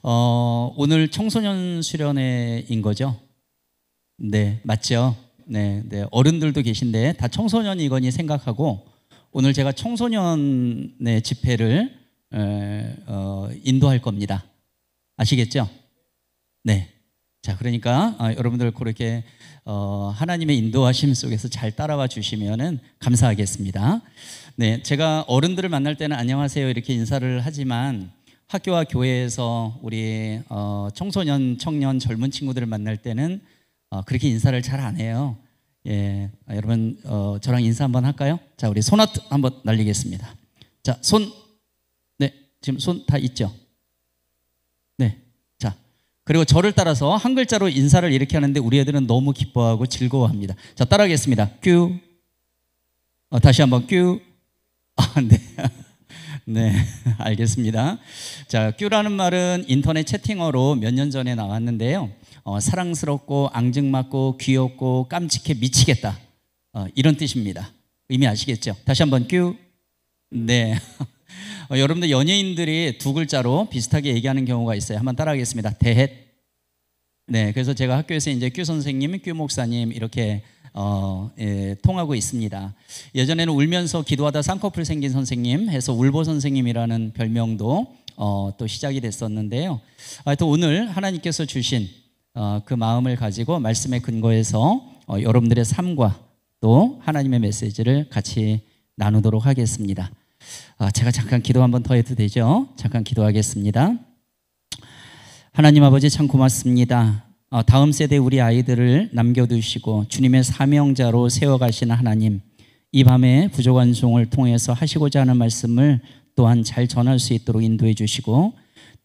오늘 청소년 수련회인 거죠? 네, 맞죠? 네, 네. 어른들도 계신데 다 청소년이거니 생각하고 오늘 제가 청소년의 집회를 인도할 겁니다. 아시겠죠? 네. 자, 그러니까 여러분들 그렇게 하나님의 인도하심 속에서 잘 따라와 주시면은 감사하겠습니다. 네, 제가 어른들을 만날 때는 안녕하세요 이렇게 인사를 하지만 학교와 교회에서 우리 청소년, 청년, 젊은 친구들을 만날 때는 그렇게 인사를 잘 안 해요. 예, 여러분 저랑 인사 한번 할까요? 자, 우리 손 한번 날리겠습니다. 자, 손, 네, 지금 손 다 있죠? 네, 자, 그리고 저를 따라서 한 글자로 인사를 이렇게 하는데 우리 애들은 너무 기뻐하고 즐거워합니다. 자, 따라하겠습니다. 큐. 다시 한번 큐. 네. 네, 알겠습니다. 자, 큐라는 말은 인터넷 채팅어로 몇 년 전에 나왔는데요. 사랑스럽고 앙증맞고 귀엽고 깜찍해 미치겠다. 이런 뜻입니다. 의미 아시겠죠? 다시 한번 큐. 네. 여러분들 연예인들이 두 글자로 비슷하게 얘기하는 경우가 있어요. 한번 따라하겠습니다. 대헷. 네, 그래서 제가 학교에서 이제 큐 선생님, 큐 목사님 이렇게 통하고 있습니다. 예전에는 울면서 기도하다 쌍꺼풀 생긴 선생님 해서 울보 선생님이라는 별명도 또 시작이 됐었는데요. 하여튼 오늘 하나님께서 주신 그 마음을 가지고 말씀에 근거해서 여러분들의 삶과 또 하나님의 메시지를 같이 나누도록 하겠습니다. 제가 잠깐 기도 한번 더 해도 되죠? 잠깐 기도하겠습니다. 하나님 아버지 참 고맙습니다. 다음 세대 우리 아이들을 남겨두시고 주님의 사명자로 세워가시는 하나님, 이 밤에 부족한 종을 통해서 하시고자 하는 말씀을 또한 잘 전할 수 있도록 인도해 주시고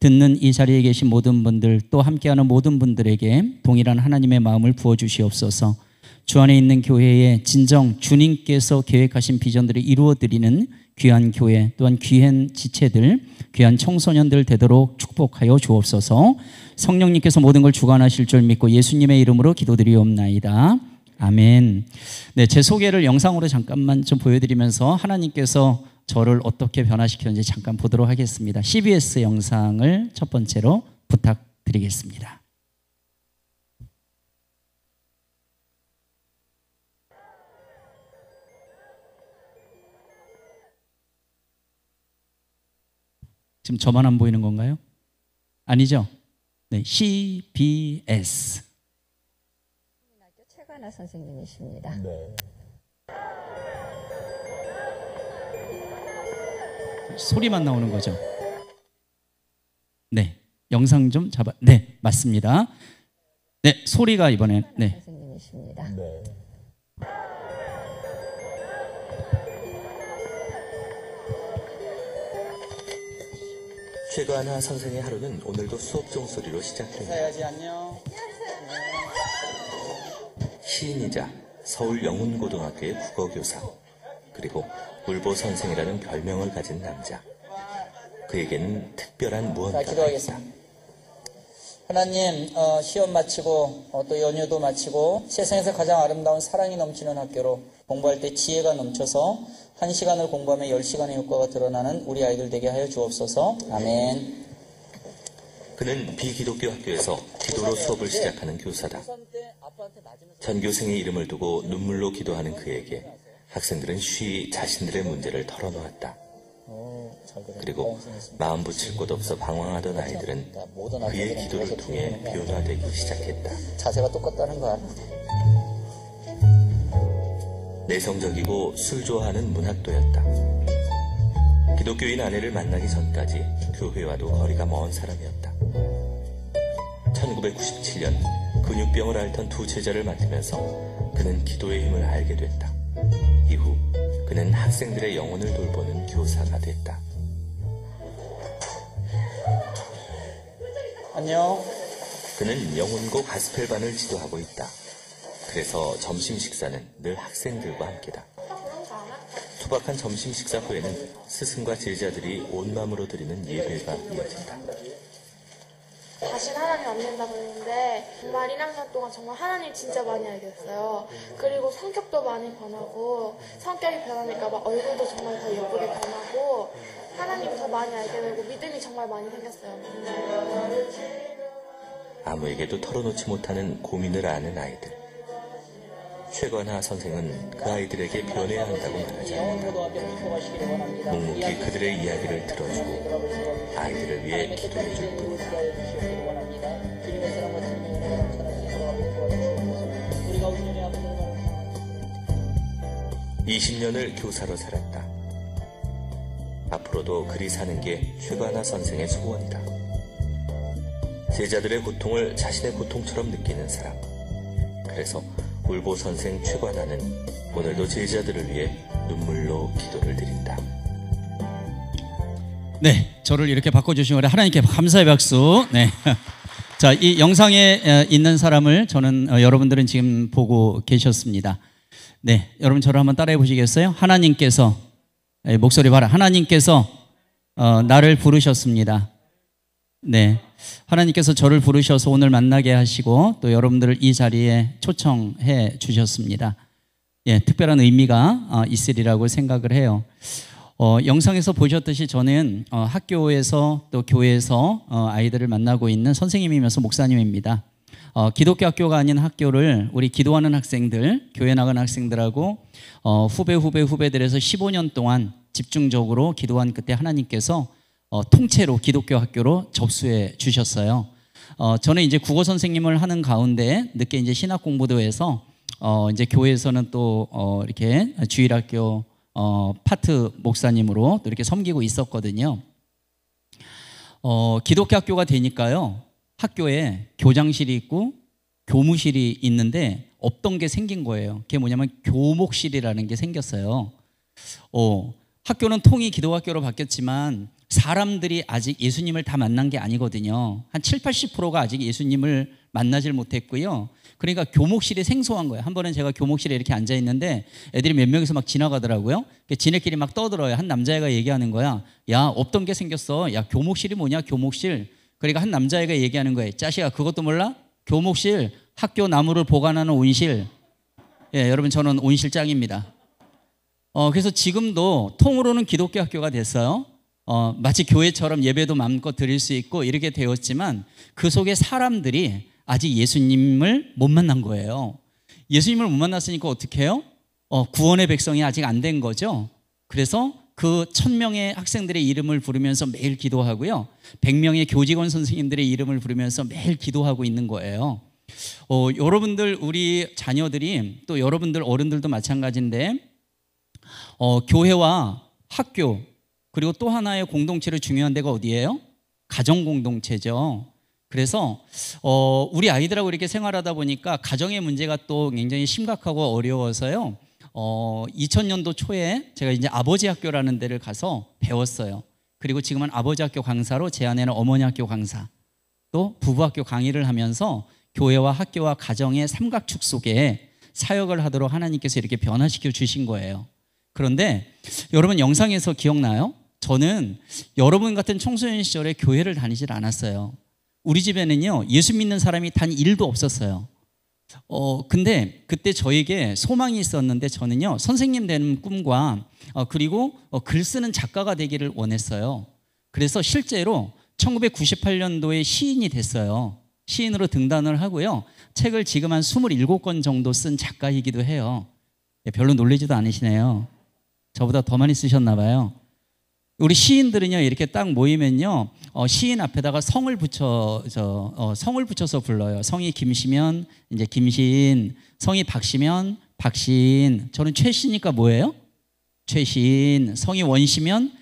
듣는 이 자리에 계신 모든 분들 또 함께하는 모든 분들에게 동일한 하나님의 마음을 부어주시옵소서. 주 안에 있는 교회에 진정 주님께서 계획하신 비전들을 이루어드리는 귀한 교회 또한 귀한 지체들 귀한 청소년들 되도록 축복하여 주옵소서. 성령님께서 모든 걸 주관하실 줄 믿고 예수님의 이름으로 기도드리옵나이다. 아멘. 네, 제 소개를 영상으로 잠깐만 좀 보여드리면서 하나님께서 저를 어떻게 변화시켰는지 잠깐 보도록 하겠습니다. CBS 영상을 첫 번째로 부탁드리겠습니다. 지금 저만 안 보이는 건가요? 아니죠? 네, CBS. 최관아 선생님이십니다. 네. 소리만 나오는 거죠? 네, 영상 좀 잡아. 네, 맞습니다. 네, 소리가 이번엔 네. 선생님이십니다. 네. 최관아 선생의 하루는 오늘도 수업 종소리로 시작됩니다. 인사해야지. 안녕. 시인이자 서울 영훈고등학교의 국어교사 그리고 울보 선생이라는 별명을 가진 남자. 그에게는 특별한 무언가가 있다. 하나님, 시험 마치고 또 연휴도 마치고 세상에서 가장 아름다운 사랑이 넘치는 학교로 공부할 때 지혜가 넘쳐서 1시간을 공부하면 10시간의 효과가 드러나는 우리 아이들 되게 하여 주옵소서. 아멘. 그는 비기독교 학교에서 기도로 수업을 시작하는 교사다. 전교생의 이름을 두고 눈물로 기도하는 그에게 학생들은 쉬이 자신들의 문제를 털어놓았다. 그리고 마음 붙일 곳 없어 방황하던 아이들은 그의 기도를 통해 변화되기 시작했다. 자세가 똑같다는 거 알아? 내성적이고 술 좋아하는 문학도였다. 기독교인 아내를 만나기 전까지 교회와도 거리가 먼 사람이었다. 1997년 근육병을 앓던 두 제자를 맡으면서 그는 기도의 힘을 알게 됐다. 이후 그는 학생들의 영혼을 돌보는 교사가 됐다. 안녕. 그는 영혼고 가스펠반을 지도하고 있다. 그래서 점심 식사는 늘 학생들과 함께다. 투박한 점심 식사 후에는 스승과 제자들이 온 마음으로 드리는 예배가 이어진다. 다시는 하나님 안 된다고 했는데 정말 1학년 동안 정말 하나님 진짜 많이 알게 됐어요. 그리고 성격도 많이 변하고 성격이 변하니까 막 얼굴도 정말 더 예쁘게 변하고 하나님 더 많이 알게 되고 믿음이 정말 많이 생겼어요. 아무에게도 털어놓지 못하는 고민을 아는 아이들. 최관하 선생은 그 아이들에게 변해야 한다고 말하지 않는다. 묵묵히 그들의 이야기를 들어주고 아이들을 위해 기도해줄 뿐이다. 20년을 교사로 살았다. 앞으로도 그리 사는 게 최관하 선생의 소원이다. 제자들의 고통을 자신의 고통처럼 느끼는 사람. 그래서 울보 선생 최관하는 오늘도 제자들을 위해 눈물로 기도를 드린다. 네, 저를 이렇게 바꿔주신 우리 하나님께 감사의 박수. 네. 자, 이 영상에 있는 사람을 저는 여러분들은 지금 보고 계셨습니다. 네, 여러분 저를 한번 따라해 보시겠어요? 하나님께서 목소리 봐라. 하나님께서 나를 부르셨습니다. 네, 하나님께서 저를 부르셔서 오늘 만나게 하시고 또 여러분들을 이 자리에 초청해 주셨습니다. 예, 특별한 의미가 있으리라고 생각을 해요. 영상에서 보셨듯이 저는 학교에서 또 교회에서 아이들을 만나고 있는 선생님이면서 목사님입니다. 기독교 학교가 아닌 학교를 우리 기도하는 학생들, 교회 나가는 학생들하고 후배들에서 15년 동안 집중적으로 기도한 그때 하나님께서 통째로 기독교 학교로 접수해 주셨어요. 저는 이제 국어 선생님을 하는 가운데 늦게 이제 신학 공부도 해서 이제 교회에서는 또 이렇게 주일학교 파트 목사님으로 또 이렇게 섬기고 있었거든요. 기독교 학교가 되니까요, 학교에 교장실이 있고 교무실이 있는데 없던 게 생긴 거예요. 그게 뭐냐면 교목실이라는 게 생겼어요. 학교는 통이 기독학교로 바뀌었지만 사람들이 아직 예수님을 다 만난 게 아니거든요. 한 70~80%가 아직 예수님을 만나질 못했고요. 그러니까 교목실이 생소한 거예요. 한 번은 제가 교목실에 이렇게 앉아 있는데 애들이 몇 명이서 막 지나가더라고요. 지네끼리 막 떠들어요. 한 남자애가 얘기하는 거야. 야, 없던 게 생겼어. 야, 교목실이 뭐냐, 교목실. 그러니까 한 남자애가 얘기하는 거예요. 짜시야, 그것도 몰라? 교목실, 학교 나무를 보관하는 온실. 예, 여러분 저는 온실장입니다. 그래서 지금도 통으로는 기독교 학교가 됐어요. 마치 교회처럼 예배도 마음껏 드릴 수 있고 이렇게 되었지만 그 속에 사람들이 아직 예수님을 못 만난 거예요. 예수님을 못 만났으니까 어떻게 해요? 구원의 백성이 아직 안 된 거죠. 그래서 그 1000명의 학생들의 이름을 부르면서 매일 기도하고요, 100명의 교직원 선생님들의 이름을 부르면서 매일 기도하고 있는 거예요. 여러분들, 우리 자녀들이, 또 여러분들 어른들도 마찬가지인데 교회와 학교, 그리고 또 하나의 공동체로 중요한 데가 어디예요? 가정 공동체죠. 그래서 우리 아이들하고 이렇게 생활하다 보니까 가정의 문제가 또 굉장히 심각하고 어려워서요, 2000년도 초에 제가 이제 아버지 학교라는 데를 가서 배웠어요. 그리고 지금은 아버지 학교 강사로, 제 아내는 어머니 학교 강사, 또 부부 학교 강의를 하면서 교회와 학교와 가정의 삼각축 속에 사역을 하도록 하나님께서 이렇게 변화시켜 주신 거예요. 그런데 여러분 영상에서 기억나요? 저는 여러분 같은 청소년 시절에 교회를 다니질 않았어요. 우리 집에는요, 예수 믿는 사람이 단 1도 없었어요. 근데 그때 저에게 소망이 있었는데 저는요, 선생님 되는 꿈과 그리고 글 쓰는 작가가 되기를 원했어요. 그래서 실제로 1998년도에 시인이 됐어요. 시인으로 등단을 하고요, 책을 지금 한 27권 정도 쓴 작가이기도 해요. 별로 놀라지도 않으시네요. 저보다 더 많이 쓰셨나 봐요. 우리 시인들은요, 이렇게 딱 모이면요, 시인 앞에다가 성을 붙여서 불러요. 성이 김시면 이제 김시인, 성이 박시면 박시인. 저는 최시니까 뭐예요? 최시인. 성이 원시면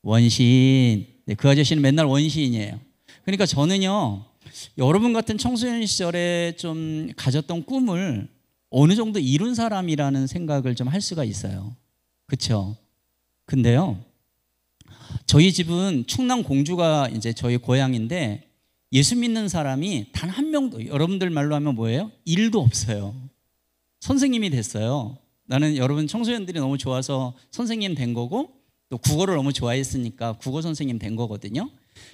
원시인. 네, 그 아저씨는 맨날 원시인이에요. 그러니까 저는요, 여러분 같은 청소년 시절에 좀 가졌던 꿈을 어느 정도 이룬 사람이라는 생각을 좀 할 수가 있어요. 그렇죠? 근데요, 저희 집은 충남 공주가 이제 저희 고향인데 예수 믿는 사람이 단 한 명도, 여러분들 말로 하면 뭐예요? 1도 없어요. 선생님이 됐어요. 나는 여러분 청소년들이 너무 좋아서 선생님 된 거고, 또 국어를 너무 좋아했으니까 국어 선생님 된 거거든요.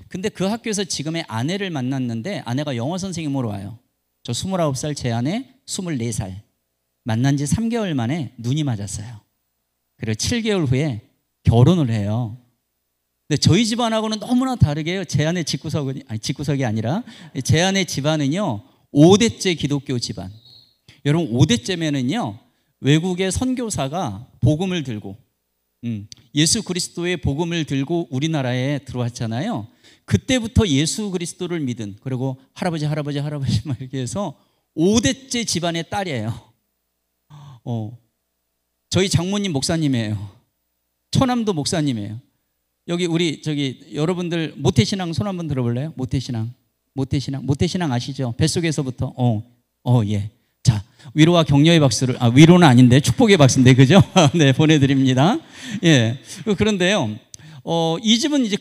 근데 그 학교에서 지금의 아내를 만났는데 아내가 영어 선생님으로 와요. 저 29살, 제 아내 24살. 만난 지 3개월 만에 눈이 맞았어요. 그리고 7개월 후에 결혼을 해요. 근데 저희 집안하고는 너무나 다르게요. 제 아내 집구석이 아니라 제 아내 집안은요 5대째 기독교 집안. 여러분 5대째면은요 외국의 선교사가 복음을 들고 예수 그리스도의 복음을 들고 우리나라에 들어왔잖아요. 그때부터 예수 그리스도를 믿은, 그리고 할아버지 막 이렇게 해서 5대째 집안의 딸이에요. 저희 장모님 목사님이에요. 처남도 목사님이에요. 여기 우리 여러분들 모태신앙 손 한번 들어볼래요? 모태신앙 아시죠? 뱃속에서부터 예. 자, 위로와 격려의 박수를, 위로는 아닌데 축복의 박수인데, 그죠? 네, 보내드립니다. 예. 그런데요, 이 집은 이제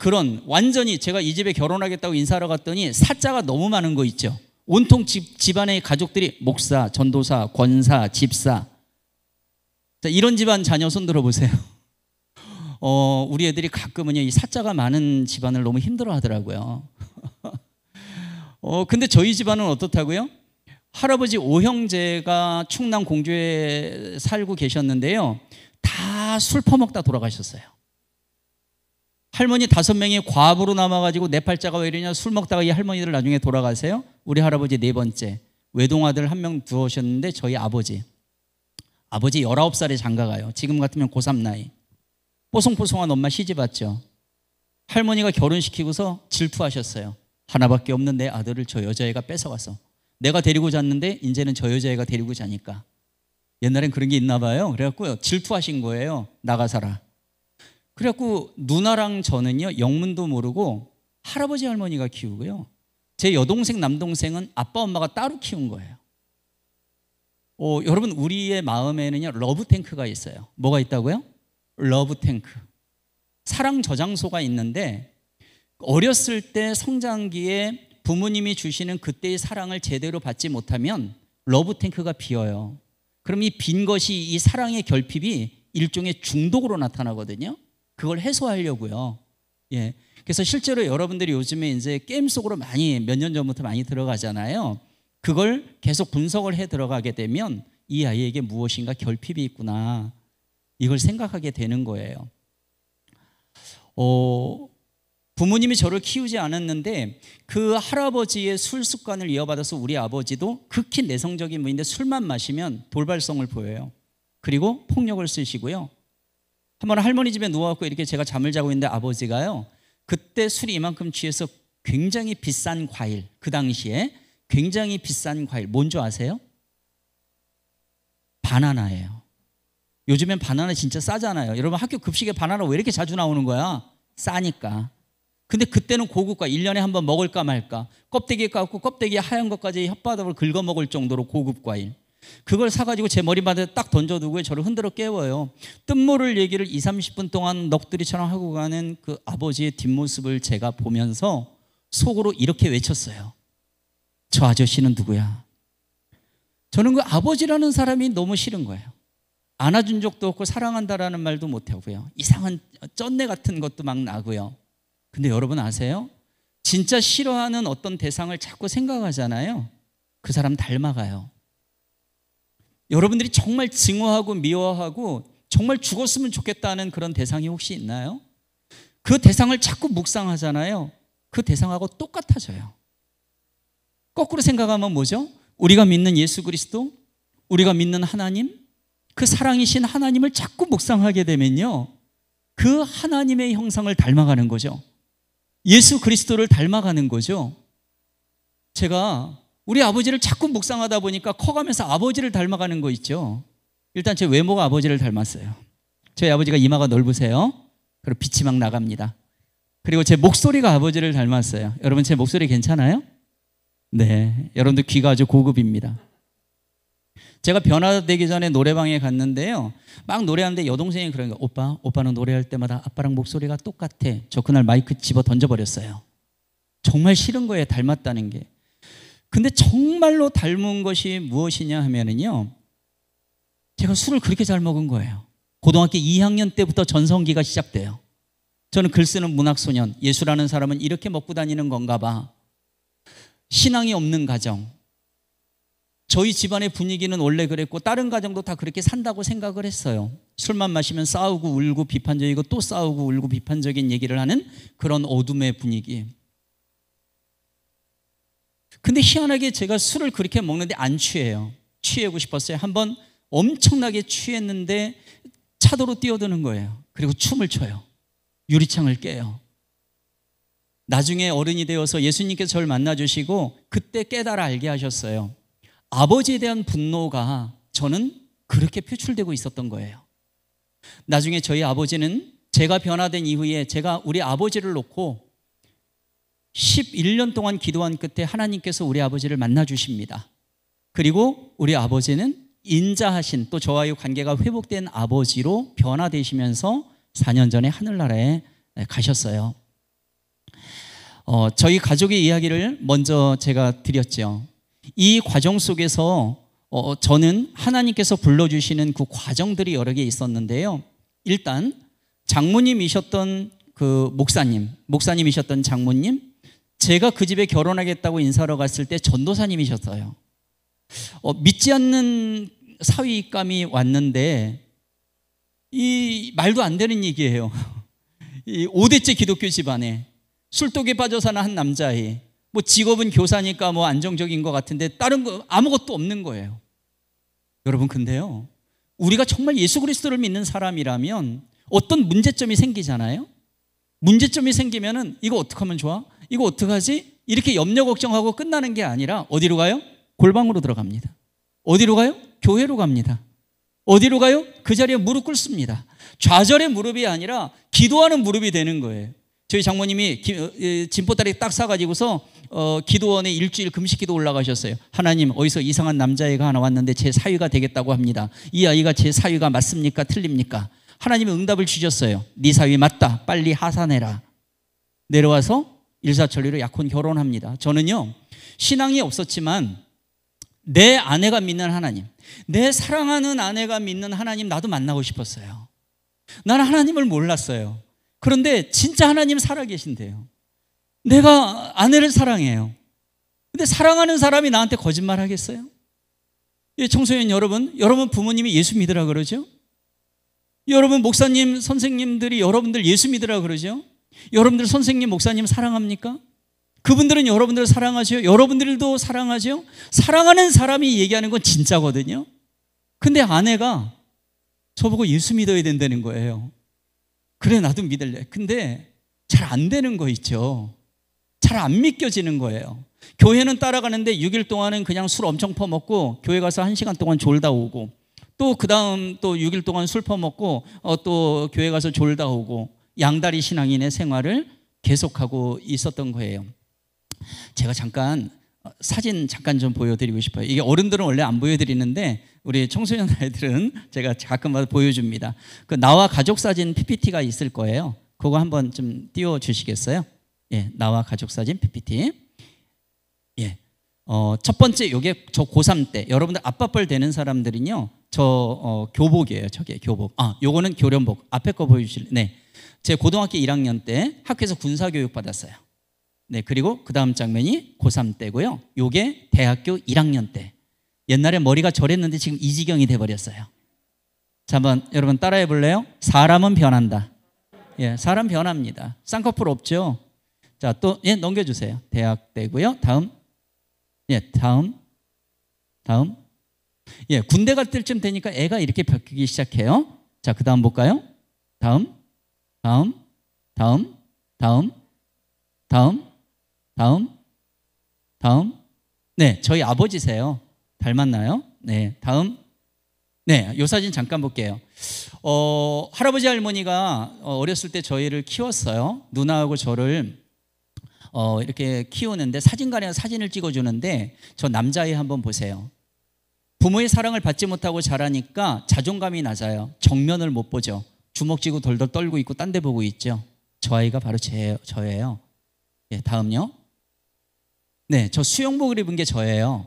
완전히 제가 이 집에 결혼하겠다고 인사하러 갔더니 사자가 너무 많은 거 있죠. 온통 집안의 가족들이 목사, 전도사, 권사, 집사. 자, 이런 집안 자녀 손 들어보세요. 우리 애들이 가끔은요, 이 사자가 많은 집안을 너무 힘들어 하더라고요. 근데 저희 집안은 어떻다고요? 할아버지 5형제가 충남 공주에 살고 계셨는데요. 다 술 퍼먹다 돌아가셨어요. 할머니 5명이 과부로 남아가지고 내 팔자가 왜 이러냐, 술 먹다가 이 할머니들 나중에 돌아가세요. 우리 할아버지 4번째, 외동아들 1명 두셨는데 저희 아버지 19살에 장가가요. 지금 같으면 고3 나이. 뽀송뽀송한 엄마 시집 왔죠. 할머니가 결혼시키고서 질투하셨어요. 하나밖에 없는 내 아들을 저 여자애가 뺏어가서 내가 데리고 잤는데 이제는 저 여자애가 데리고 자니까. 옛날엔 그런 게 있나 봐요. 그래갖고 질투하신 거예요. 나가 살아. 그래갖고 누나랑 저는요 영문도 모르고 할아버지 할머니가 키우고요, 제 여동생 남동생은 아빠 엄마가 따로 키운 거예요. 여러분 우리의 마음에는요 러브탱크가 있어요. 뭐가 있다고요? 러브탱크. 사랑 저장소가 있는데 어렸을 때 성장기에 부모님이 주시는 그때의 사랑을 제대로 받지 못하면 러브탱크가 비어요. 그럼 이 빈 것이, 이 사랑의 결핍이 일종의 중독으로 나타나거든요. 그걸 해소하려고요. 예. 그래서 실제로 여러분들이 요즘에 이제 게임 속으로 몇 년 전부터 많이 들어가잖아요. 그걸 계속 분석을 해 들어가게 되면 이 아이에게 무엇인가 결핍이 있구나, 이걸 생각하게 되는 거예요. 부모님이 저를 키우지 않았는데 그 할아버지의 술 습관을 이어받아서 우리 아버지도 극히 내성적인 분인데 술만 마시면 돌발성을 보여요. 그리고 폭력을 쓰시고요. 한번 할머니 집에 누워갖고 이렇게 제가 잠을 자고 있는데 아버지가요, 그때 술이 이만큼 취해서 굉장히 비싼 과일, 그 당시에 굉장히 비싼 과일 뭔지 아세요? 바나나예요. 요즘엔 바나나 진짜 싸잖아요. 여러분 학교 급식에 바나나 왜 이렇게 자주 나오는 거야? 싸니까. 근데 그때는 고급과 1년에 한 번 먹을까 말까, 껍데기 깎고 껍데기 하얀 것까지 혓바닥을 긁어 먹을 정도로 고급 과일, 그걸 사가지고 제 머리맡에 딱 던져두고 저를 흔들어 깨워요. 뜻모를 얘기를 20-30분 동안 넋두리처럼 하고 가는 그 아버지의 뒷모습을 제가 보면서 속으로 이렇게 외쳤어요. 저 아저씨는 누구야? 저는 그 아버지라는 사람이 너무 싫은 거예요. 안아준 적도 없고 사랑한다라는 말도 못하고요, 이상한 쩐내 같은 것도 막 나고요. 근데 여러분 아세요? 진짜 싫어하는 어떤 대상을 자꾸 생각하잖아요. 그 사람 닮아가요. 여러분들이 정말 증오하고 미워하고 정말 죽었으면 좋겠다는 그런 대상이 혹시 있나요? 그 대상을 자꾸 묵상하잖아요. 그 대상하고 똑같아져요. 거꾸로 생각하면 뭐죠? 우리가 믿는 예수 그리스도, 우리가 믿는 하나님, 그 사랑이신 하나님을 자꾸 묵상하게 되면요, 그 하나님의 형상을 닮아가는 거죠. 예수 그리스도를 닮아가는 거죠. 제가 우리 아버지를 자꾸 묵상하다 보니까 커가면서 아버지를 닮아가는 거 있죠. 일단 제 외모가 아버지를 닮았어요. 저희 아버지가 이마가 넓으세요. 그리고 빛이 막 나갑니다. 그리고 제 목소리가 아버지를 닮았어요. 여러분 제 목소리 괜찮아요? 네, 여러분들 귀가 아주 고급입니다. 제가 변화되기 전에 노래방에 갔는데요, 막 노래하는데 여동생이 그러는 거예요. 오빠는 노래할 때마다 아빠랑 목소리가 똑같아. 저 그날 마이크 집어 던져버렸어요. 정말 싫은 거예요, 닮았다는 게. 근데 정말로 닮은 것이 무엇이냐 하면은요, 제가 술을 그렇게 잘 먹은 거예요. 고등학교 2학년 때부터 전성기가 시작돼요. 저는 글 쓰는 문학소년, 예수라는 사람은 이렇게 먹고 다니는 건가 봐. 신앙이 없는 가정, 저희 집안의 분위기는 원래 그랬고 다른 가정도 다 그렇게 산다고 생각을 했어요. 술만 마시면 싸우고 울고 비판적이고 또 싸우고 울고 비판적인 얘기를 하는 그런 어둠의 분위기. 근데 희한하게 제가 술을 그렇게 먹는데 안 취해요. 취하고 싶었어요. 한번 엄청나게 취했는데 차도로 뛰어드는 거예요. 그리고 춤을 춰요. 유리창을 깨요. 나중에 어른이 되어서 예수님께서 저를 만나주시고 그때 깨달아 알게 하셨어요. 아버지에 대한 분노가 저는 그렇게 표출되고 있었던 거예요. 나중에 저희 아버지는 제가 변화된 이후에 제가 우리 아버지를 놓고 11년 동안 기도한 끝에 하나님께서 우리 아버지를 만나주십니다. 그리고 우리 아버지는 인자하신 또 저와의 관계가 회복된 아버지로 변화되시면서 4년 전에 하늘나라에 가셨어요. 저희 가족의 이야기를 먼저 제가 드렸죠. 이 과정 속에서 저는 하나님께서 불러주시는 그 과정들이 여러 개 있었는데요. 일단 장모님이셨던 그 목사님이셨던 장모님, 제가 그 집에 결혼하겠다고 인사하러 갔을 때 전도사님이셨어요. 믿지 않는 사위감이 왔는데 이 말도 안 되는 얘기예요. 이 5대째 기독교 집안에 술독에 빠져 사는 한 남자아이, 뭐 직업은 교사니까 뭐 안정적인 것 같은데 다른 거 아무것도 없는 거예요. 여러분, 근데요, 우리가 정말 예수 그리스도를 믿는 사람이라면 어떤 문제점이 생기잖아요. 문제점이 생기면은 이거 어떻게 하면 좋아? 이거 어떡하지? 이렇게 염려 걱정하고 끝나는 게 아니라 어디로 가요? 골방으로 들어갑니다. 어디로 가요? 교회로 갑니다. 어디로 가요? 그 자리에 무릎 꿇습니다. 좌절의 무릎이 아니라 기도하는 무릎이 되는 거예요. 저희 장모님이 진보다리 딱 사가지고서 기도원에 일주일 금식기도 올라가셨어요. 하나님, 어디서 이상한 남자애가 하나 왔는데 제 사위가 되겠다고 합니다. 이 아이가 제 사위가 맞습니까? 틀립니까? 하나님이 응답을 주셨어요. 네 사위 맞다. 빨리 하산해라. 내려와서 일사천리로 약혼 결혼합니다. 저는요, 신앙이 없었지만 내 아내가 믿는 하나님, 내 사랑하는 아내가 믿는 하나님, 나도 만나고 싶었어요. 나는 하나님을 몰랐어요. 그런데 진짜 하나님 살아계신대요. 내가 아내를 사랑해요. 근데 사랑하는 사람이 나한테 거짓말 하겠어요? 청소년 여러분 부모님이 예수 믿으라 그러죠? 여러분 목사님, 선생님들이 여러분들 예수 믿으라 그러죠? 여러분들 선생님, 목사님 사랑합니까? 그분들은 여러분들을 사랑하죠? 여러분들도 사랑하죠? 사랑하는 사람이 얘기하는 건 진짜거든요. 근데 아내가 저보고 예수 믿어야 된다는 거예요. 그래, 나도 믿을래. 근데 잘 안 되는 거 있죠. 잘 안 믿겨지는 거예요. 교회는 따라가는데 6일 동안은 그냥 술 엄청 퍼먹고 교회 가서 1시간 동안 졸다 오고, 또 그 다음 또 6일 동안 술 퍼먹고 또 교회 가서 졸다 오고, 양다리 신앙인의 생활을 계속하고 있었던 거예요. 제가 사진 잠깐 좀 보여드리고 싶어요. 이게 어른들은 원래 안 보여드리는데 우리 청소년 아이들은 제가 가끔마다 보여줍니다. 그 나와 가족 사진 PPT가 있을 거예요. 그거 한번 좀 띄워주시겠어요? 예, 나와 가족 사진 PPT. 예, 첫 번째 요게 저 고3 때 여러분들 아빠뻘 되는 사람들은요, 저 교복이에요. 저게 교복. 요거는 교련복. 앞에 거 보여주실래요? 네, 제 고등학교 1학년 때 학교에서 군사교육 받았어요. 네, 그리고 그 다음 장면이 고3 때고요. 요게 대학교 1학년 때. 옛날에 머리가 저랬는데 지금 이 지경이 돼버렸어요. 자, 한번 여러분 따라해 볼래요? 사람은 변한다. 예, 사람 변합니다. 쌍꺼풀 없죠? 자, 또, 예, 넘겨주세요. 대학 때고요. 다음. 예, 다음. 예, 군대 갈 때쯤 되니까 애가 이렇게 바뀌기 시작해요. 자, 그 다음 볼까요? 다음. 네, 저희 아버지세요. 닮았나요? 네, 다음. 네, 요 사진 잠깐 볼게요. 할아버지 할머니가 어렸을 때 저희를 키웠어요. 누나하고 저를 이렇게 키우는데 사진관에 사진을 찍어주는데 저 남자아이 한번 보세요. 부모의 사랑을 받지 못하고 자라니까 자존감이 낮아요. 정면을 못 보죠. 주먹 쥐고 덜덜 떨고 있고 딴 데 보고 있죠. 저 아이가 바로 저예요. 예, 다음요. 네, 저 수영복을 입은 게 저예요.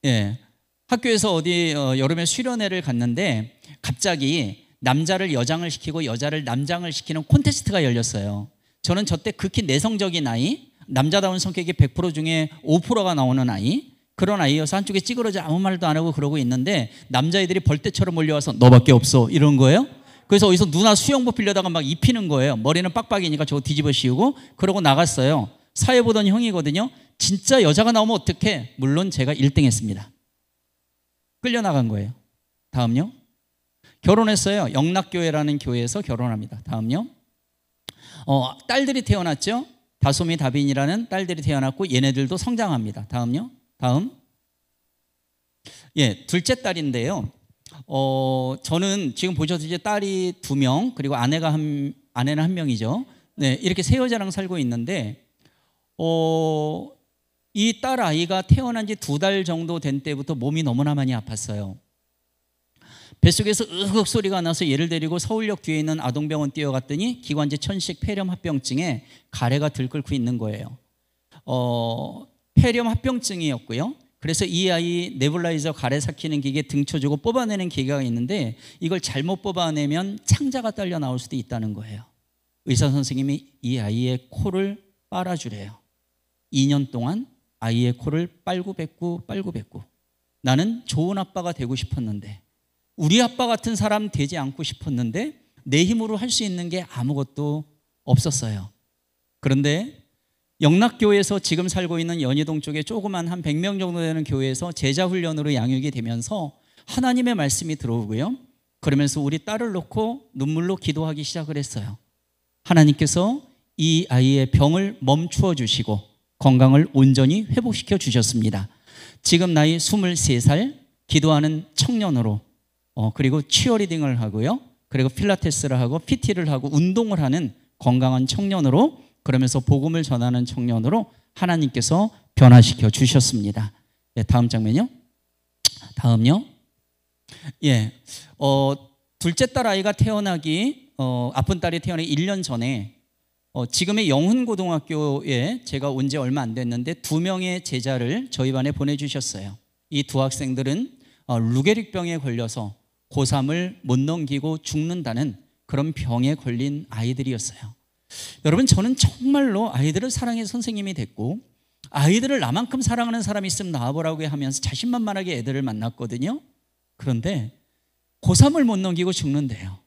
예, 학교에서 어디 여름에 수련회를 갔는데 갑자기 남자를 여장을 시키고 여자를 남장을 시키는 콘테스트가 열렸어요. 저는 저때 극히 내성적인 아이, 남자다운 성격이 100% 중에 5%가 나오는 아이, 그런 아이여서 한쪽에 찌그러져 아무 말도 안 하고 그러고 있는데 남자애들이 벌떼처럼 몰려와서 너밖에 없어 이런 거예요. 그래서 어디서 누나 수영복 빌려다가 막 입히는 거예요. 머리는 빡빡이니까 저거 뒤집어 씌우고 그러고 나갔어요. 사회 보던 형이거든요. 진짜 여자가 나오면 어떡해? 물론 제가 1등 했습니다. 끌려나간 거예요. 다음요. 결혼했어요. 영락교회라는 교회에서 결혼합니다. 다음요. 딸들이 태어났죠. 다솜이 다빈이라는 딸들이 태어났고 얘네들도 성장합니다. 다음요. 다음. 예, 둘째 딸인데요. 저는 지금 보셨듯이 딸이 2명 그리고 아내는 한 명이죠. 네, 이렇게 세 여자랑 살고 있는데 이 딸 아이가 태어난 지 2달 정도 된 때부터 몸이 너무나 많이 아팠어요. 뱃속에서 으흑 소리가 나서 얘를 데리고 서울역 뒤에 있는 아동병원 뛰어갔더니 기관지 천식 폐렴 합병증에 가래가 들끓고 있는 거예요. 폐렴 합병증이었고요. 그래서 이 아이 네블라이저 가래 삭히는 기계 등쳐주고 뽑아내는 기계가 있는데 이걸 잘못 뽑아내면 창자가 딸려 나올 수도 있다는 거예요. 의사 선생님이 이 아이의 코를 빨아주래요. 2년 동안 아이의 코를 빨고 뱉고 나는 좋은 아빠가 되고 싶었는데 우리 아빠 같은 사람 되지 않고 싶었는데 내 힘으로 할 수 있는 게 아무것도 없었어요. 그런데 영락교회에서 지금 살고 있는 연희동 쪽에 조그만 한 100명 정도 되는 교회에서 제자훈련으로 양육이 되면서 하나님의 말씀이 들어오고요. 그러면서 우리 딸을 놓고 눈물로 기도하기 시작을 했어요. 하나님께서 이 아이의 병을 멈추어 주시고 건강을 온전히 회복시켜 주셨습니다. 지금 나이 23살 기도하는 청년으로 그리고 치어리딩을 하고요. 그리고 필라테스를 하고 PT를 하고 운동을 하는 건강한 청년으로 그러면서 복음을 전하는 청년으로 하나님께서 변화시켜 주셨습니다. 예, 다음 장면요. 다음요. 예, 둘째 딸 아이가 태어나기 아픈 딸이 태어나기 1년 전에 지금의 영훈고등학교에 제가 온 지 얼마 안 됐는데 2명의 제자를 저희 반에 보내주셨어요. 이 2 학생들은 루게릭병에 걸려서 고3을 못 넘기고 죽는다는 그런 병에 걸린 아이들이었어요. 여러분, 저는 정말로 아이들을 사랑해서 선생님이 됐고 아이들을 나만큼 사랑하는 사람이 있으면 나와보라고 하면서 자신만만하게 애들을 만났거든요. 그런데 고3을 못 넘기고 죽는데요.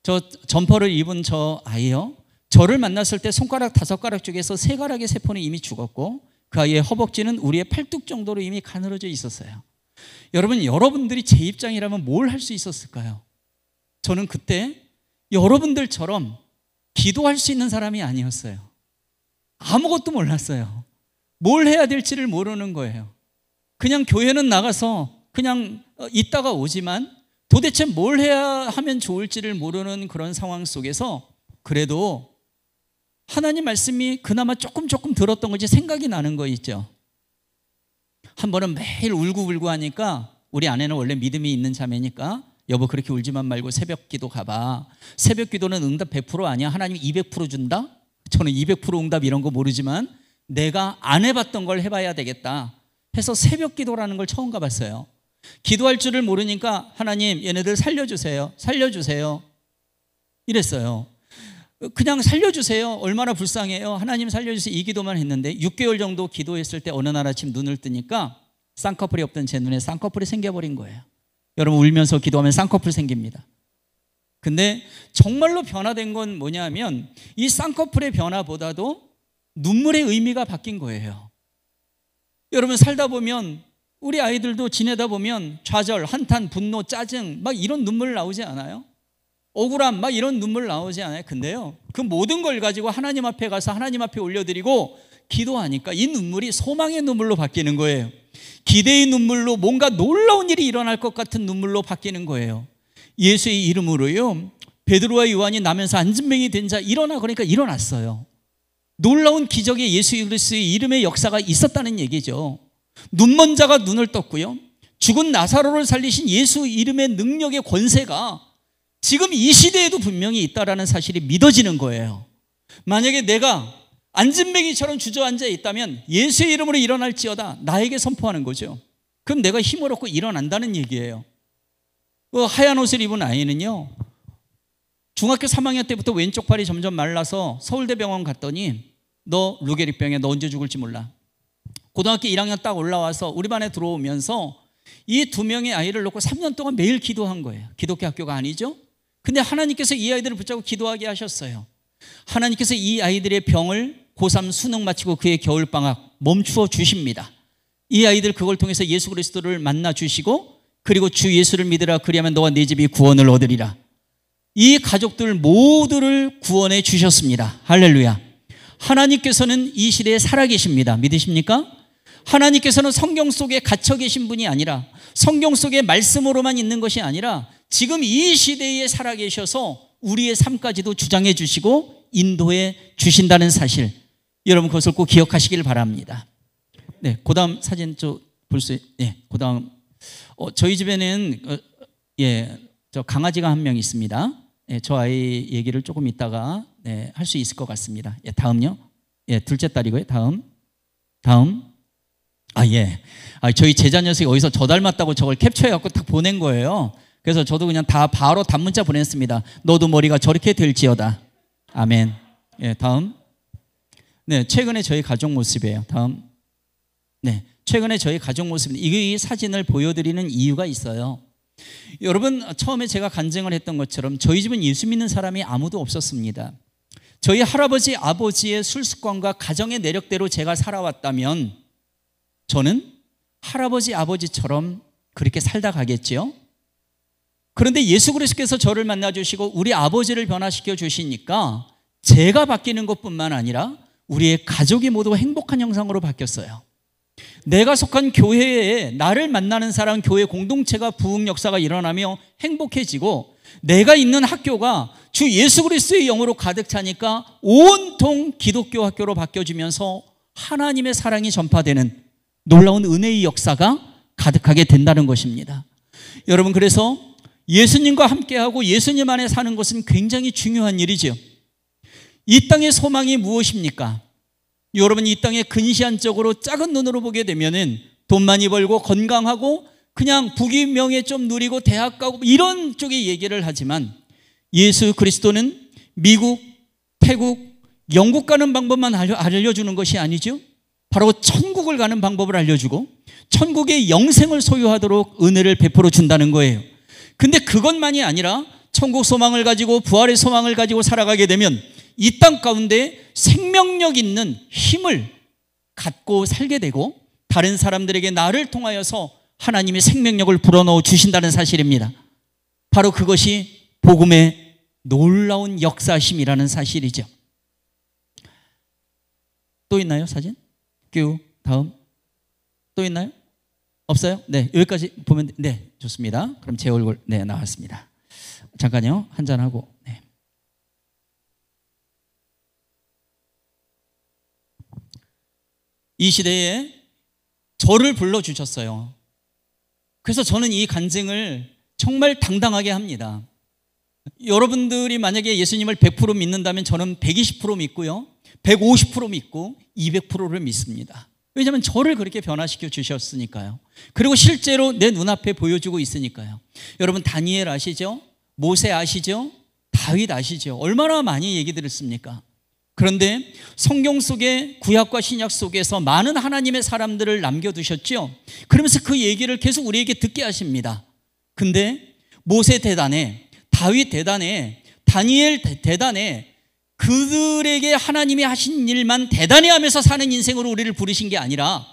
저 점퍼를 입은 저 아이요, 저를 만났을 때 손가락 5가락 중에서 3가락의 세포는 이미 죽었고 그 아이의 허벅지는 우리의 팔뚝 정도로 이미 가늘어져 있었어요. 여러분, 여러분들이 제 입장이라면 뭘 할 수 있었을까요? 저는 그때 여러분들처럼 기도할 수 있는 사람이 아니었어요. 아무것도 몰랐어요. 뭘 해야 될지를 모르는 거예요. 그냥 교회는 나가서 그냥 있다가 오지만 도대체 뭘 해야 하면 좋을지를 모르는 그런 상황 속에서 그래도 하나님 말씀이 그나마 조금 들었던 것이 생각이 나는 거 있죠. 한 번은 매일 울고 하니까 우리 아내는 원래 믿음이 있는 자매니까 여보 그렇게 울지만 말고 새벽 기도 가봐. 새벽 기도는 응답 100% 아니야. 하나님 200% 준다? 저는 200% 응답 이런 거 모르지만 내가 안 해봤던 걸 해봐야 되겠다 해서 새벽 기도라는 걸 처음 가봤어요. 기도할 줄을 모르니까 하나님 얘네들 살려주세요 이랬어요. 그냥 살려주세요. 얼마나 불쌍해요. 하나님 살려주세요. 이 기도만 했는데 6개월 정도 기도했을 때 어느 날 아침 눈을 뜨니까 쌍꺼풀이 없던 제 눈에 쌍꺼풀이 생겨버린 거예요. 여러분, 울면서 기도하면 쌍꺼풀 생깁니다. 근데 정말로 변화된 건 뭐냐면 이 쌍꺼풀의 변화보다도 눈물의 의미가 바뀐 거예요. 여러분, 살다 보면 우리 아이들도 지내다 보면 좌절, 한탄, 분노, 짜증 막 이런 눈물 나오지 않아요? 억울함 막 이런 눈물 나오지 않아요? 근데요, 그 모든 걸 가지고 하나님 앞에 가서 하나님 앞에 올려드리고 기도하니까 이 눈물이 소망의 눈물로 바뀌는 거예요. 기대의 눈물로 뭔가 놀라운 일이 일어날 것 같은 눈물로 바뀌는 거예요. 예수의 이름으로요, 베드로와 요한이 나면서 안진뱅이 된 자 일어나, 그러니까 일어났어요. 놀라운 기적의 예수 그리스도의 이름의 역사가 있었다는 얘기죠. 눈먼 자가 눈을 떴고요, 죽은 나사로를 살리신 예수 이름의 능력의 권세가 지금 이 시대에도 분명히 있다라는 사실이 믿어지는 거예요. 만약에 내가 안진뱅이처럼 주저앉아 있다면 예수의 이름으로 일어날지어다 나에게 선포하는 거죠. 그럼 내가 힘을 얻고 일어난다는 얘기예요. 그 하얀 옷을 입은 아이는요, 중학교 3학년 때부터 왼쪽 팔이 점점 말라서 서울대병원 갔더니 너 루게릭병에 너 언제 죽을지 몰라. 고등학교 1학년 딱 올라와서 우리 반에 들어오면서 이 2명의 아이를 놓고 3년 동안 매일 기도한 거예요. 기독교 학교가 아니죠. 근데 하나님께서 이 아이들을 붙잡고 기도하게 하셨어요. 하나님께서 이 아이들의 병을 고3 수능 마치고 그의 겨울방학 멈추어 주십니다. 이 아이들 그걸 통해서 예수 그리스도를 만나 주시고, 그리고 주 예수를 믿으라, 그리하면 너와 네 집이 구원을 얻으리라. 이 가족들 모두를 구원해 주셨습니다. 할렐루야. 하나님께서는 이 시대에 살아계십니다. 믿으십니까? 하나님께서는 성경 속에 갇혀 계신 분이 아니라, 성경 속에 말씀으로만 있는 것이 아니라 지금 이 시대에 살아계셔서 우리의 삶까지도 주장해 주시고 인도해 주신다는 사실, 여러분 그것을 꼭 기억하시길 바랍니다. 네, 그 다음 사진 좀 볼 수, 네, 그 다음. 저희 집에는 저 강아지가 한 명 있습니다. 네, 저 아이 얘기를 조금 이따가 할 수 있을 것 같습니다. 다음요. 둘째 딸이고요. 다음. 저희 제자 녀석이 어디서 저 닮았다고 저걸 캡처해갖고 딱 보낸 거예요. 그래서 저도 그냥 다 바로 단문자 보냈습니다. 너도 머리가 저렇게 될지어다. 아멘. 다음. 네, 최근에 저희 가족 모습이에요. 다음. 네, 최근에 저희 가족 모습입니다. 이 사진을 보여드리는 이유가 있어요. 여러분, 처음에 제가 간증을 했던 것처럼 저희 집은 예수 믿는 사람이 아무도 없었습니다. 저희 할아버지, 아버지의 술습관과 가정의 내력대로 제가 살아왔다면 저는 할아버지, 아버지처럼 그렇게 살다 가겠지요. 그런데 예수 그리스도께서 저를 만나주시고 우리 아버지를 변화시켜 주시니까 제가 바뀌는 것뿐만 아니라 우리의 가족이 모두 행복한 형상으로 바뀌었어요. 내가 속한 교회에 나를 만나는 사람, 교회 공동체가 부흥 역사가 일어나며 행복해지고, 내가 있는 학교가 주 예수 그리스도의 영으로 가득 차니까 온통 기독교 학교로 바뀌어지면서 하나님의 사랑이 전파되는 놀라운 은혜의 역사가 가득하게 된다는 것입니다. 여러분, 그래서 예수님과 함께하고 예수님 안에 사는 것은 굉장히 중요한 일이죠. 이 땅의 소망이 무엇입니까? 여러분, 이 땅에 근시안적으로 작은 눈으로 보게 되면은 돈 많이 벌고 건강하고 그냥 부귀 명예 좀 누리고 대학 가고 이런 쪽의 얘기를 하지만, 예수 그리스도는 미국, 태국, 영국 가는 방법만 알려주는 것이 아니죠. 바로 천국을 가는 방법을 알려주고 천국의 영생을 소유하도록 은혜를 베풀어 준다는 거예요. 근데 그것만이 아니라 천국 소망을 가지고 부활의 소망을 가지고 살아가게 되면 이 땅 가운데 생명력 있는 힘을 갖고 살게 되고, 다른 사람들에게 나를 통하여서 하나님의 생명력을 불어넣어 주신다는 사실입니다. 바로 그것이 복음의 놀라운 역사심이라는 사실이죠. 또 있나요, 사진? 다음. 또 있나요? 없어요? 네, 여기까지 보면, 네, 좋습니다. 그럼 제 얼굴, 네, 나왔습니다. 잠깐요, 한잔하고. 네. 이 시대에 저를 불러주셨어요. 그래서 저는 이 간증을 정말 당당하게 합니다. 여러분들이 만약에 예수님을 100% 믿는다면 저는 120% 믿고요, 150% 믿고 200%를 믿습니다. 왜냐하면 저를 그렇게 변화시켜 주셨으니까요. 그리고 실제로 내 눈앞에 보여주고 있으니까요. 여러분, 다니엘 아시죠? 모세 아시죠? 다윗 아시죠? 얼마나 많이 얘기 들었습니까? 그런데 성경 속에, 구약과 신약 속에서 많은 하나님의 사람들을 남겨두셨죠. 그러면서 그 얘기를 계속 우리에게 듣게 하십니다. 근데 모세 대단해, 다윗 대단해, 다니엘 대단해, 그들에게 하나님이 하신 일만 대단히 하면서 사는 인생으로 우리를 부르신 게 아니라,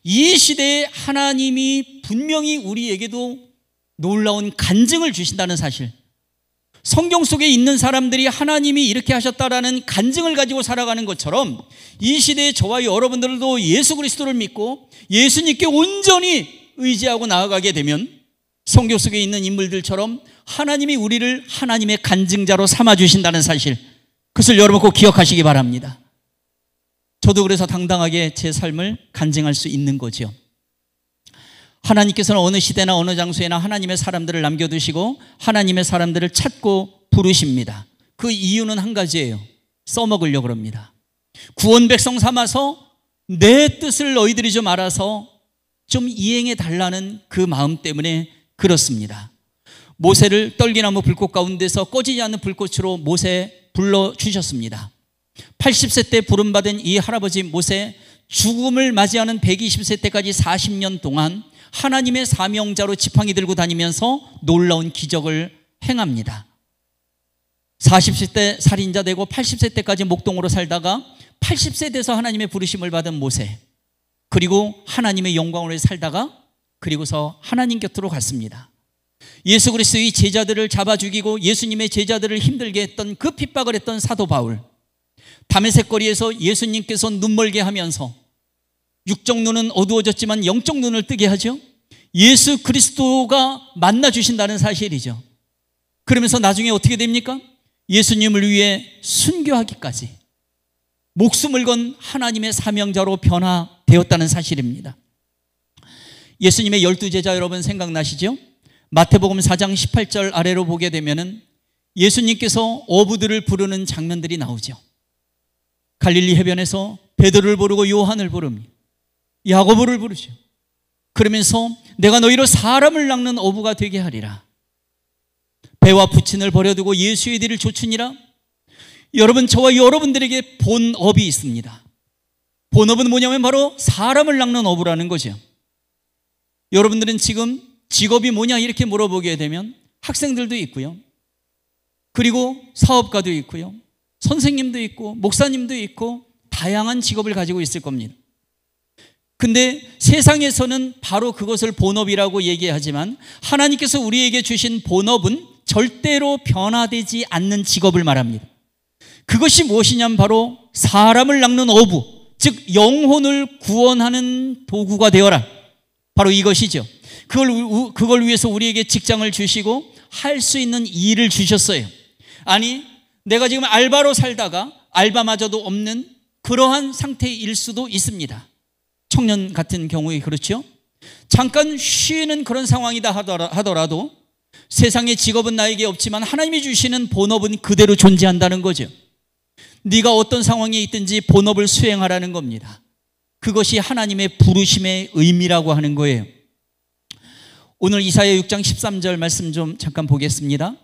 이 시대에 하나님이 분명히 우리에게도 놀라운 간증을 주신다는 사실, 성경 속에 있는 사람들이 하나님이 이렇게 하셨다라는 간증을 가지고 살아가는 것처럼 이 시대에 저와 여러분들도 예수 그리스도를 믿고 예수님께 온전히 의지하고 나아가게 되면 성경 속에 있는 인물들처럼 하나님이 우리를 하나님의 간증자로 삼아주신다는 사실, 그것을 여러분 꼭 기억하시기 바랍니다. 저도 그래서 당당하게 제 삶을 간증할 수 있는 거죠. 하나님께서는 어느 시대나 어느 장소에나 하나님의 사람들을 남겨두시고 하나님의 사람들을 찾고 부르십니다. 그 이유는 한 가지예요. 써먹으려고 합니다. 구원 백성 삼아서 내 뜻을 너희들이 좀 알아서 좀 이행해 달라는 그 마음 때문에 그렇습니다. 모세를 떨기나무 불꽃 가운데서 꺼지지 않는 불꽃으로 모세 불러주셨습니다. 80세 때 부름받은 이 할아버지 모세, 죽음을 맞이하는 120세 때까지 40년 동안 하나님의 사명자로 지팡이 들고 다니면서 놀라운 기적을 행합니다. 40세 때 살인자 되고 80세 때까지 목동으로 살다가 80세 돼서 하나님의 부르심을 받은 모세, 그리고 하나님의 영광으로 살다가 그리고서 하나님 곁으로 갔습니다. 예수 그리스도의 제자들을 잡아 죽이고 예수님의 제자들을 힘들게 했던 그 핍박을 했던 사도 바울, 다메섹 거리에서 예수님께서 눈멀게 하면서 육적 눈은 어두워졌지만 영적 눈을 뜨게 하죠. 예수 그리스도가 만나 주신다는 사실이죠. 그러면서 나중에 어떻게 됩니까? 예수님을 위해 순교하기까지 목숨을 건 하나님의 사명자로 변화되었다는 사실입니다. 예수님의 12제자 여러분 생각나시죠? 마태복음 4장 18절 아래로 보게 되면은 예수님께서 어부들을 부르는 장면들이 나오죠. 갈릴리 해변에서 베드로를 부르고 요한을 부릅니다. 야고보를 부르죠. 그러면서 내가 너희로 사람을 낚는 어부가 되게 하리라. 배와 부친을 버려두고 예수의 뒤를 좇으니라. 여러분, 저와 여러분들에게 본업이 있습니다. 본업은 뭐냐면 바로 사람을 낚는 어부라는 거죠. 여러분들은 지금 직업이 뭐냐 이렇게 물어보게 되면 학생들도 있고요, 그리고 사업가도 있고요, 선생님도 있고 목사님도 있고 다양한 직업을 가지고 있을 겁니다. 근데 세상에서는 바로 그것을 본업이라고 얘기하지만 하나님께서 우리에게 주신 본업은 절대로 변화되지 않는 직업을 말합니다. 그것이 무엇이냐면 바로 사람을 낚는 어부, 즉 영혼을 구원하는 도구가 되어라, 바로 이것이죠. 그걸 위해서 우리에게 직장을 주시고 할 수 있는 일을 주셨어요. 아니, 내가 지금 알바로 살다가 알바마저도 없는 그러한 상태일 수도 있습니다. 청년 같은 경우에 그렇죠. 잠깐 쉬는 그런 상황이다 하더라도 세상의 직업은 나에게 없지만 하나님이 주시는 본업은 그대로 존재한다는 거죠. 네가 어떤 상황에 있든지 본업을 수행하라는 겁니다. 그것이 하나님의 부르심의 의미라고 하는 거예요. 오늘 이사야 6장 13절 말씀 좀 잠깐 보겠습니다.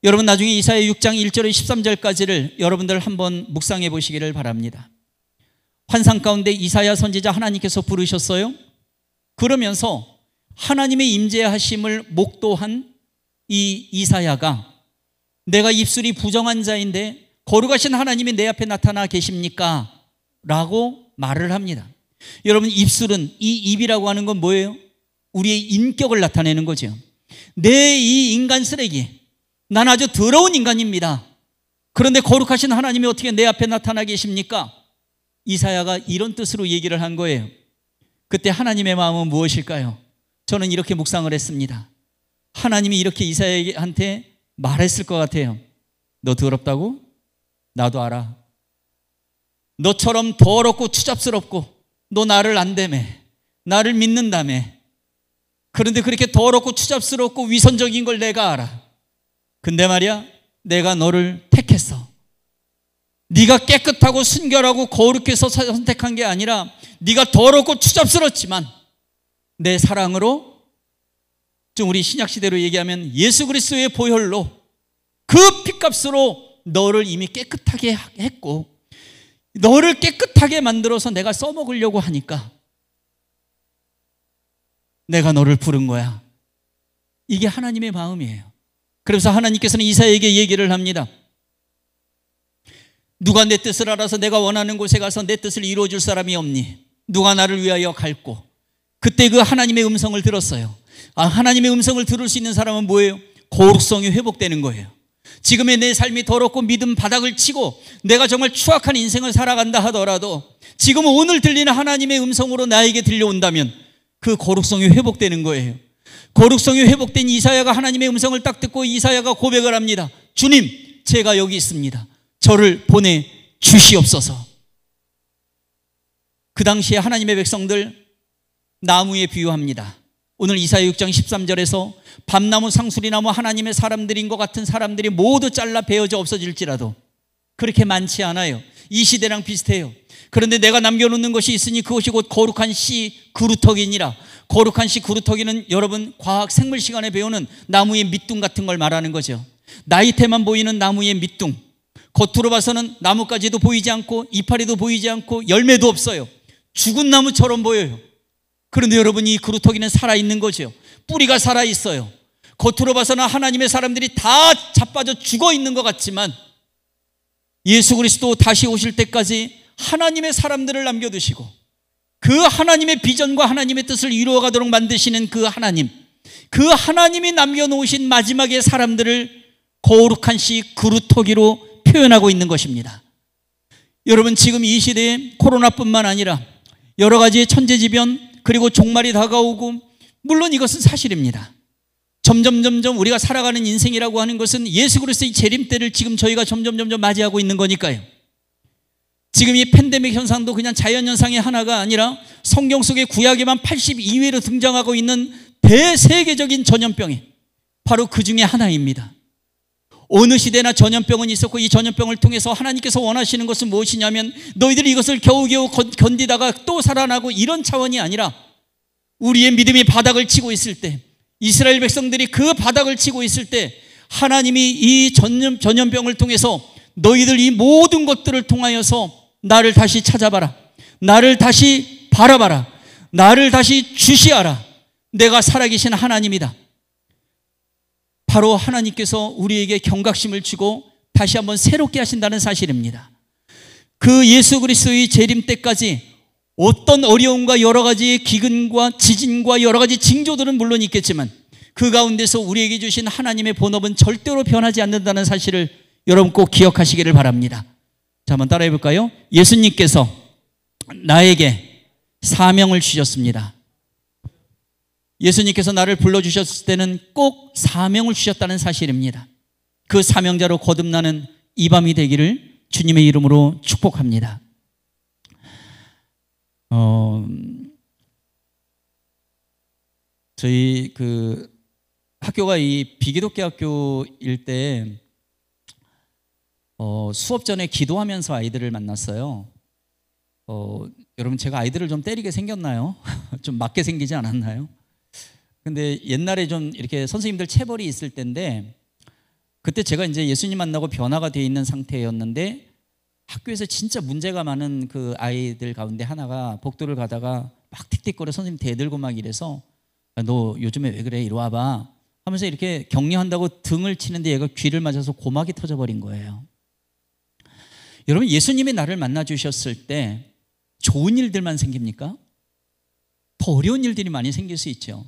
여러분, 나중에 이사야 6장 1절에 13절까지를 여러분들 한번 묵상해 보시기를 바랍니다. 환상 가운데 이사야 선지자 하나님께서 부르셨어요. 그러면서 하나님의 임재하심을 목도한 이 이사야가 내가 입술이 부정한 자인데 거룩하신 하나님이 내 앞에 나타나 계십니까? 라고 말을 합니다. 여러분, 입술은, 이 입이라고 하는 건 뭐예요? 우리의 인격을 나타내는 거죠. 내 이 인간 쓰레기, 난 아주 더러운 인간입니다. 그런데 거룩하신 하나님이 어떻게 내 앞에 나타나 계십니까? 이사야가 이런 뜻으로 얘기를 한 거예요. 그때 하나님의 마음은 무엇일까요? 저는 이렇게 묵상을 했습니다. 하나님이 이렇게 이사야한테 말했을 것 같아요. 너 더럽다고? 나도 알아. 너처럼 더럽고 추잡스럽고 너 나를 안다며, 나를 믿는다며. 그런데 그렇게 더럽고 추잡스럽고 위선적인 걸 내가 알아. 근데 말이야, 내가 너를 택했어. 네가 깨끗하고 순결하고 거룩해서 선택한 게 아니라 네가 더럽고 추잡스럽지만 내 사랑으로, 좀 우리 신약시대로 얘기하면 예수 그리스도의 보혈로 그 핏값으로 너를 이미 깨끗하게 했고 너를 깨끗하게 만들어서 내가 써먹으려고 하니까 내가 너를 부른 거야. 이게 하나님의 마음이에요. 그래서 하나님께서는 이사야에게 얘기를 합니다. 누가 내 뜻을 알아서 내가 원하는 곳에 가서 내 뜻을 이루어줄 사람이 없니? 누가 나를 위하여 갈고? 그때 그 하나님의 음성을 들었어요. 하나님의 음성을 들을 수 있는 사람은 뭐예요? 거룩성이 회복되는 거예요. 지금의 내 삶이 더럽고 믿음 바닥을 치고 내가 정말 추악한 인생을 살아간다 하더라도 지금 오늘 들리는 하나님의 음성으로 나에게 들려온다면 그 거룩성이 회복되는 거예요. 거룩성이 회복된 이사야가 하나님의 음성을 딱 듣고 이사야가 고백을 합니다. 주님, 제가 여기 있습니다. 저를 보내주시옵소서. 그 당시에 하나님의 백성들 나무에 비유합니다. 오늘 이사야 6장 13절에서 밤나무, 상수리나무, 하나님의 사람들인 것 같은 사람들이 모두 잘라 베어져 없어질지라도 그렇게 많지 않아요. 이 시대랑 비슷해요. 그런데 내가 남겨놓는 것이 있으니 그것이 곧 거룩한 씨 그루터기니라. 거룩한 씨 그루터기는 여러분 과학 생물 시간에 배우는 나무의 밑둥 같은 걸 말하는 거죠. 나이테만 보이는 나무의 밑둥. 겉으로 봐서는 나뭇가지도 보이지 않고 이파리도 보이지 않고 열매도 없어요. 죽은 나무처럼 보여요. 그런데 여러분, 이 그루터기는 살아있는 거죠. 뿌리가 살아있어요. 겉으로 봐서는 하나님의 사람들이 다 자빠져 죽어 있는 것 같지만 예수 그리스도 다시 오실 때까지 하나님의 사람들을 남겨두시고 그 하나님의 비전과 하나님의 뜻을 이루어가도록 만드시는 그 하나님이 남겨놓으신 마지막의 사람들을 거룩한 시 그루터기로 표현하고 있는 것입니다. 여러분, 지금 이 시대에 코로나뿐만 아니라 여러 가지의 천재지변 그리고 종말이 다가오고, 물론 이것은 사실입니다. 점점 우리가 살아가는 인생이라고 하는 것은 예수 그리스도의 재림 때를 지금 저희가 점점 맞이하고 있는 거니까요. 지금 이 팬데믹 현상도 그냥 자연현상의 하나가 아니라 성경 속의 구약에만 82회로 등장하고 있는 대세계적인 전염병이 바로 그 중에 하나입니다. 어느 시대나 전염병은 있었고 이 전염병을 통해서 하나님께서 원하시는 것은 무엇이냐면 너희들이 이것을 겨우겨우 견디다가 또 살아나고 이런 차원이 아니라 우리의 믿음이 바닥을 치고 있을 때, 이스라엘 백성들이 그 바닥을 치고 있을 때 하나님이 이 전염병을 통해서 너희들 이 모든 것들을 통하여서 나를 다시 찾아봐라, 나를 다시 바라봐라, 나를 다시 주시하라, 내가 살아계신 하나님이다. 바로 하나님께서 우리에게 경각심을 주고 다시 한번 새롭게 하신다는 사실입니다. 그 예수 그리스도의 재림 때까지 어떤 어려움과 여러 가지의 기근과 지진과 여러 가지 징조들은 물론 있겠지만 그 가운데서 우리에게 주신 하나님의 본업은 절대로 변하지 않는다는 사실을 여러분 꼭 기억하시기를 바랍니다. 자, 한번 따라해 볼까요? 예수님께서 나에게 사명을 주셨습니다. 예수님께서 나를 불러주셨을 때는 꼭 사명을 주셨다는 사실입니다. 그 사명자로 거듭나는 이 밤이 되기를 주님의 이름으로 축복합니다. 저희 그 학교가 이 비기독교 학교일 때 수업 전에 기도하면서 아이들을 만났어요. 여러분, 제가 아이들을 좀 때리게 생겼나요? 좀 맞게 생기지 않았나요? 근데 옛날에 좀 이렇게 선생님들 체벌이 있을 때인데 그때 제가 이제 예수님 만나고 변화가 되어 있는 상태였는데 학교에서 진짜 문제가 많은 그 아이들 가운데 하나가 복도를 가다가 막 틱틱거려 선생님 대들고 막 이래서 너 요즘에 왜 그래? 이리 와봐 하면서 이렇게 격려한다고 등을 치는데 얘가 귀를 맞아서 고막이 터져버린 거예요. 여러분, 예수님이 나를 만나주셨을 때 좋은 일들만 생깁니까? 더 어려운 일들이 많이 생길 수 있죠.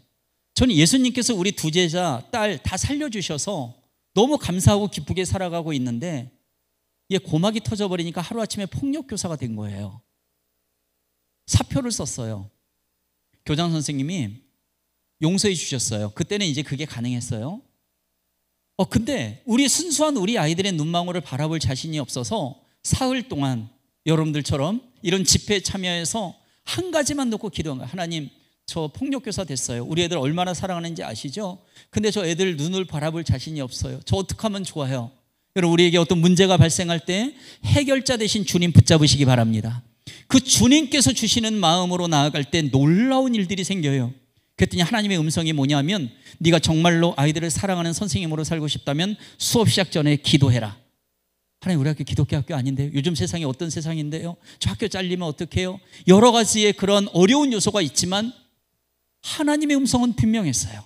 저는 예수님께서 우리 두 제자, 딸 다 살려주셔서 너무 감사하고 기쁘게 살아가고 있는데 얘 고막이 터져버리니까 하루아침에 폭력교사가 된 거예요. 사표를 썼어요. 교장 선생님이 용서해 주셨어요. 그때는 이제 그게 가능했어요. 근데 순수한 우리 아이들의 눈망울을 바라볼 자신이 없어서 사흘 동안 여러분들처럼 이런 집회에 참여해서 한 가지만 놓고 기도한 거예요. 하나님, 저 폭력교사 됐어요. 우리 애들 얼마나 사랑하는지 아시죠? 근데 저 애들 눈을 바라볼 자신이 없어요. 저 어떻게 하면 좋아요? 여러분, 우리에게 어떤 문제가 발생할 때 해결자 되신 주님 붙잡으시기 바랍니다. 그 주님께서 주시는 마음으로 나아갈 때 놀라운 일들이 생겨요. 그랬더니 하나님의 음성이 뭐냐면 네가 정말로 아이들을 사랑하는 선생님으로 살고 싶다면 수업 시작 전에 기도해라. 하나님, 우리 학교 기독교 학교 아닌데요? 요즘 세상이 어떤 세상인데요? 저 학교 잘리면 어떡해요? 여러 가지의 그런 어려운 요소가 있지만 하나님의 음성은 분명했어요.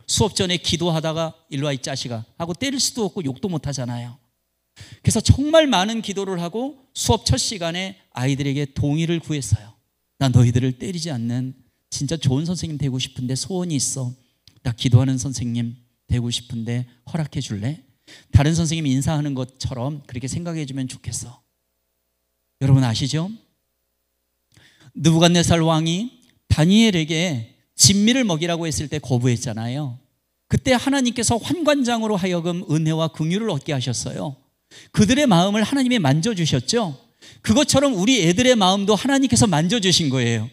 수업 전에 기도하다가 일로 와 이 자식아 하고 때릴 수도 없고 욕도 못 하잖아요. 그래서 정말 많은 기도를 하고 수업 첫 시간에 아이들에게 동의를 구했어요. 나 너희들을 때리지 않는 진짜 좋은 선생님 되고 싶은데 소원이 있어. 나 기도하는 선생님 되고 싶은데 허락해 줄래? 다른 선생님 인사하는 것처럼 그렇게 생각해 주면 좋겠어. 여러분 아시죠? 느부갓네살 왕이 다니엘에게 진미를 먹이라고 했을 때 거부했잖아요. 그때 하나님께서 환관장으로 하여금 은혜와 긍휼을 얻게 하셨어요. 그들의 마음을 하나님이 만져주셨죠. 그것처럼 우리 애들의 마음도 하나님께서 만져주신 거예요.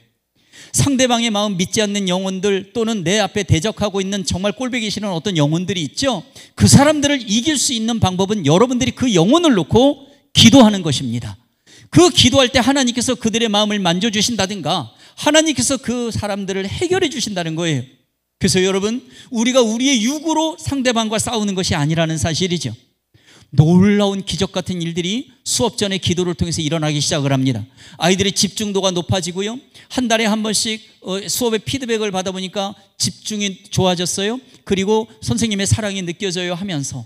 상대방의 마음 믿지 않는 영혼들 또는 내 앞에 대적하고 있는 정말 꼴보기 싫은 어떤 영혼들이 있죠. 그 사람들을 이길 수 있는 방법은 여러분들이 그 영혼을 놓고 기도하는 것입니다. 그 기도할 때 하나님께서 그들의 마음을 만져주신다든가 하나님께서 그 사람들을 해결해 주신다는 거예요. 그래서 여러분, 우리가 우리의 육으로 상대방과 싸우는 것이 아니라는 사실이죠. 놀라운 기적 같은 일들이 수업 전에 기도를 통해서 일어나기 시작을 합니다. 아이들의 집중도가 높아지고요. 한 달에 한 번씩 수업의 피드백을 받아보니까 집중이 좋아졌어요. 그리고 선생님의 사랑이 느껴져요 하면서,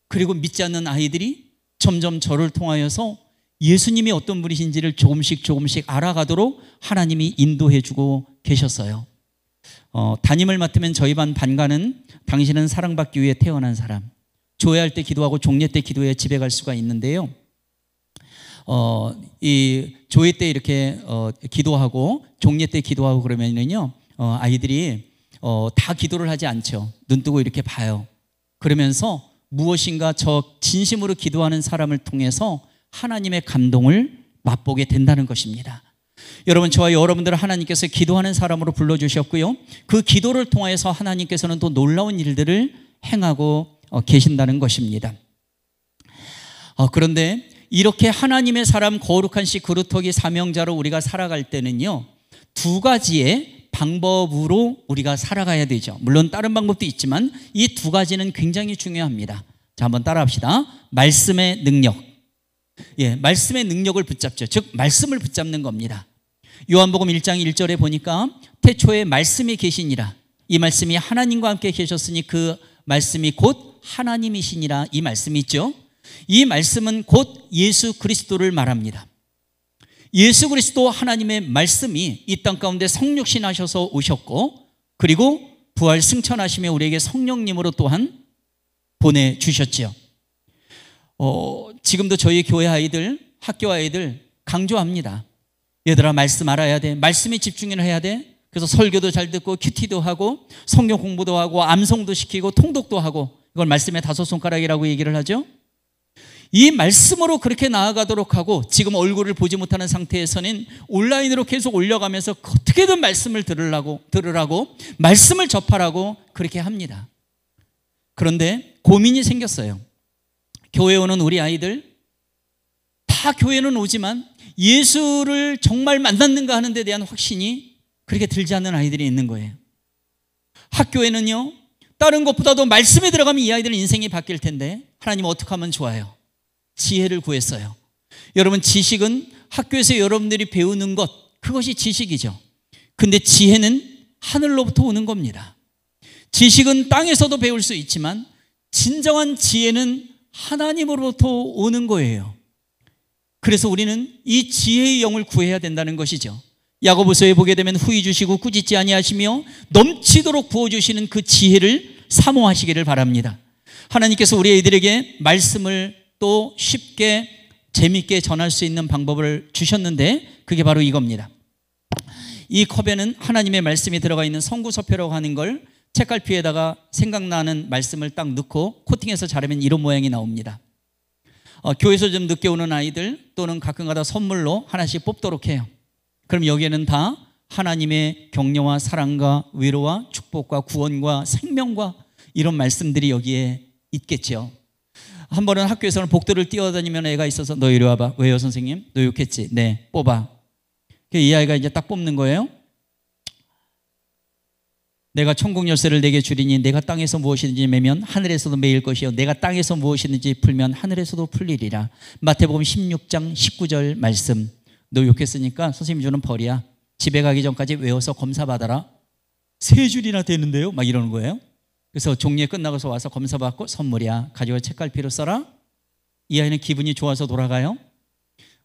그리고 믿지 않는 아이들이 점점 저를 통하여서 예수님이 어떤 분이신지를 조금씩 알아가도록 하나님이 인도해 주고 계셨어요. 담임을 맡으면 저희 반 반가는 당신은 사랑받기 위해 태어난 사람, 조회할 때 기도하고 종례 때 기도해야 집에 갈 수가 있는데요. 이 조회 때 이렇게 기도하고 종례 때 기도하고 그러면은요, 아이들이 다 기도를 하지 않죠. 눈 뜨고 이렇게 봐요. 그러면서 무엇인가 저 진심으로 기도하는 사람을 통해서 하나님의 감동을 맛보게 된다는 것입니다. 여러분, 저와 여러분들을 하나님께서 기도하는 사람으로 불러주셨고요. 그 기도를 통해서 하나님께서는 또 놀라운 일들을 행하고 계신다는 것입니다. 그런데 이렇게 하나님의 사람 거룩한 씨 그루터기 사명자로 우리가 살아갈 때는요, 두 가지의 방법으로 우리가 살아가야 되죠. 물론 다른 방법도 있지만 이 두 가지는 굉장히 중요합니다. 자, 한번 따라합시다. 말씀의 능력. 말씀의 능력을 붙잡죠. 즉 말씀을 붙잡는 겁니다. 요한복음 1장 1절에 보니까 태초에 말씀이 계시니라. 이 말씀이 하나님과 함께 계셨으니 그 말씀이 곧 하나님이시니라. 이 말씀이 있죠. 이 말씀은 곧 예수 그리스도를 말합니다. 예수 그리스도 하나님의 말씀이 이 땅 가운데 성육신하셔서 오셨고, 그리고 부활 승천하시며 우리에게 성령님으로 또한 보내주셨죠. 지금도 저희 교회 아이들, 학교 아이들 강조합니다. 얘들아, 말씀 알아야 돼. 말씀에 집중을 해야 돼. 그래서 설교도 잘 듣고 큐티도 하고 성경 공부도 하고 암송도 시키고 통독도 하고, 이걸 말씀의 5손가락이라고 얘기를 하죠. 이 말씀으로 그렇게 나아가도록 하고, 지금 얼굴을 보지 못하는 상태에서는 온라인으로 계속 올려가면서 어떻게든 말씀을 들으라고 말씀을 접하라고 그렇게 합니다. 그런데 고민이 생겼어요. 교회 오는 우리 아이들 다 교회는 오지만 예수를 정말 만났는가 하는 데 대한 확신이 그렇게 들지 않는 아이들이 있는 거예요. 학교에는요, 다른 것보다도 말씀에 들어가면 이 아이들은 인생이 바뀔 텐데 하나님 어떻게 하면 좋아요? 지혜를 구했어요. 여러분, 지식은 학교에서 여러분들이 배우는 것, 그것이 지식이죠. 근데 지혜는 하늘로부터 오는 겁니다. 지식은 땅에서도 배울 수 있지만 진정한 지혜는 하나님으로부터 오는 거예요. 그래서 우리는 이 지혜의 영을 구해야 된다는 것이죠. 야고보서에 보게 되면 후히 주시고 꾸짖지 아니하시며 넘치도록 부어주시는 그 지혜를 사모하시기를 바랍니다. 하나님께서 우리 아이들에게 말씀을 또 쉽게 재밌게 전할 수 있는 방법을 주셨는데, 그게 바로 이겁니다. 이 컵에는 하나님의 말씀이 들어가 있는 성구서표라고 하는 걸 책갈피에다가 생각나는 말씀을 딱 넣고 코팅해서 자르면 이런 모양이 나옵니다. 교회에서 좀 늦게 오는 아이들 또는 가끔가다 선물로 하나씩 뽑도록 해요. 그럼 여기에는 다 하나님의 격려와 사랑과 위로와 축복과 구원과 생명과 이런 말씀들이 여기에 있겠죠. 한 번은 학교에서는 복도를 뛰어다니면 애가 있어서 너 이리 와봐. 왜요 선생님? 너 욕했지? 네, 뽑아. 이 아이가 이제 딱 뽑는 거예요. 내가 천국 열쇠를 내게 주리니 내가 땅에서 무엇이든지 매면 하늘에서도 매일 것이요 내가 땅에서 무엇이든지 풀면 하늘에서도 풀리리라. 마태복음 16장 19절 말씀. 너 욕했으니까 선생님 주는 벌이야. 집에 가기 전까지 외워서 검사받아라. 3줄이나 되는데요? 막 이러는 거예요. 그래서 종례 끝나고서 와서 검사받고 선물이야. 가지고 책갈피로 써라. 이 아이는 기분이 좋아서 돌아가요.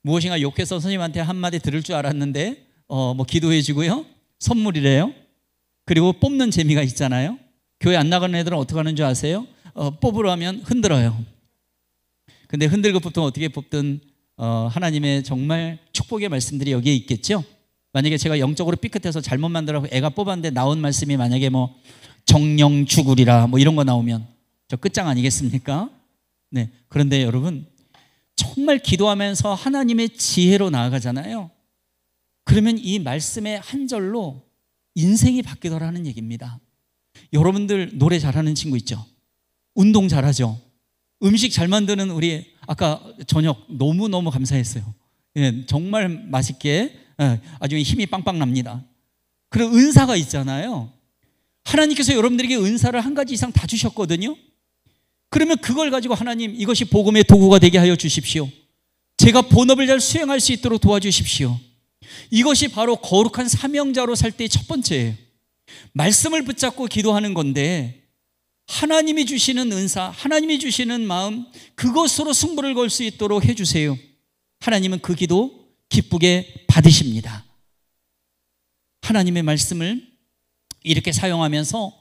무엇인가 욕해서 선생님한테 한마디 들을 줄 알았는데 뭐 기도해 주고요. 선물이래요. 그리고 뽑는 재미가 있잖아요. 교회 안 나가는 애들은 어떻게 하는 줄 아세요? 뽑으러 하면 흔들어요. 근데 흔들고 보통 어떻게 뽑든 하나님의 정말 축복의 말씀들이 여기에 있겠죠. 만약에 제가 영적으로 삐끗해서 잘못 만들어서 애가 뽑았는데 나온 말씀이 만약에 뭐 정령 죽으리라 뭐 이런 거 나오면 저 끝장 아니겠습니까? 네. 그런데 여러분, 정말 기도하면서 하나님의 지혜로 나아가잖아요. 그러면 이 말씀의 한 절로 인생이 바뀌더라는 얘기입니다. 여러분들 노래 잘하는 친구 있죠? 운동 잘하죠? 음식 잘 만드는 우리 아까 저녁 너무너무 감사했어요. 예, 정말 맛있게 아주 힘이 빵빵 납니다. 그리고 은사가 있잖아요. 하나님께서 여러분들에게 은사를 한 가지 이상 다 주셨거든요. 그러면 그걸 가지고 하나님 이것이 복음의 도구가 되게 하여 주십시오. 제가 본업을 잘 수행할 수 있도록 도와주십시오. 이것이 바로 거룩한 사명자로 살 때의 첫 번째예요. 말씀을 붙잡고 기도하는 건데 하나님이 주시는 은사, 하나님이 주시는 마음, 그것으로 승부를 걸 수 있도록 해주세요. 하나님은 그 기도 기쁘게 받으십니다. 하나님의 말씀을 이렇게 사용하면서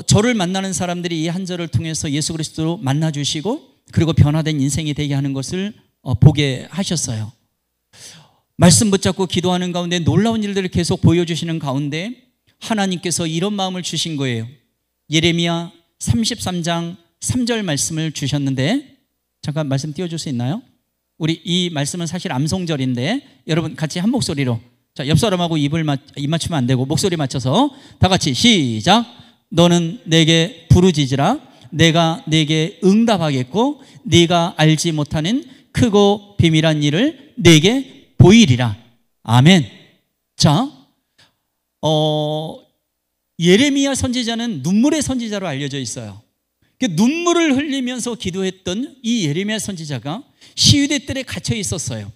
저를 만나는 사람들이 이 한 절을 통해서 예수 그리스도로 만나주시고 그리고 변화된 인생이 되게 하는 것을 보게 하셨어요. 말씀 붙잡고 기도하는 가운데 놀라운 일들을 계속 보여주시는 가운데 하나님께서 이런 마음을 주신 거예요. 예레미야 33장 3절 말씀을 주셨는데, 잠깐 말씀 띄워줄 수 있나요? 우리 이 말씀은 사실 암송절인데 여러분 같이 한 목소리로, 자, 옆 사람하고 입 맞추면 안 되고 목소리 맞춰서 다 같이 시작. 너는 내게 부르짖으라. 내가 내게 응답하겠고 네가 알지 못하는 크고 비밀한 일을 내게 보이리라. 아멘. 자, 예레미야 선지자는 눈물의 선지자로 알려져 있어요. 눈물을 흘리면서 기도했던 이 예레미야 선지자가 시위대 뜰에 갇혀 있었어요.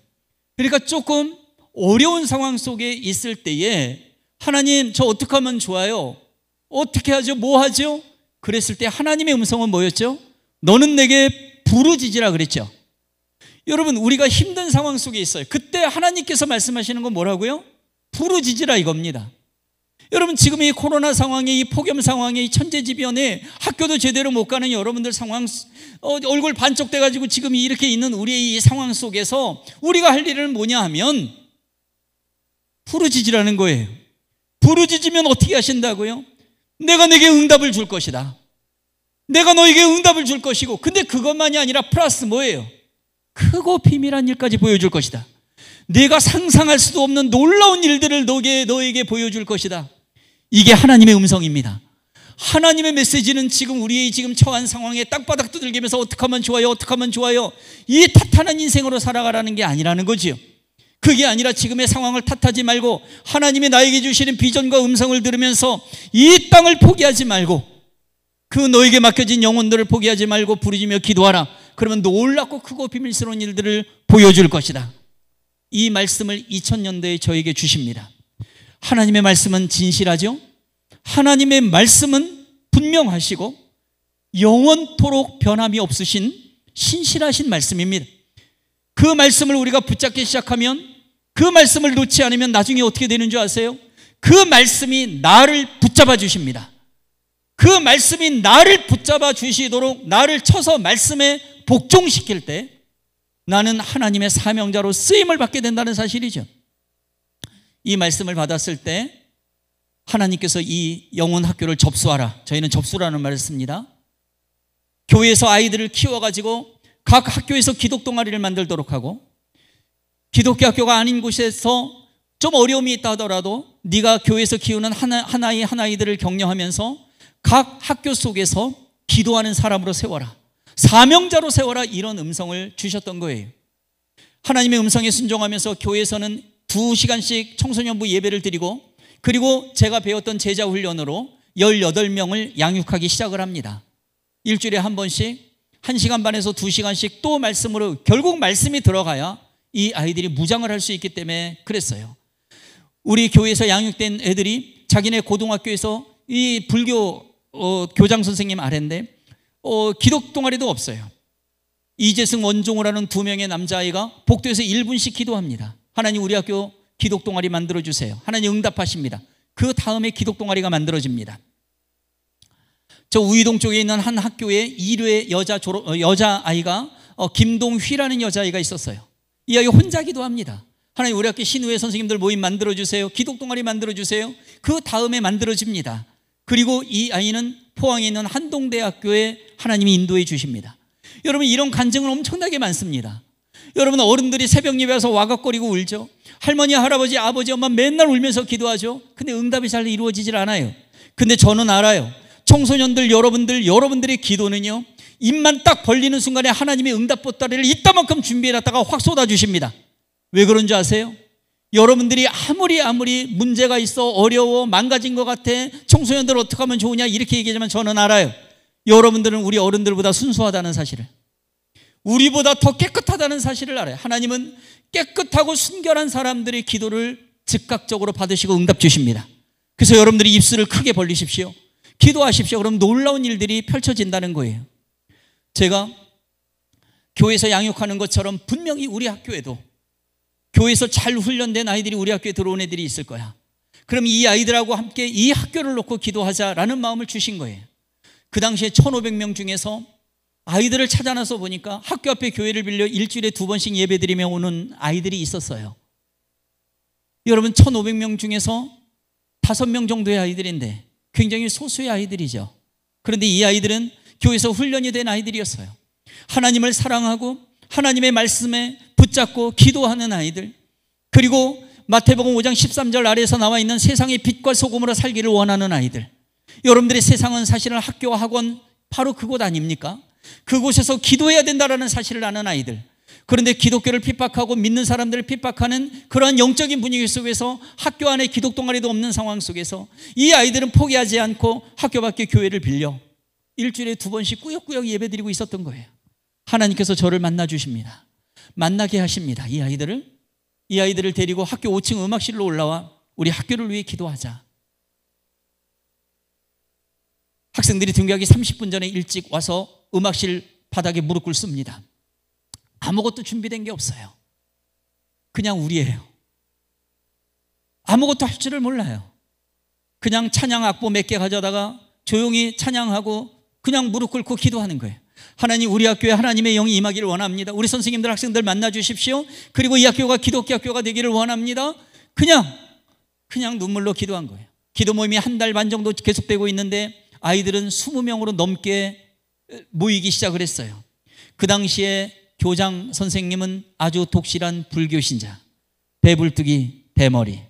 그러니까 조금 어려운 상황 속에 있을 때에 하나님 저 어떻게 하면 좋아요? 어떻게 하죠? 뭐 하죠? 그랬을 때 하나님의 음성은 뭐였죠? 너는 내게 부르짖으라 그랬죠. 여러분, 우리가 힘든 상황 속에 있어요. 그때 하나님께서 말씀하시는 건 뭐라고요? 부르짖으라 이겁니다. 여러분, 지금 이 코로나 상황에, 이 폭염 상황에, 이 천재지변에 학교도 제대로 못 가는 여러분들 상황, 얼굴 반쪽 돼가지고 지금 이렇게 있는 우리의 이 상황 속에서 우리가 할 일은 뭐냐 하면 부르짖으라는 거예요. 부르짖으면 어떻게 하신다고요? 내가 내게 응답을 줄 것이다. 내가 너에게 응답을 줄 것이고, 근데 그것만이 아니라 플러스 뭐예요? 크고 비밀한 일까지 보여줄 것이다. 내가 상상할 수도 없는 놀라운 일들을 너에게 보여줄 것이다. 이게 하나님의 음성입니다. 하나님의 메시지는 지금 우리의 지금 처한 상황에 땅바닥 두들기면서 어떻게 하면 좋아요? 어떻게 하면 좋아요? 이 탓하는 인생으로 살아가라는 게 아니라는 거지요. 그게 아니라 지금의 상황을 탓하지 말고 하나님이 나에게 주시는 비전과 음성을 들으면서 이 땅을 포기하지 말고 그 너에게 맡겨진 영혼들을 포기하지 말고 부르짖으며 기도하라. 그러면 놀랍고 크고 비밀스러운 일들을 보여줄 것이다. 이 말씀을 2000년대에 저에게 주십니다. 하나님의 말씀은 진실하죠? 하나님의 말씀은 분명하시고 영원토록 변함이 없으신 신실하신 말씀입니다. 그 말씀을 우리가 붙잡기 시작하면, 그 말씀을 놓지 않으면 나중에 어떻게 되는 줄 아세요? 그 말씀이 나를 붙잡아 주십니다. 그 말씀이 나를 붙잡아 주시도록 나를 쳐서 말씀에 복종시킬 때 나는 하나님의 사명자로 쓰임을 받게 된다는 사실이죠. 이 말씀을 받았을 때 하나님께서 이 영혼 학교를 접수하라. 저희는 접수라는 말을 씁니다. 교회에서 아이들을 키워가지고 각 학교에서 기독 동아리를 만들도록 하고, 기독교 학교가 아닌 곳에서 좀 어려움이 있다 하더라도 네가 교회에서 키우는 하나이들을 격려하면서 각 학교 속에서 기도하는 사람으로 세워라. 사명자로 세워라. 이런 음성을 주셨던 거예요. 하나님의 음성에 순종하면서 교회에서는 2시간씩 청소년부 예배를 드리고, 그리고 제가 배웠던 제자 훈련으로 18명을 양육하기 시작을 합니다. 일주일에 한 번씩 1시간 반에서 2시간씩 또 말씀으로, 결국 말씀이 들어가야 이 아이들이 무장을 할 수 있기 때문에 그랬어요. 우리 교회에서 양육된 애들이 자기네 고등학교에서 이 불교 교장 선생님 아래인데 기독 동아리도 없어요. 이재승, 원종우라는 2명의 남자아이가 복도에서 1분씩 기도합니다. 하나님 우리 학교 기독 동아리 만들어주세요. 하나님 응답하십니다. 그 다음에 기독 동아리가 만들어집니다. 저 우이동 쪽에 있는 한 학교에 1회 여자아이가 김동휘라는 여자아이가 있었어요. 이 아이 혼자 기도합니다. 하나님 우리 학교 신우회 선생님들 모임 만들어주세요. 기독 동아리 만들어주세요. 그 다음에 만들어집니다. 그리고 이 아이는 포항에 있는 한동대학교에 하나님이 인도해 주십니다. 여러분, 이런 간증은 엄청나게 많습니다. 여러분, 어른들이 새벽 예배 와서 와각거리고 울죠. 할머니, 할아버지, 아버지, 엄마 맨날 울면서 기도하죠. 근데 응답이 잘 이루어지질 않아요. 근데 저는 알아요. 청소년들 여러분들의 기도는요, 입만 딱 벌리는 순간에 하나님의 응답 보따리를 이따만큼 준비해놨다가 확 쏟아주십니다. 왜 그런 줄 아세요? 여러분들이 아무리 문제가 있어, 어려워, 망가진 것 같아, 청소년들 어떻게 하면 좋으냐 이렇게 얘기하지만 저는 알아요. 여러분들은 우리 어른들보다 순수하다는 사실을, 우리보다 더 깨끗하다는 사실을 알아요. 하나님은 깨끗하고 순결한 사람들의 기도를 즉각적으로 받으시고 응답 주십니다. 그래서 여러분들이 입술을 크게 벌리십시오. 기도하십시오. 그럼 놀라운 일들이 펼쳐진다는 거예요. 제가 교회에서 양육하는 것처럼 분명히 우리 학교에도 교회에서 잘 훈련된 아이들이 우리 학교에 들어온 애들이 있을 거야. 그럼 이 아이들하고 함께 이 학교를 놓고 기도하자라는 마음을 주신 거예요. 그 당시에 1,500명 중에서 아이들을 찾아나서 보니까 학교 앞에 교회를 빌려 일주일에 2번씩 예배드리며 오는 아이들이 있었어요. 여러분, 1,500명 중에서 5명 정도의 아이들인데 굉장히 소수의 아이들이죠. 그런데 이 아이들은 교회에서 훈련이 된 아이들이었어요. 하나님을 사랑하고 하나님의 말씀에 붙잡고 기도하는 아이들, 그리고 마태복음 5장 13절 아래에서 나와 있는 세상의 빛과 소금으로 살기를 원하는 아이들. 여러분들의 세상은 사실은 학교와 학원 바로 그곳 아닙니까? 그곳에서 기도해야 된다는 사실을 아는 아이들. 그런데 기독교를 핍박하고 믿는 사람들을 핍박하는 그러한 영적인 분위기 속에서 학교 안에 기독 동아리도 없는 상황 속에서 이 아이들은 포기하지 않고 학교 밖에 교회를 빌려 일주일에 2번씩 꾸역꾸역 예배드리고 있었던 거예요. 하나님께서 저를 만나 주십니다. 만나게 하십니다. 이 아이들을 데리고 학교 5층 음악실로 올라와 우리 학교를 위해 기도하자. 학생들이 등교하기 30분 전에 일찍 와서 음악실 바닥에 무릎 꿇습니다. 아무것도 준비된 게 없어요. 그냥 우리예요. 아무것도 할 줄을 몰라요. 그냥 찬양 악보 몇 개 가져다가 조용히 찬양하고 그냥 무릎 꿇고 기도하는 거예요. 하나님, 우리 학교에 하나님의 영이 임하기를 원합니다. 우리 선생님들, 학생들 만나 주십시오. 그리고 이 학교가 기독교 학교가 되기를 원합니다. 그냥 눈물로 기도한 거예요. 기도 모임이 1달 반 정도 계속되고 있는데 아이들은 20명으로 넘게 모이기 시작을 했어요. 그 당시에 교장 선생님은 아주 독실한 불교 신자, 배불뚝이 대머리,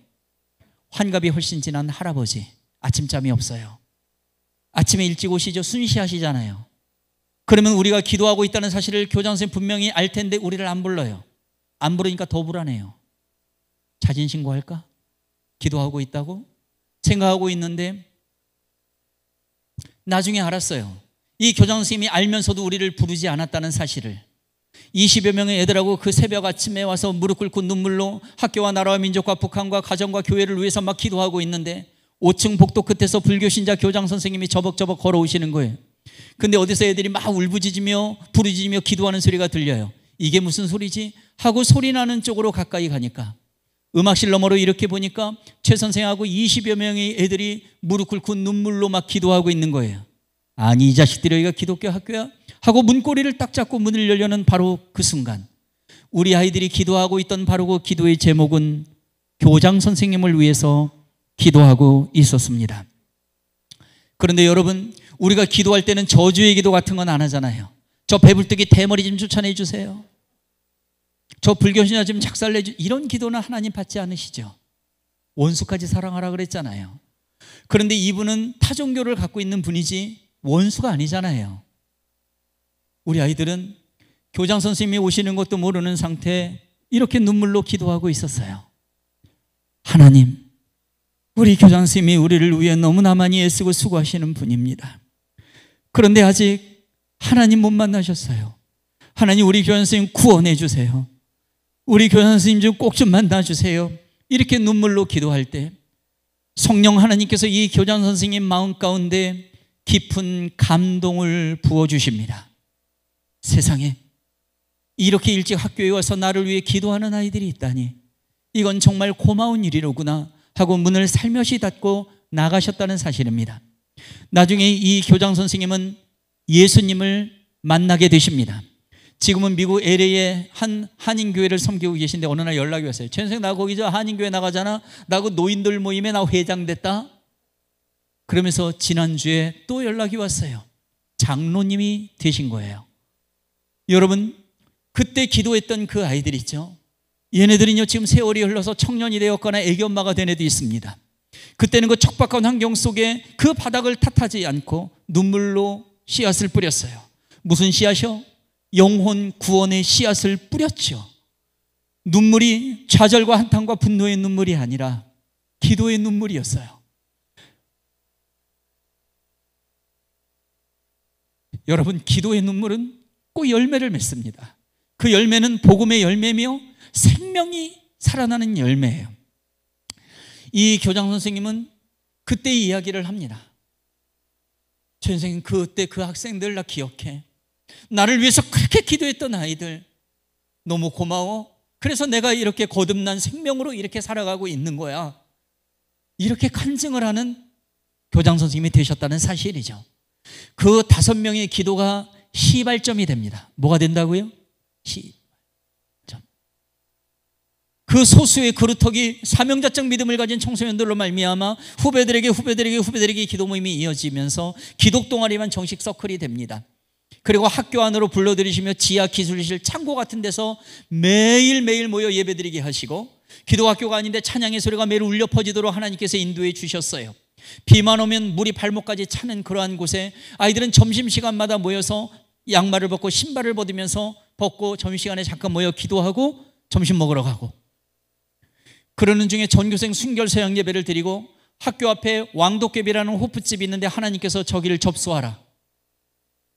환갑이 훨씬 지난 할아버지, 아침잠이 없어요. 아침에 일찍 오시죠. 순시하시잖아요. 그러면 우리가 기도하고 있다는 사실을 교장 선생님 분명히 알 텐데 우리를 안 불러요. 안 부르니까 더 불안해요. 자진 신고할까? 기도하고 있다고 생각하고 있는데 나중에 알았어요. 이 교장 선생님이 알면서도 우리를 부르지 않았다는 사실을. 20여 명의 애들하고 그 새벽 아침에 와서 무릎 꿇고 눈물로 학교와 나라와 민족과 북한과 가정과 교회를 위해서 막 기도하고 있는데 5층 복도 끝에서 불교신자 교장 선생님이 저벅저벅 걸어오시는 거예요. 근데 어디서 애들이 막 울부짖으며 부르짖으며 기도하는 소리가 들려요. 이게 무슨 소리지? 하고 소리 나는 쪽으로 가까이 가니까 음악실 너머로 이렇게 보니까 최 선생하고 20여 명의 애들이 무릎 꿇고 눈물로 막 기도하고 있는 거예요. 아니, 이 자식들이 여기가 기독교 학교야? 하고 문고리를 딱 잡고 문을 열려는 바로 그 순간 우리 아이들이 기도하고 있던 바로 그 기도의 제목은 교장 선생님을 위해서 기도하고 있었습니다. 그런데 여러분, 우리가 기도할 때는 저주의 기도 같은 건 안 하잖아요. 저 배불뚝이 대머리 좀 추천해 주세요. 저 불교신자 좀 작살내 주세요. 이런 기도는 하나님 받지 않으시죠. 원수까지 사랑하라 그랬잖아요. 그런데 이분은 타종교를 갖고 있는 분이지 원수가 아니잖아요. 우리 아이들은 교장 선생님이 오시는 것도 모르는 상태에 이렇게 눈물로 기도하고 있었어요. 하나님, 우리 교장 선생님이 우리를 위해 너무나 많이 애쓰고 수고하시는 분입니다. 그런데 아직 하나님 못 만나셨어요. 하나님, 우리 교장 선생님 구원해 주세요. 우리 교장 선생님 좀 꼭 좀 만나 주세요. 이렇게 눈물로 기도할 때 성령 하나님께서 이 교장 선생님 마음 가운데 깊은 감동을 부어주십니다. 세상에 이렇게 일찍 학교에 와서 나를 위해 기도하는 아이들이 있다니, 이건 정말 고마운 일이로구나 하고 문을 살며시 닫고 나가셨다는 사실입니다. 나중에 이 교장 선생님은 예수님을 만나게 되십니다. 지금은 미국 LA의 한 한인교회를 섬기고 계신데 어느 날 연락이 왔어요. 최 선생님, 나 거기 저 한인교회 나가잖아. 나 그 노인들 모임에 나 회장됐다. 그러면서 지난주에 또 연락이 왔어요. 장로님이 되신 거예요. 여러분, 그때 기도했던 그 아이들 있죠. 얘네들은요 지금 세월이 흘러서 청년이 되었거나 애기 엄마가 된 애도 있습니다. 그때는 그 척박한 환경 속에 그 바닥을 탓하지 않고 눈물로 씨앗을 뿌렸어요. 무슨 씨앗이요? 영혼 구원의 씨앗을 뿌렸죠. 눈물이 좌절과 한탄과 분노의 눈물이 아니라 기도의 눈물이었어요. 여러분, 기도의 눈물은 꼭 열매를 맺습니다. 그 열매는 복음의 열매며 생명이 살아나는 열매예요. 이 교장 선생님은 그때 이야기를 합니다. 최 선생님, 그때 그 학생들 나 기억해. 나를 위해서 그렇게 기도했던 아이들 너무 고마워. 그래서 내가 이렇게 거듭난 생명으로 이렇게 살아가고 있는 거야. 이렇게 간증을 하는 교장 선생님이 되셨다는 사실이죠. 그 5명의 기도가 시발점이 됩니다. 뭐가 된다고요? 시발점. 그 소수의 그루터기 사명자적 믿음을 가진 청소년들로 말미암아 후배들에게 기도 모임이 이어지면서 기독 동아리만 정식 서클이 됩니다. 그리고 학교 안으로 불러들이시며 지하 기술실 창고 같은 데서 매일매일 모여 예배드리게 하시고, 기도학교가 아닌데 찬양의 소리가 매일 울려 퍼지도록 하나님께서 인도해 주셨어요. 비만 오면 물이 발목까지 차는 그러한 곳에 아이들은 점심시간마다 모여서 양말을 벗고 신발을 벗고 점심시간에 잠깐 모여 기도하고 점심 먹으러 가고, 그러는 중에 전교생 순결서양 예배를 드리고, 학교 앞에 왕도깨비라는 호프집이 있는데 하나님께서 저기를 접수하라.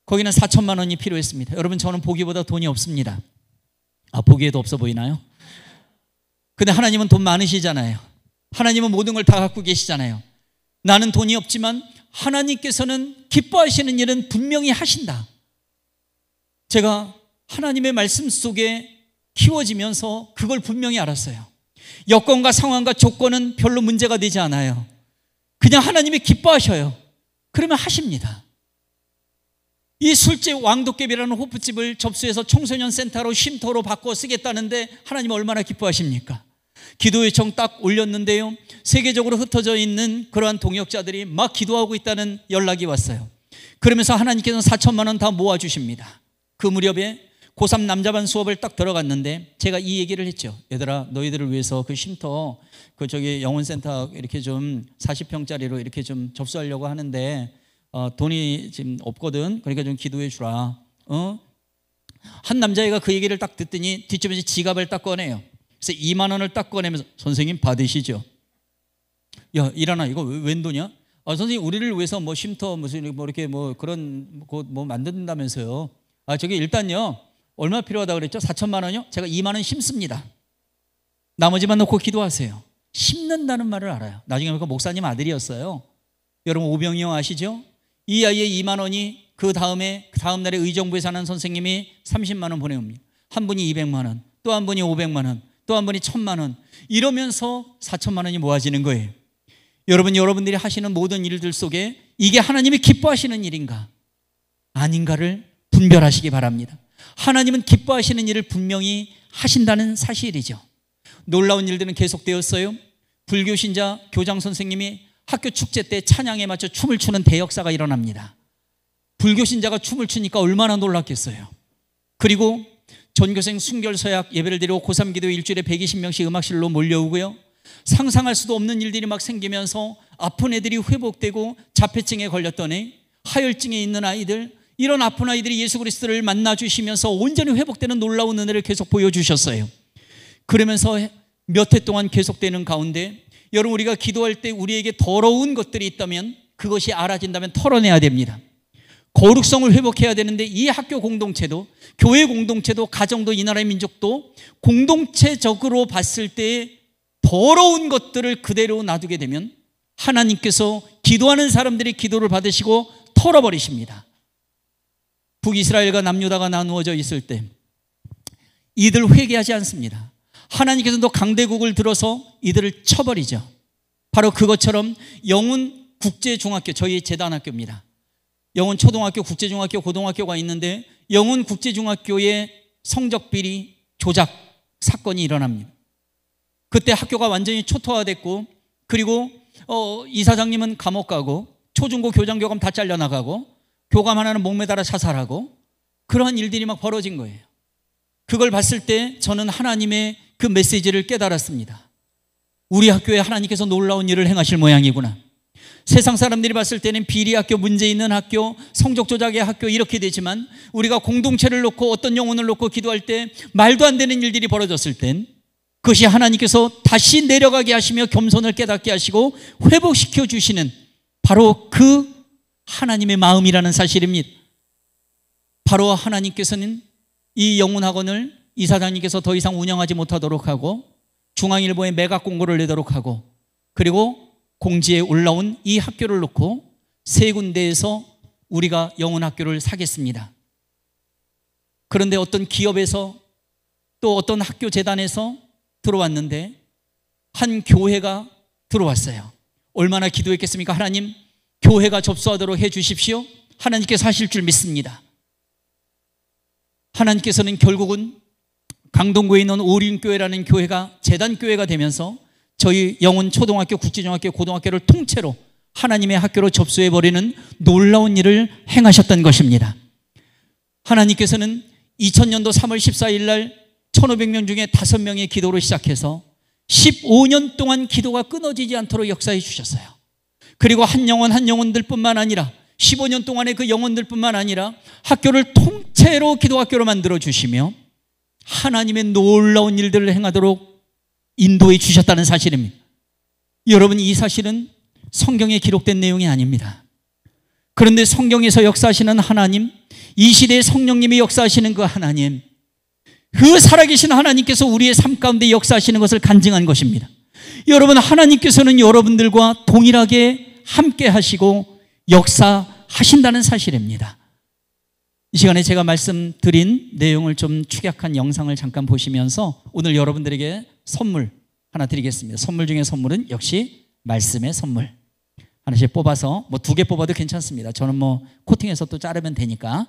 거기는 4천만 원이 필요했습니다. 여러분, 저는 보기보다 돈이 없습니다. 보기에도 없어 보이나요? 근데 하나님은 돈 많으시잖아요. 하나님은 모든 걸 다 갖고 계시잖아요. 나는 돈이 없지만 하나님께서는 기뻐하시는 일은 분명히 하신다. 제가 하나님의 말씀 속에 키워지면서 그걸 분명히 알았어요. 여건과 상황과 조건은 별로 문제가 되지 않아요. 그냥 하나님이 기뻐하셔요. 그러면 하십니다. 이 술집 왕도깨비라는 호프집을 접수해서 청소년 센터로 쉼터로 바꿔 쓰겠다는데 하나님 얼마나 기뻐하십니까? 기도 요청 딱 올렸는데요, 세계적으로 흩어져 있는 그러한 동역자들이 막 기도하고 있다는 연락이 왔어요. 그러면서 하나님께서는 4천만 원 다 모아주십니다. 그 무렵에 고3 남자반 수업을 딱 들어갔는데 제가 이 얘기를 했죠. 얘들아, 너희들을 위해서 그 쉼터, 저기 영혼센터 이렇게 좀 40평짜리로 이렇게 좀 접수하려고 하는데 돈이 지금 없거든. 그러니까 좀 기도해 주라. 한 남자애가 그 얘기를 딱 듣더니 뒷집에서 지갑을 딱 꺼내요. 그래서 2만 원을 딱 꺼내면서, 선생님 받으시죠. 야, 일하나, 이거 웬 돈이야? 선생님, 우리를 위해서 뭐 쉼터 무슨 뭐 이렇게 뭐 그런 곳 뭐 만든다면서요. 저기 일단요, 얼마 필요하다고 그랬죠? 4천만 원이요? 제가 2만 원 심습니다. 나머지만 놓고 기도하세요. 심는다는 말을 알아요. 나중에 보니까 목사님 아들이었어요. 여러분, 오병이형 아시죠? 이 아이의 2만 원이 그 다음 날에 의정부에 사는 선생님이 30만 원 보내옵니다. 한 분이 200만 원, 또 한 분이 500만 원, 또 한 분이 1000만 원, 이러면서 4천만 원이 모아지는 거예요. 여러분, 여러분들이 하시는 모든 일들 속에 이게 하나님이 기뻐하시는 일인가 아닌가를 분별하시기 바랍니다. 하나님은 기뻐하시는 일을 분명히 하신다는 사실이죠. 놀라운 일들은 계속되었어요. 불교 신자 교장 선생님이 학교 축제 때 찬양에 맞춰 춤을 추는 대역사가 일어납니다. 불교 신자가 춤을 추니까 얼마나 놀랐겠어요. 그리고 전교생 순결서약 예배를 드리고 고3 기도 일주일에 120명씩 음악실로 몰려오고요. 상상할 수도 없는 일들이 막 생기면서 아픈 애들이 회복되고 자폐증에 걸렸던 애, 하혈증에 있는 아이들, 이런 아픈 아이들이 예수 그리스도를 만나주시면서 온전히 회복되는 놀라운 은혜를 계속 보여주셨어요. 그러면서 몇 해 동안 계속되는 가운데, 여러분, 우리가 기도할 때 우리에게 더러운 것들이 있다면 그것이 알아진다면 털어내야 됩니다. 거룩성을 회복해야 되는데, 이 학교 공동체도, 교회 공동체도, 가정도, 이 나라의 민족도 공동체적으로 봤을 때 더러운 것들을 그대로 놔두게 되면 하나님께서 기도하는 사람들이 기도를 받으시고 털어버리십니다. 북이스라엘과 남유다가 나누어져 있을 때 이들 회개하지 않습니다. 하나님께서 또 강대국을 들어서 이들을 쳐버리죠. 바로 그것처럼 영훈 국제중학교, 저희 재단학교입니다. 영훈 초등학교, 국제중학교, 고등학교가 있는데 영훈 국제중학교의 성적 비리 조작 사건이 일어납니다. 그때 학교가 완전히 초토화됐고, 그리고 이사장님은 감옥 가고, 초중고 교장 교감 다 잘려나가고, 교감 하나는 목매달아 자살하고, 그러한 일들이 막 벌어진 거예요. 그걸 봤을 때 저는 하나님의 그 메시지를 깨달았습니다. 우리 학교에 하나님께서 놀라운 일을 행하실 모양이구나. 세상 사람들이 봤을 때는 비리 학교, 문제 있는 학교, 성적 조작의 학교 이렇게 되지만, 우리가 공동체를 놓고 어떤 영혼을 놓고 기도할 때 말도 안 되는 일들이 벌어졌을 땐 그것이 하나님께서 다시 내려가게 하시며 겸손을 깨닫게 하시고 회복시켜 주시는 바로 그 하나님의 마음이라는 사실입니다. 바로 하나님께서는 이 영문학원을 이사장님께서 더 이상 운영하지 못하도록 하고 중앙일보에 매각 공고를 내도록 하고 그리고 공지에 올라온 이 학교를 놓고 세 군데에서 우리가 영문학교를 사겠습니다. 그런데 어떤 기업에서 또 어떤 학교 재단에서 들어왔는데 한 교회가 들어왔어요. 얼마나 기도했겠습니까? 하나님, 교회가 접수하도록 해 주십시오. 하나님께서 하실 줄 믿습니다. 하나님께서는 결국은 강동구에 있는 오륜교회라는 교회가 재단교회가 되면서 저희 영혼 초등학교, 국제중학교, 고등학교를 통째로 하나님의 학교로 접수해버리는 놀라운 일을 행하셨던 것입니다. 하나님께서는 2000년도 3월 14일 날 1500명 중에 5명의 기도로 시작해서 15년 동안 기도가 끊어지지 않도록 역사해 주셨어요. 그리고 한 영혼들 뿐만 아니라 15년 동안의 그 영혼들 뿐만 아니라 학교를 통째로 기도학교로 만들어 주시며 하나님의 놀라운 일들을 행하도록 인도해 주셨다는 사실입니다. 여러분, 이 사실은 성경에 기록된 내용이 아닙니다. 그런데 성경에서 역사하시는 하나님, 이 시대에 성령님이 역사하시는 그 하나님, 그 살아계신 하나님께서 우리의 삶 가운데 역사하시는 것을 간증한 것입니다. 여러분, 하나님께서는 여러분들과 동일하게 함께 하시고 역사하신다는 사실입니다. 이 시간에 제가 말씀드린 내용을 좀 축약한 영상을 잠깐 보시면서 오늘 여러분들에게 선물 하나 드리겠습니다. 선물 중에 선물은 역시 말씀의 선물. 하나씩 뽑아서 뭐 2개 뽑아도 괜찮습니다. 저는 뭐 코팅해서 또 자르면 되니까.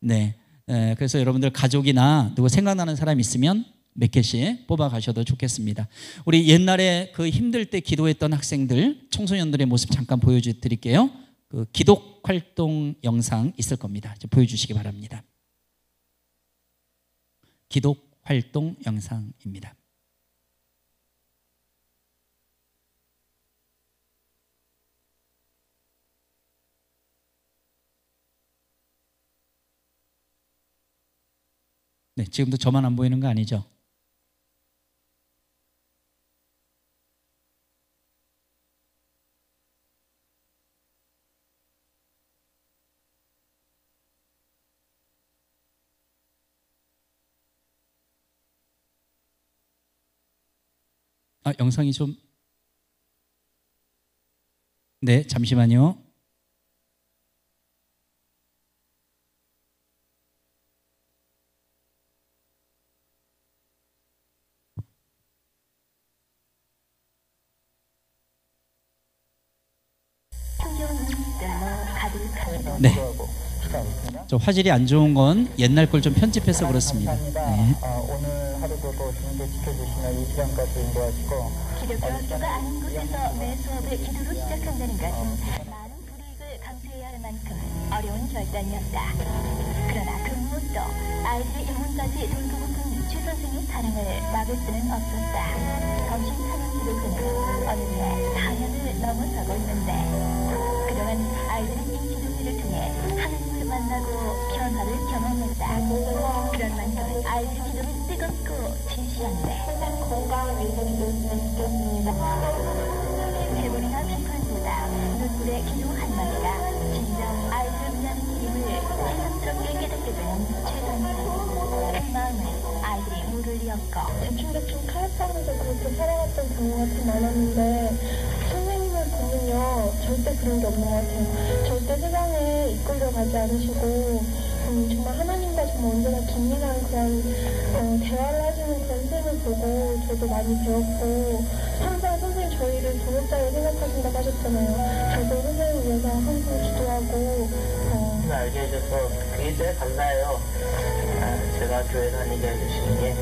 네. 그래서 여러분들 가족이나 누구 생각나는 사람 있으면 몇 개씩 뽑아 가셔도 좋겠습니다. 우리 옛날에 그 힘들 때 기도했던 학생들, 청소년들의 모습 잠깐 보여드릴게요. 그 기독 활동 영상 있을 겁니다. 보여주시기 바랍니다. 기독 활동 영상입니다. 네, 지금도 저만 안 보이는 거 아니죠? 영상이 좀... 네, 잠시만요. 네. 저 화질이 안 좋은 건 옛날 걸 좀 편집해서 그렇습니다. 네. 오늘 하루도 또 주님께 지켜주시는 이 시간까지 인도하시고 기독교 학교가 아닌 곳에서 매 수업을 기도로 시작한다는 것은 많은 불이익을 감수해야 할 만큼 어려운 결단이었다. 그러나 그 무엇도 아이들의 영혼까지 돌보고픈 최 선생의 사랑을 막을 수는 없었다. 검신 사냥 기록은 어느새 4년을 넘어서고 있는데 그동안 아이들은 이 기도회를 통해 하나님을 만나고 변화를 경험했다. 그런 만큼 아이들 기도는 뜨겁고 진실한데 건강한 인생이 좋습니다. 해보리나 비판보다 눈물의 기도 한마디가 진정 아이들을 위한 길임을 새삼스럽게 깨닫게 되는 최선생. 그 마음을 아이들이 물을 이었고 대충대충 카약하면서 그렇게 살아갔던 경우가 참 많았는데 선생님을 보면요 절대 그런 게 없는 것 같아요. 절대 세상에 이끌려가지 않으시고 정말 하나님과 정말 언제나 긴밀한 그런 대화를 하시는 그런 쌤을 보고 저도 많이 배웠고 항상 선생님 저희를 동역자로 생각하신다고 하셨잖아요. 저도 선생님을 위해서 항상 기도하고 알게 해줘서 그게 제일 감사해요. 제가 교회 다니게 해주시는 게.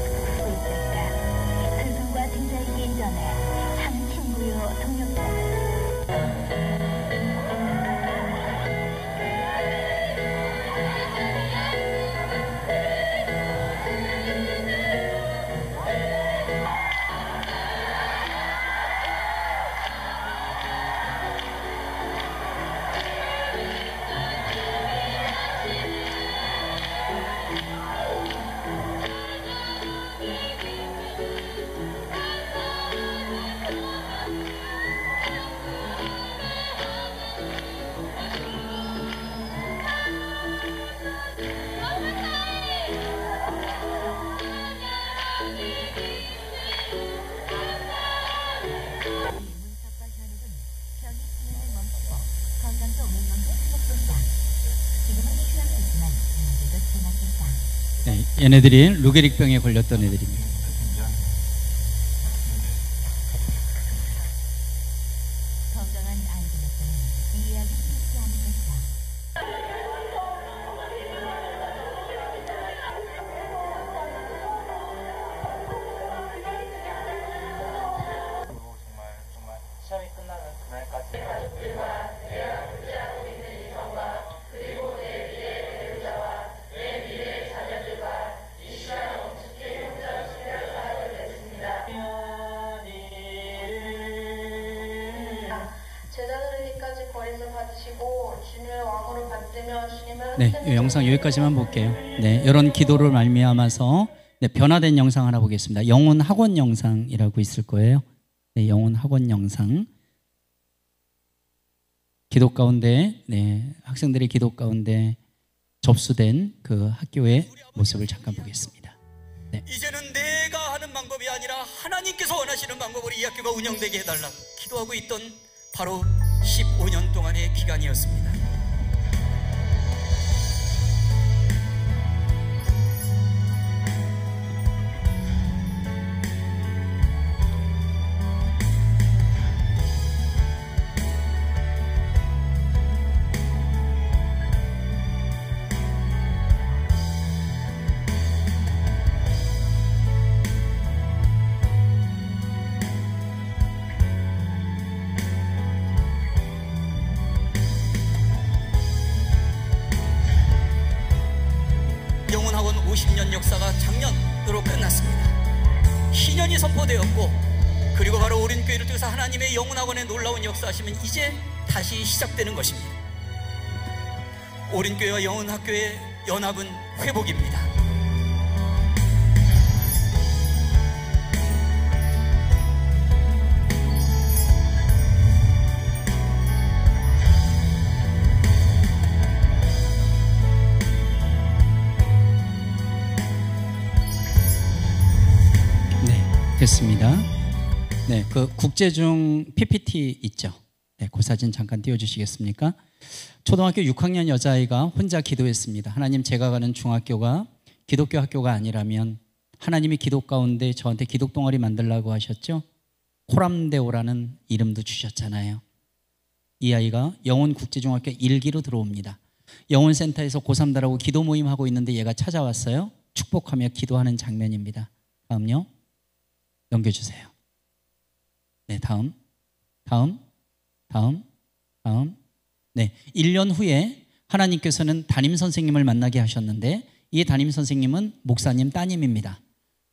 그분과 등자이기 전에 참 친구요 동역자. 네, 얘네들이 루게릭병에 걸렸던 애들입니다. 건강한 아이들에게는 이 이야기 필수 아니겠다. 정말 시험이 끝나는 그날까지 제자들에게까지 거리에서 받으시고 주님의 왕으로 받들며 주님을 네, 이 영상 여기까지만 볼게요. 네, 이런 기도를 말미암아서 네, 변화된 영상 하나 보겠습니다. 영혼 학원 영상이라고 있을 거예요. 네, 영혼 학원 영상. 기도 가운데, 네, 학생들의 기도 가운데 접수된 그 학교의 모습을 잠깐 보겠습니다. 네. 이제는 내가 하는 방법이 아니라 하나님께서 원하시는 방법으로 이 학교가 운영되게 해달라고 기도하고 있던 바로 15년 동안의 기간이었습니다. 영혼학원 50년 역사가 작년으로 끝났습니다. 희년이 선포되었고 그리고 바로 오륜교회를 통해서 하나님의 영혼학원의 놀라운 역사하시면 이제 다시 시작되는 것입니다. 오륜교회와 영혼학교의 연합은 회복입니다. 됐습니다. 네, 그 국제중 PPT 있죠. 네, 그 사진 잠깐 띄워주시겠습니까? 초등학교 6학년 여자아이가 혼자 기도했습니다. 하나님, 제가 가는 중학교가 기독교 학교가 아니라면 하나님이 기도 가운데 저한테 기독 동아리 만들라고 하셨죠? 코람데오라는 이름도 주셨잖아요. 이 아이가 영혼국제중학교 1기로 들어옵니다. 영혼센터에서 고3들하고 기도 모임 하고 있는데 얘가 찾아왔어요. 축복하며 기도하는 장면입니다. 다음요. 넘겨주세요. 네, 다음. 네, 1년 후에 하나님께서는 담임 선생님을 만나게 하셨는데 이 담임 선생님은 목사님 따님입니다.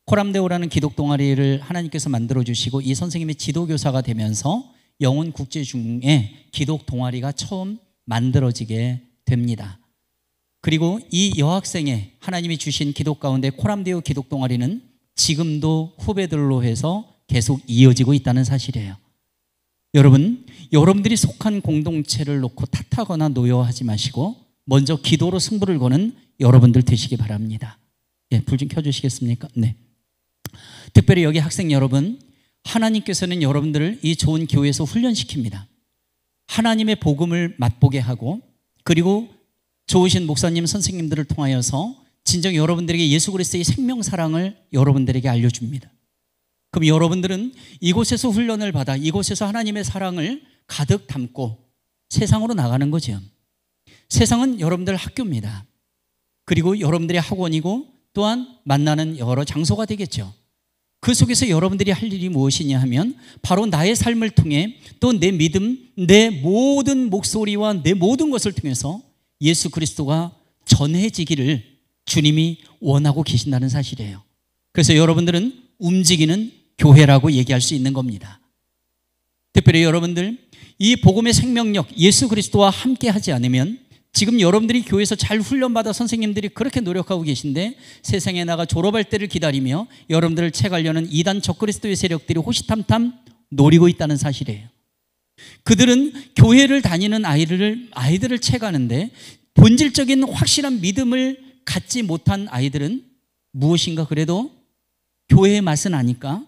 코람데오라는 기독 동아리를 하나님께서 만들어주시고 이 선생님이 지도교사가 되면서 영혼국제중에 기독 동아리가 처음 만들어지게 됩니다. 그리고 이 여학생의 하나님이 주신 기독 가운데 코람데오 기독 동아리는 지금도 후배들로 해서 계속 이어지고 있다는 사실이에요. 여러분, 여러분들이 속한 공동체를 놓고 탓하거나 노여워하지 마시고 먼저 기도로 승부를 거는 여러분들 되시기 바랍니다. 예, 불 좀 켜주시겠습니까? 네. 특별히 여기 학생 여러분, 하나님께서는 여러분들을 이 좋은 교회에서 훈련시킵니다. 하나님의 복음을 맛보게 하고 그리고 좋으신 목사님, 선생님들을 통하여서 진정 여러분들에게 예수 그리스도의 생명사랑을 여러분들에게 알려줍니다. 그럼 여러분들은 이곳에서 훈련을 받아 이곳에서 하나님의 사랑을 가득 담고 세상으로 나가는 거죠. 세상은 여러분들 학교입니다. 그리고 여러분들의 학원이고 또한 만나는 여러 장소가 되겠죠. 그 속에서 여러분들이 할 일이 무엇이냐 하면 바로 나의 삶을 통해 또 내 믿음, 내 모든 목소리와 내 모든 것을 통해서 예수 그리스도가 전해지기를 주님이 원하고 계신다는 사실이에요. 그래서 여러분들은 움직이는 교회라고 얘기할 수 있는 겁니다. 특별히 여러분들 이 복음의 생명력 예수 그리스도와 함께 하지 않으면 지금 여러분들이 교회에서 잘 훈련받아 선생님들이 그렇게 노력하고 계신데 세상에 나가 졸업할 때를 기다리며 여러분들을 채가려는 이단 적그리스도의 세력들이 호시탐탐 노리고 있다는 사실이에요. 그들은 교회를 다니는 아이들을 채가는데 본질적인 확실한 믿음을 갖지 못한 아이들은 무엇인가 그래도 교회의 맛은 아니까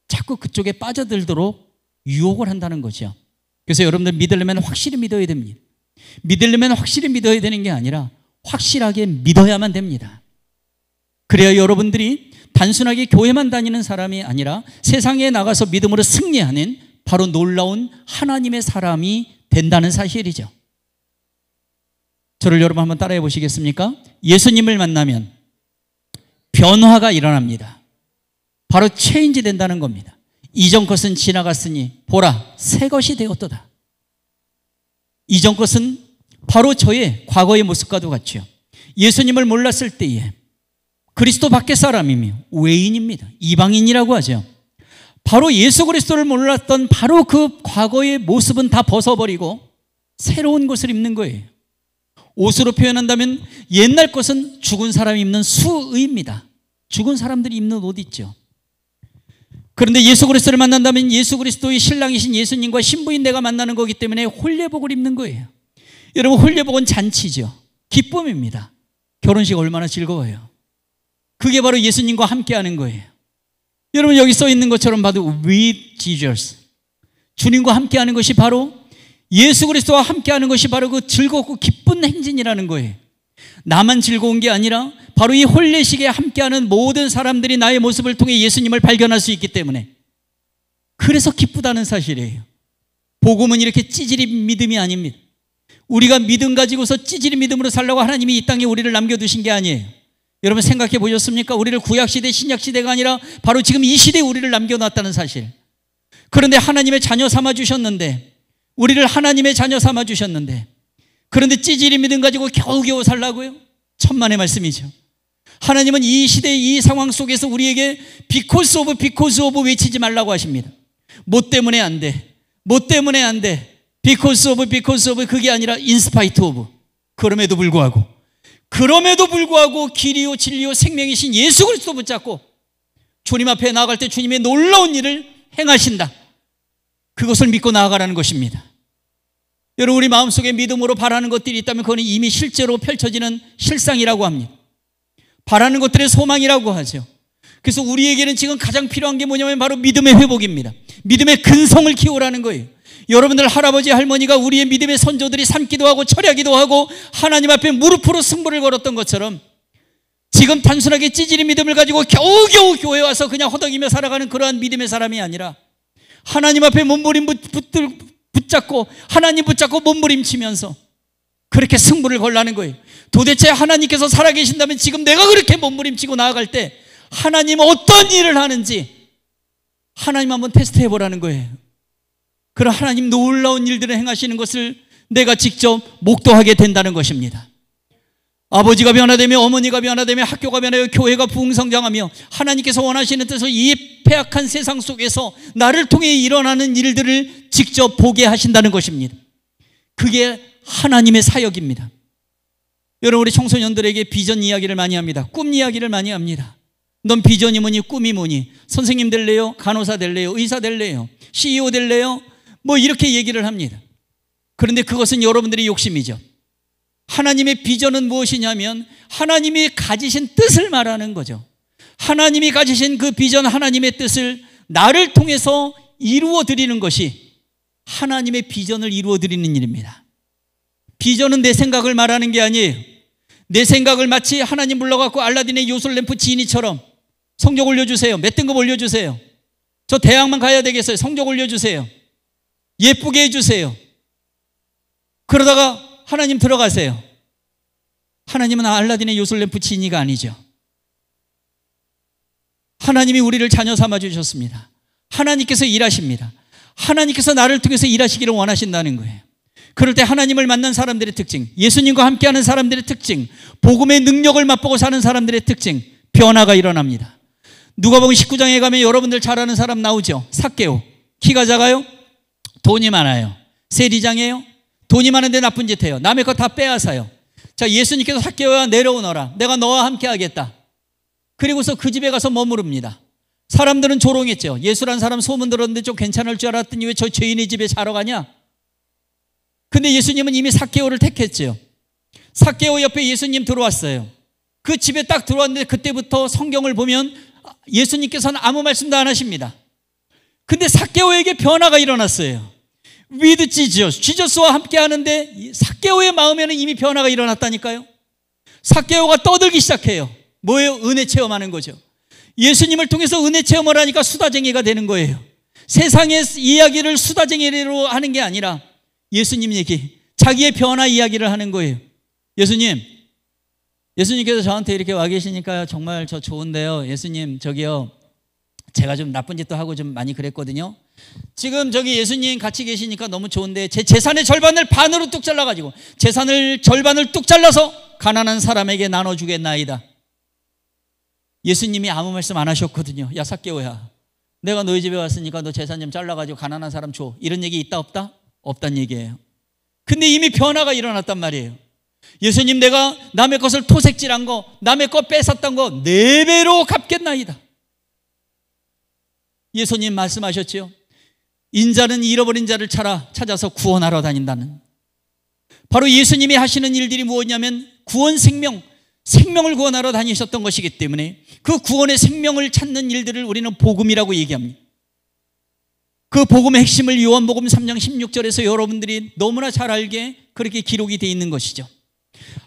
자꾸 그쪽에 빠져들도록 유혹을 한다는 거죠. 그래서 여러분들 믿으려면 확실히 믿어야 됩니다. 믿으려면 확실히 믿어야 되는 게 아니라 확실하게 믿어야만 됩니다. 그래야 여러분들이 단순하게 교회만 다니는 사람이 아니라 세상에 나가서 믿음으로 승리하는 바로 놀라운 하나님의 사람이 된다는 사실이죠. 저를 여러분 한번 따라해 보시겠습니까? 예수님을 만나면 변화가 일어납니다. 바로 체인지 된다는 겁니다. 이전 것은 지나갔으니 보라 새 것이 되었도다. 이전 것은 바로 저의 과거의 모습과도 같죠. 예수님을 몰랐을 때에 그리스도 밖의 사람이며 외인입니다. 이방인이라고 하죠. 바로 예수 그리스도를 몰랐던 바로 그 과거의 모습은 다 벗어버리고 새로운 것을 입는 거예요. 옷으로 표현한다면 옛날 것은 죽은 사람이 입는 수의입니다. 죽은 사람들이 입는 옷 있죠. 그런데 예수 그리스도를 만난다면 예수 그리스도의 신랑이신 예수님과 신부인 내가 만나는 거기 때문에 홀례복을 입는 거예요. 여러분, 홀례복은 잔치죠. 기쁨입니다. 결혼식 얼마나 즐거워요. 그게 바로 예수님과 함께하는 거예요. 여러분, 여기 써 있는 것처럼 봐도 with Jesus, 주님과 함께하는 것이 바로 예수 그리스도와 함께하는 것이 바로 그 즐겁고 기쁜 행진이라는 거예요. 나만 즐거운 게 아니라 바로 이 홀례식에 함께하는 모든 사람들이 나의 모습을 통해 예수님을 발견할 수 있기 때문에 그래서 기쁘다는 사실이에요. 복음은 이렇게 찌질이 믿음이 아닙니다. 우리가 믿음 가지고서 찌질이 믿음으로 살라고 하나님이 이 땅에 우리를 남겨두신 게 아니에요. 여러분 생각해 보셨습니까? 우리를 구약시대 신약시대가 아니라 바로 지금 이 시대에 우리를 남겨놨다는 사실. 그런데 하나님의 자녀 삼아주셨는데, 우리를 하나님의 자녀 삼아주셨는데, 그런데 찌질이 믿음 가지고 겨우겨우 살라고요? 천만의 말씀이죠. 하나님은 이 시대 이 상황 속에서 우리에게 because of 외치지 말라고 하십니다. 뭐 때문에 안 돼, 뭐 때문에 안 돼, because of 그게 아니라 in spite of. 그럼에도 불구하고 길이요 진리요 생명이신 예수 그리스도 붙잡고 주님 앞에 나아갈 때 주님의 놀라운 일을 행하신다. 그것을 믿고 나아가라는 것입니다. 여러분, 우리 마음속에 믿음으로 바라는 것들이 있다면 그거는 이미 실제로 펼쳐지는 실상이라고 합니다. 바라는 것들의 소망이라고 하죠. 그래서 우리에게는 지금 가장 필요한 게 뭐냐면 바로 믿음의 회복입니다. 믿음의 근성을 키우라는 거예요. 여러분들 할아버지 할머니가 우리의 믿음의 선조들이 삼기도 하고 철야기도 하고 하나님 앞에 무릎으로 승부를 걸었던 것처럼 지금 단순하게 찌질이 믿음을 가지고 겨우겨우 교회에 와서 그냥 허덕이며 살아가는 그러한 믿음의 사람이 아니라 하나님 앞에 몸부림 붙잡고 하나님 붙잡고 몸부림치면서 그렇게 승부를 걸라는 거예요. 도대체 하나님께서 살아계신다면 지금 내가 그렇게 몸부림치고 나아갈 때 하나님 어떤 일을 하는지 하나님 한번 테스트해 보라는 거예요. 그런 하나님 놀라운 일들을 행하시는 것을 내가 직접 목도하게 된다는 것입니다. 아버지가 변화되며 어머니가 변화되며 학교가 변하여 교회가 부흥성장하며 하나님께서 원하시는 뜻을 이 패악한 세상 속에서 나를 통해 일어나는 일들을 직접 보게 하신다는 것입니다. 그게 하나님의 사역입니다. 여러분, 우리 청소년들에게 비전 이야기를 많이 합니다. 꿈 이야기를 많이 합니다. 넌 비전이 뭐니 꿈이 뭐니, 선생님 될래요? 간호사 될래요? 의사 될래요? CEO 될래요? 뭐 이렇게 얘기를 합니다. 그런데 그것은 여러분들의 욕심이죠. 하나님의 비전은 무엇이냐면 하나님이 가지신 뜻을 말하는 거죠. 하나님이 가지신 그 비전, 하나님의 뜻을 나를 통해서 이루어 드리는 것이 하나님의 비전을 이루어 드리는 일입니다. 비전은 내 생각을 말하는 게 아니에요. 내 생각을 마치 하나님 불러갖고 알라딘의 요술램프 지니처럼 성적 올려주세요, 몇 등급 올려주세요, 저 대학만 가야 되겠어요, 성적 올려주세요, 예쁘게 해주세요. 그러다가 하나님 들어가세요. 하나님은 알라딘의 요술램프 지니가 아니죠. 하나님이 우리를 자녀 삼아 주셨습니다. 하나님께서 일하십니다. 하나님께서 나를 통해서 일하시기를 원하신다는 거예요. 그럴 때 하나님을 만난 사람들의 특징, 예수님과 함께하는 사람들의 특징, 복음의 능력을 맛보고 사는 사람들의 특징, 변화가 일어납니다. 누가복음 19장에 가면 여러분들 잘 아는 사람 나오죠. 삭개오. 키가 작아요? 돈이 많아요. 세리장이에요? 돈이 많은데 나쁜 짓 해요. 남의 거 다 빼앗아요. 자, 예수님께서 삭개오야 내려오너라, 내가 너와 함께 하겠다. 그리고서 그 집에 가서 머무릅니다. 사람들은 조롱했죠. 예수란 사람 소문 들었는데 좀 괜찮을 줄 알았더니 왜 저 죄인의 집에 자러 가냐? 근데 예수님은 이미 삭개오를 택했죠. 삭개오 옆에 예수님 들어왔어요. 그 집에 딱 들어왔는데 그때부터 성경을 보면 예수님께서는 아무 말씀도 안 하십니다. 근데 삭개오에게 변화가 일어났어요. with Jesus, 지저스와 함께 하는데 삭개오의 마음에는 이미 변화가 일어났다니까요. 삭개오가 떠들기 시작해요. 뭐예요? 은혜 체험하는 거죠. 예수님을 통해서 은혜 체험을 하니까 수다쟁이가 되는 거예요. 세상의 이야기를 수다쟁이로 하는 게 아니라 예수님 얘기, 자기의 변화 이야기를 하는 거예요. 예수님께서 저한테 이렇게 와 계시니까 정말 저 좋은데요. 예수님, 저기요, 제가 좀 나쁜 짓도 하고 좀 많이 그랬거든요. 지금 저기 예수님 같이 계시니까 너무 좋은데 제 재산의 절반을 반으로 뚝 잘라가지고 재산을 절반을 뚝 잘라서 가난한 사람에게 나눠주겠나이다. 예수님이 아무 말씀 안 하셨거든요. 야 삭개오야, 내가 너희 집에 왔으니까 너 재산 좀 잘라가지고 가난한 사람 줘. 이런 얘기 있다 없다? 없단 얘기예요. 근데 이미 변화가 일어났단 말이에요. 예수님, 내가 남의 것을 토색질한 거, 남의 것 뺏었던 거 4배로 갚겠나이다. 예수님 말씀하셨지요. 인자는 잃어버린 자를 찾아서 구원하러 다닌다는. 바로 예수님이 하시는 일들이 무엇이냐면 구원 생명을 구원하러 다니셨던 것이기 때문에 그 구원의 생명을 찾는 일들을 우리는 복음이라고 얘기합니다. 그 복음의 핵심을 요한복음 3장 16절에서 여러분들이 너무나 잘 알게 그렇게 기록이 되어 있는 것이죠.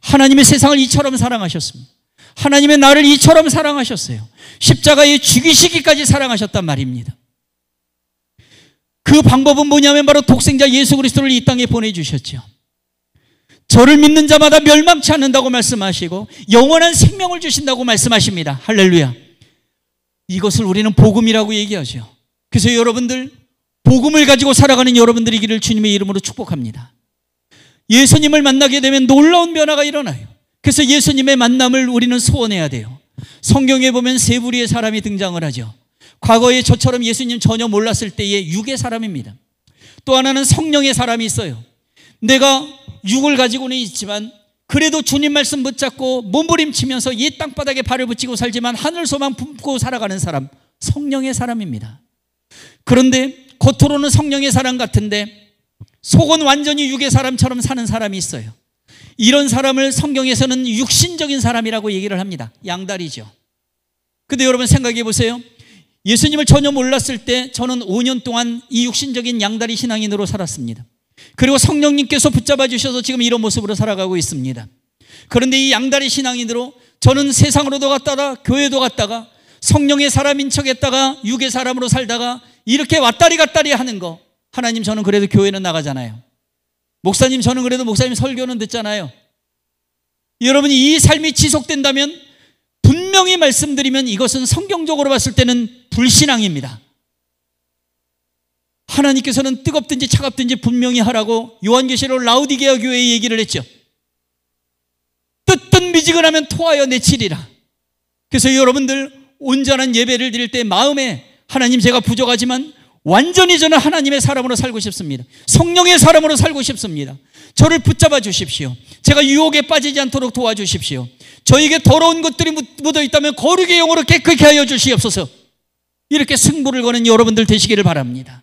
하나님의 세상을 이처럼 사랑하셨습니다. 하나님의 나를 이처럼 사랑하셨어요. 십자가에 죽이시기까지 사랑하셨단 말입니다. 그 방법은 뭐냐면 바로 독생자 예수 그리스도를 이 땅에 보내주셨죠. 저를 믿는 자마다 멸망치 않는다고 말씀하시고 영원한 생명을 주신다고 말씀하십니다. 할렐루야. 이것을 우리는 복음이라고 얘기하죠. 그래서 여러분들, 복음을 가지고 살아가는 여러분들이기를 주님의 이름으로 축복합니다. 예수님을 만나게 되면 놀라운 변화가 일어나요. 그래서 예수님의 만남을 우리는 소원해야 돼요. 성경에 보면 세 부류의 사람이 등장을 하죠. 과거에 저처럼 예수님 전혀 몰랐을 때의 육의 사람입니다. 또 하나는 성령의 사람이 있어요. 내가 육을 가지고는 있지만 그래도 주님 말씀 붙잡고 몸부림치면서 이 땅바닥에 발을 붙이고 살지만 하늘 소망 품고 살아가는 사람, 성령의 사람입니다. 그런데 겉으로는 성령의 사람 같은데 속은 완전히 육의 사람처럼 사는 사람이 있어요. 이런 사람을 성경에서는 육신적인 사람이라고 얘기를 합니다. 양다리죠. 근데 여러분 생각해 보세요. 예수님을 전혀 몰랐을 때 저는 5년 동안 이 육신적인 양다리 신앙인으로 살았습니다. 그리고 성령님께서 붙잡아 주셔서 지금 이런 모습으로 살아가고 있습니다. 그런데 이 양다리 신앙인으로 저는 세상으로도 갔다가 교회도 갔다가 성령의 사람인 척했다가 육의 사람으로 살다가 이렇게 왔다리 갔다리 하는 거. 하나님, 저는 그래도 교회는 나가잖아요. 목사님, 저는 그래도 목사님 설교는 듣잖아요. 여러분이 이 삶이 지속된다면 분명히 말씀드리면 이것은 성경적으로 봤을 때는 불신앙입니다. 하나님께서는 뜨겁든지 차갑든지 분명히 하라고 요한계시록 라우디게아 교회에 얘기를 했죠. 뜨뜻 미지근하면 토하여 내치리라. 그래서 여러분들 온전한 예배를 드릴 때 마음에 하나님, 제가 부족하지만 완전히 저는 하나님의 사람으로 살고 싶습니다. 성령의 사람으로 살고 싶습니다. 저를 붙잡아 주십시오. 제가 유혹에 빠지지 않도록 도와주십시오. 저에게 더러운 것들이 묻어 있다면 거룩의 영으로 깨끗게 하여 주시옵소서. 이렇게 승부를 거는 여러분들 되시기를 바랍니다.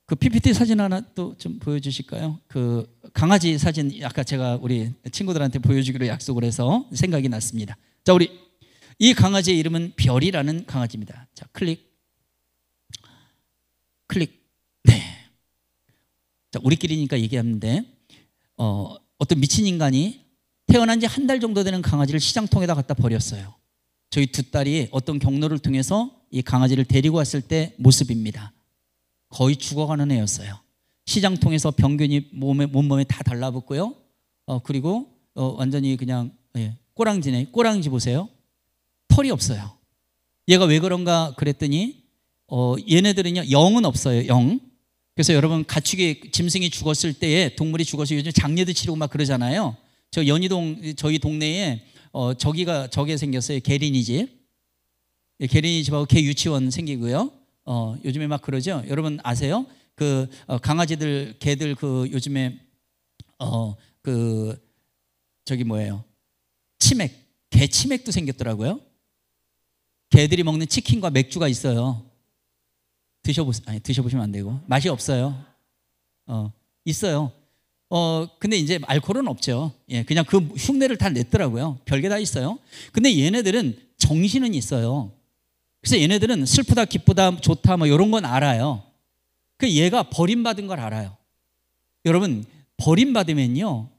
그 PPT 사진 하나 또 좀 보여주실까요? 그 강아지 사진, 아까 제가 우리 친구들한테 보여주기로 약속을 해서 생각이 났습니다. 자, 우리 이 강아지의 이름은 별이라는 강아지입니다. 자, 클릭. 네. 자, 우리끼리니까 얘기하는데 어떤 미친 인간이 태어난 지 한 달 정도 되는 강아지를 시장통에다 갖다 버렸어요. 저희 두 딸이 어떤 경로를 통해서 이 강아지를 데리고 왔을 때 모습입니다. 거의 죽어가는 애였어요. 시장통에서 병균이 몸몸에 다 달라붙고요. 그리고 완전히 그냥 꼬랑지네. 꼬랑지 보세요. 털이 없어요. 얘가 왜 그런가 그랬더니 얘네들은요, 영은 없어요. 영. 그래서 여러분, 가축이, 짐승이 죽었을 때에, 동물이 죽어서 요즘 장례도 치르고 막 그러잖아요. 저 연희동 저희 동네에 저게 생겼어요. 게린이 집. 게린이 집하고 개 유치원 생기고요. 요즘에 막 그러죠. 여러분 아세요? 그 강아지들, 개들 그 요즘에 저기 뭐예요? 치맥, 개 치맥도 생겼더라고요. 개들이 먹는 치킨과 맥주가 있어요. 드셔보시면 안 되고, 맛이 없어요. 있어요. 근데 이제 알코올은 없죠. 예, 그냥 그 흉내를 다 냈더라고요. 별게 다 있어요. 근데 얘네들은 정신은 있어요. 그래서 얘네들은 슬프다, 기쁘다, 좋다 뭐 이런 건 알아요. 그 얘가 버림받은 걸 알아요. 여러분, 버림받으면요,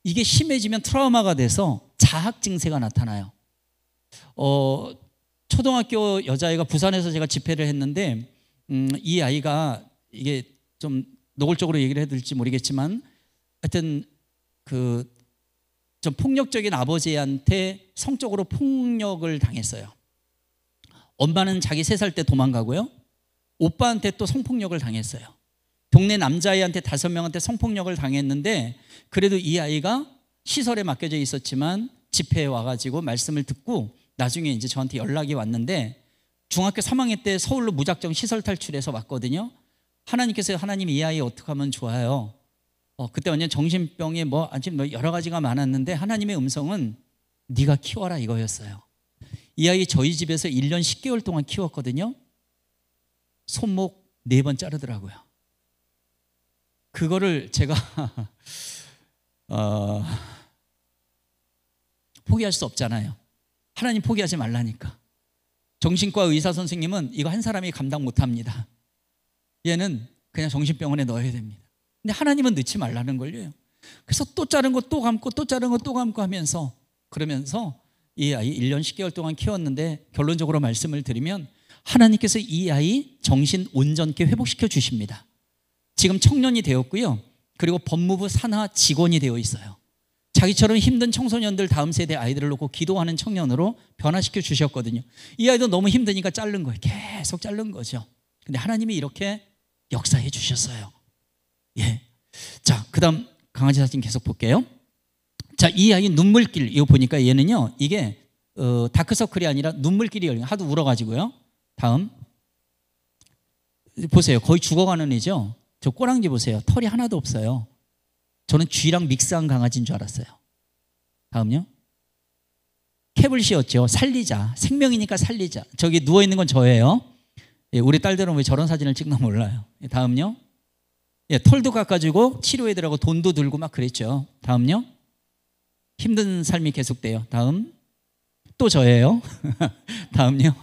이게 심해지면 트라우마가 돼서 자학 증세가 나타나요. 초등학교 여자아이가 부산에서 제가 집회를 했는데 이 아이가 이게 좀 노골적으로 얘기를 해드릴지 모르겠지만 하여튼 그 좀 폭력적인 아버지한테 성적으로 폭력을 당했어요. 엄마는 자기 3살 때 도망가고요. 오빠한테 또 성폭력을 당했어요. 동네 남자아이한테 5명한테 성폭력을 당했는데 그래도 이 아이가 시설에 맡겨져 있었지만 집회에 와가지고 말씀을 듣고 나중에 이제 저한테 연락이 왔는데 중학교 3학년 때 서울로 무작정 시설 탈출해서 왔거든요. 하나님께서 하나님 이 아이 어떻게 하면 좋아요? 그때 완전 정신병에 아직 여러 가지가 많았는데 하나님의 음성은 네가 키워라 이거였어요. 이 아이 저희 집에서 1년 10개월 동안 키웠거든요. 손목 4번 자르더라고요. 그거를 제가 포기할 수 없잖아요. 하나님 포기하지 말라니까. 정신과 의사 선생님은 이거 한 사람이 감당 못합니다. 얘는 그냥 정신병원에 넣어야 됩니다. 근데 하나님은 넣지 말라는 걸요. 그래서 또 자른 거 또 감고 또 자른 거 또 감고 하면서 그러면서 이 아이 1년 10개월 동안 키웠는데 결론적으로 말씀을 드리면 하나님께서 이 아이 정신 온전케 회복시켜 주십니다. 지금 청년이 되었고요. 그리고 법무부 산하 직원이 되어 있어요. 자기처럼 힘든 청소년들 다음 세대 아이들을 놓고 기도하는 청년으로 변화시켜 주셨거든요. 이 아이도 너무 힘드니까 자른 거예요. 계속 자른 거죠. 근데 하나님이 이렇게 역사해 주셨어요. 예. 자, 그 다음 강아지 사진 계속 볼게요. 자, 이 아이 눈물길 이거 보니까 얘는요 이게 다크서클이 아니라 눈물길이 열린 하도 울어가지고요. 다음 보세요. 거의 죽어가는 애죠. 저 꼬랑지 보세요. 털이 하나도 없어요. 저는 쥐랑 믹스한 강아지인 줄 알았어요. 다음요. 캡을 씌웠죠. 살리자. 생명이니까 살리자. 저기 누워있는 건 저예요. 예, 우리 딸들은 왜 저런 사진을 찍나 몰라요. 예, 다음요. 예, 털도 깎아주고 치료해드라고 돈도 들고 막 그랬죠. 다음요. 힘든 삶이 계속돼요. 다음. 또 저예요. 다음요.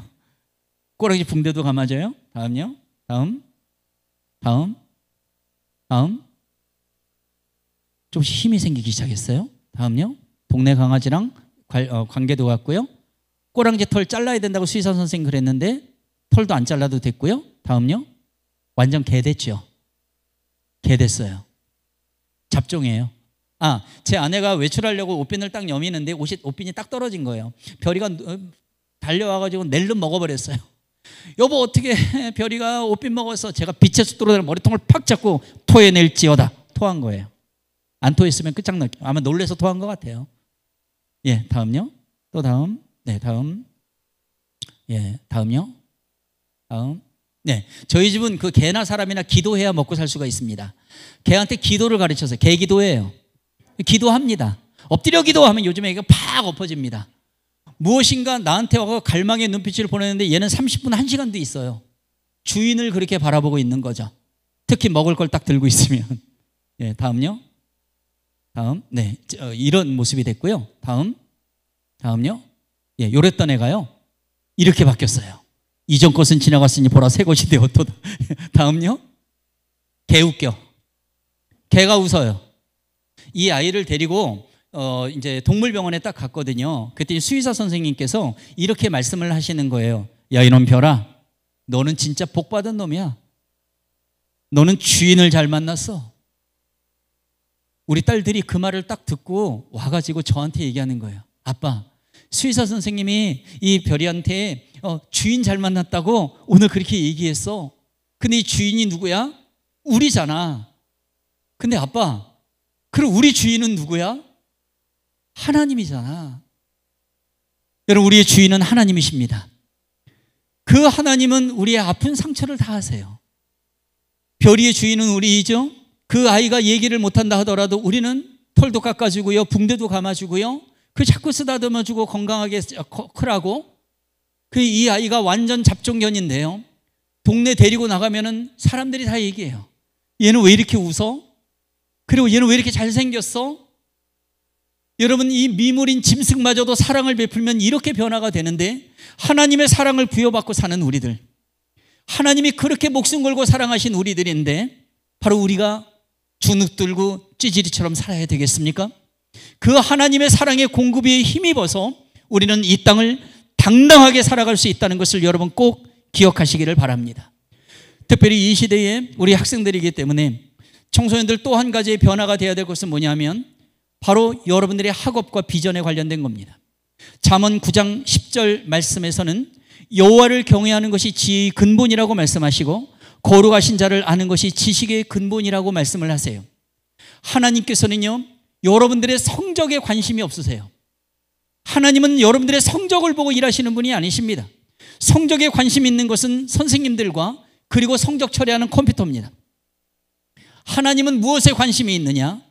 꼬랑지 붕대도 감아줘요. 다음요. 다음. 조금씩 힘이 생기기 시작했어요. 다음요. 동네 강아지랑 관계도 같고요. 꼬랑지 털 잘라야 된다고 수의사 선생님 그랬는데 털도 안 잘라도 됐고요. 다음요. 완전 개 됐죠. 개 됐어요. 잡종이에요. 제 아내가 외출하려고 옷핀을 딱 여미는데 옷핀이 딱 떨어진 거예요. 별이가 달려와가지고 낼름 먹어버렸어요. 여보 어떻게 별이가 옷핀 먹어서 제가 빛의 숫도로 머리통을 팍 잡고 토해낼지어다. 토한 거예요. 안 토했으면 끝장났죠. 아마 놀래서 토한 것 같아요. 예, 다음요. 또 다음. 네, 다음. 예, 다음요. 다음. 네, 저희 집은 그 개나 사람이나 기도해야 먹고 살 수가 있습니다. 개한테 기도를 가르쳐서 개 기도해요. 기도합니다. 엎드려 기도하면 요즘에 이게 팍 엎어집니다. 무엇인가 나한테 와서 갈망의 눈빛을 보내는데 얘는 30분 1시간도 있어요. 주인을 그렇게 바라보고 있는 거죠. 특히 먹을 걸 딱 들고 있으면. 예, 다음요. 다음. 네, 이런 모습이 됐고요. 다음요. 예, 요랬던 애가요. 이렇게 바뀌었어요. 이전 것은 지나갔으니 보라 새 것이 되었도다. 다음요. 개 웃겨. 개가 웃어요. 이 아이를 데리고 이제 동물병원에 딱 갔거든요. 그때 수의사 선생님께서 이렇게 말씀을 하시는 거예요. 야 이놈 별아, 너는 진짜 복 받은 놈이야. 너는 주인을 잘 만났어. 우리 딸들이 그 말을 딱 듣고 와가지고 저한테 얘기하는 거예요. 아빠, 수의사 선생님이 이 별이한테 주인 잘 만났다고 오늘 그렇게 얘기했어. 근데 이 주인이 누구야? 우리잖아. 근데 아빠, 그럼 우리 주인은 누구야? 하나님이잖아. 여러분, 우리의 주인은 하나님이십니다. 그 하나님은 우리의 아픈 상처를 다 아세요. 별이의 주인은 우리이죠. 그 아이가 얘기를 못한다 하더라도 우리는 털도 깎아주고요, 붕대도 감아주고요, 그 자꾸 쓰다듬어주고 건강하게 크라고. 그 이 아이가 완전 잡종견인데요, 동네 데리고 나가면은 사람들이 다 얘기해요. 얘는 왜 이렇게 웃어? 그리고 얘는 왜 이렇게 잘생겼어? 여러분, 이 미물인 짐승마저도 사랑을 베풀면 이렇게 변화가 되는데, 하나님의 사랑을 부여받고 사는 우리들, 하나님이 그렇게 목숨 걸고 사랑하신 우리들인데 바로 우리가 주눅 들고 찌질이처럼 살아야 되겠습니까? 그 하나님의 사랑의 공급에 힘입어서 우리는 이 땅을 당당하게 살아갈 수 있다는 것을 여러분 꼭 기억하시기를 바랍니다. 특별히 이 시대에 우리 학생들이기 때문에 청소년들 또 한 가지의 변화가 되어야 될 것은 뭐냐면 바로 여러분들의 학업과 비전에 관련된 겁니다. 잠언 9장 10절 말씀에서는 여호와를 경외하는 것이 지혜의 근본이라고 말씀하시고 거룩하신 자를 아는 것이 지식의 근본이라고 말씀을 하세요. 하나님께서는요, 여러분들의 성적에 관심이 없으세요. 하나님은 여러분들의 성적을 보고 일하시는 분이 아니십니다. 성적에 관심 있는 것은 선생님들과 그리고 성적 처리하는 컴퓨터입니다. 하나님은 무엇에 관심이 있느냐?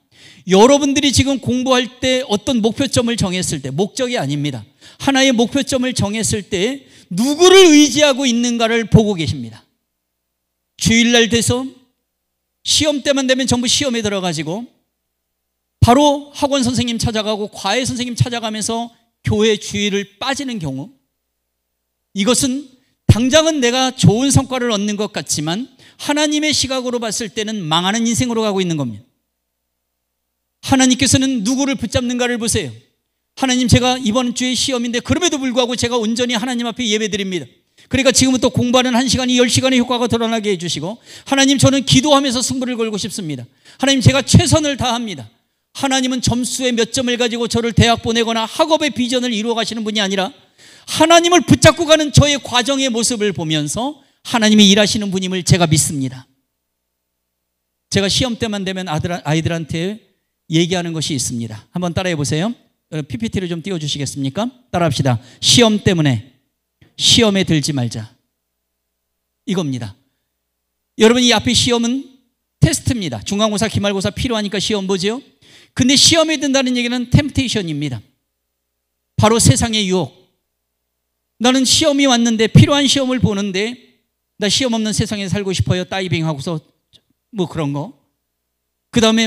여러분들이 지금 공부할 때 어떤 목표점을 정했을 때, 목적이 아닙니다. 하나의 목표점을 정했을 때 누구를 의지하고 있는가를 보고 계십니다. 주일날 돼서 시험 때만 되면 전부 시험에 들어가지고 바로 학원 선생님 찾아가고 과외 선생님 찾아가면서 교회 주일을 빠지는 경우, 이것은 당장은 내가 좋은 성과를 얻는 것 같지만 하나님의 시각으로 봤을 때는 망하는 인생으로 가고 있는 겁니다. 하나님께서는 누구를 붙잡는가를 보세요. 하나님, 제가 이번 주에 시험인데 그럼에도 불구하고 제가 온전히 하나님 앞에 예배드립니다. 그러니까 지금부터 공부하는 1시간이 10시간의 효과가 드러나게 해주시고, 하나님, 저는 기도하면서 승부를 걸고 싶습니다. 하나님, 제가 최선을 다합니다. 하나님은 점수에 몇 점을 가지고 저를 대학 보내거나 학업의 비전을 이루어 가시는 분이 아니라 하나님을 붙잡고 가는 저의 과정의 모습을 보면서 하나님이 일하시는 분임을 제가 믿습니다. 제가 시험 때만 되면 아이들한테 얘기하는 것이 있습니다. 한번 따라해 보세요. PPT를 좀 띄워주시겠습니까? 따라합시다. 시험 때문에 시험에 들지 말자. 이겁니다. 여러분, 이 앞에 시험은 테스트입니다. 중간고사, 기말고사 필요하니까 시험 보죠. 근데 시험에 든다는 얘기는 템테이션입니다. 바로 세상의 유혹. 나는 시험이 왔는데, 필요한 시험을 보는데 나 시험 없는 세상에 살고 싶어요. 다이빙하고서 뭐 그런 거. 그 다음에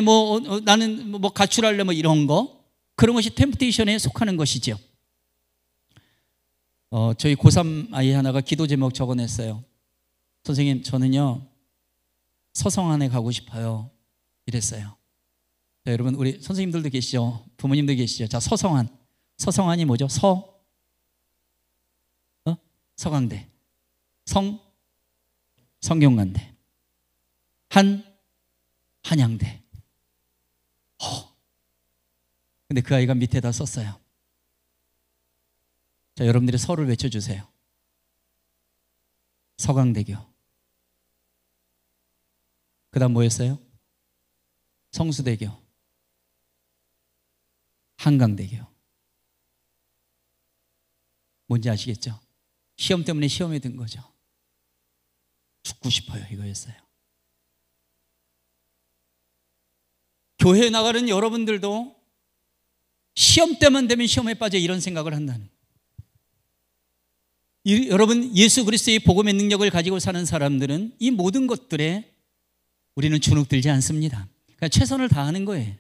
나는 가출할래 이런 거. 그런 것이 템테이션에 속하는 것이죠. 저희 고3 아이 하나가 기도 제목 적어냈어요. 선생님, 저는요 서성안에 가고 싶어요. 이랬어요. 자, 여러분, 우리 선생님들도 계시죠? 부모님도 계시죠? 자, 서성안. 서성안이 뭐죠? 서강대. 성균관대. 한양대. 근데 그 아이가 밑에다 썼어요. 자, 여러분들이 서를 외쳐주세요. 서강대교. 그 다음 뭐였어요? 성수대교. 한강대교. 뭔지 아시겠죠? 시험 때문에 시험에 든 거죠. 죽고 싶어요, 이거였어요. 교회에 나가는 여러분들도 시험 때만 되면 시험에 빠져 이런 생각을 한다는. 여러분, 예수 그리스도의 복음의 능력을 가지고 사는 사람들은 이 모든 것들에 우리는 주눅들지 않습니다. 그러니까 최선을 다하는 거예요.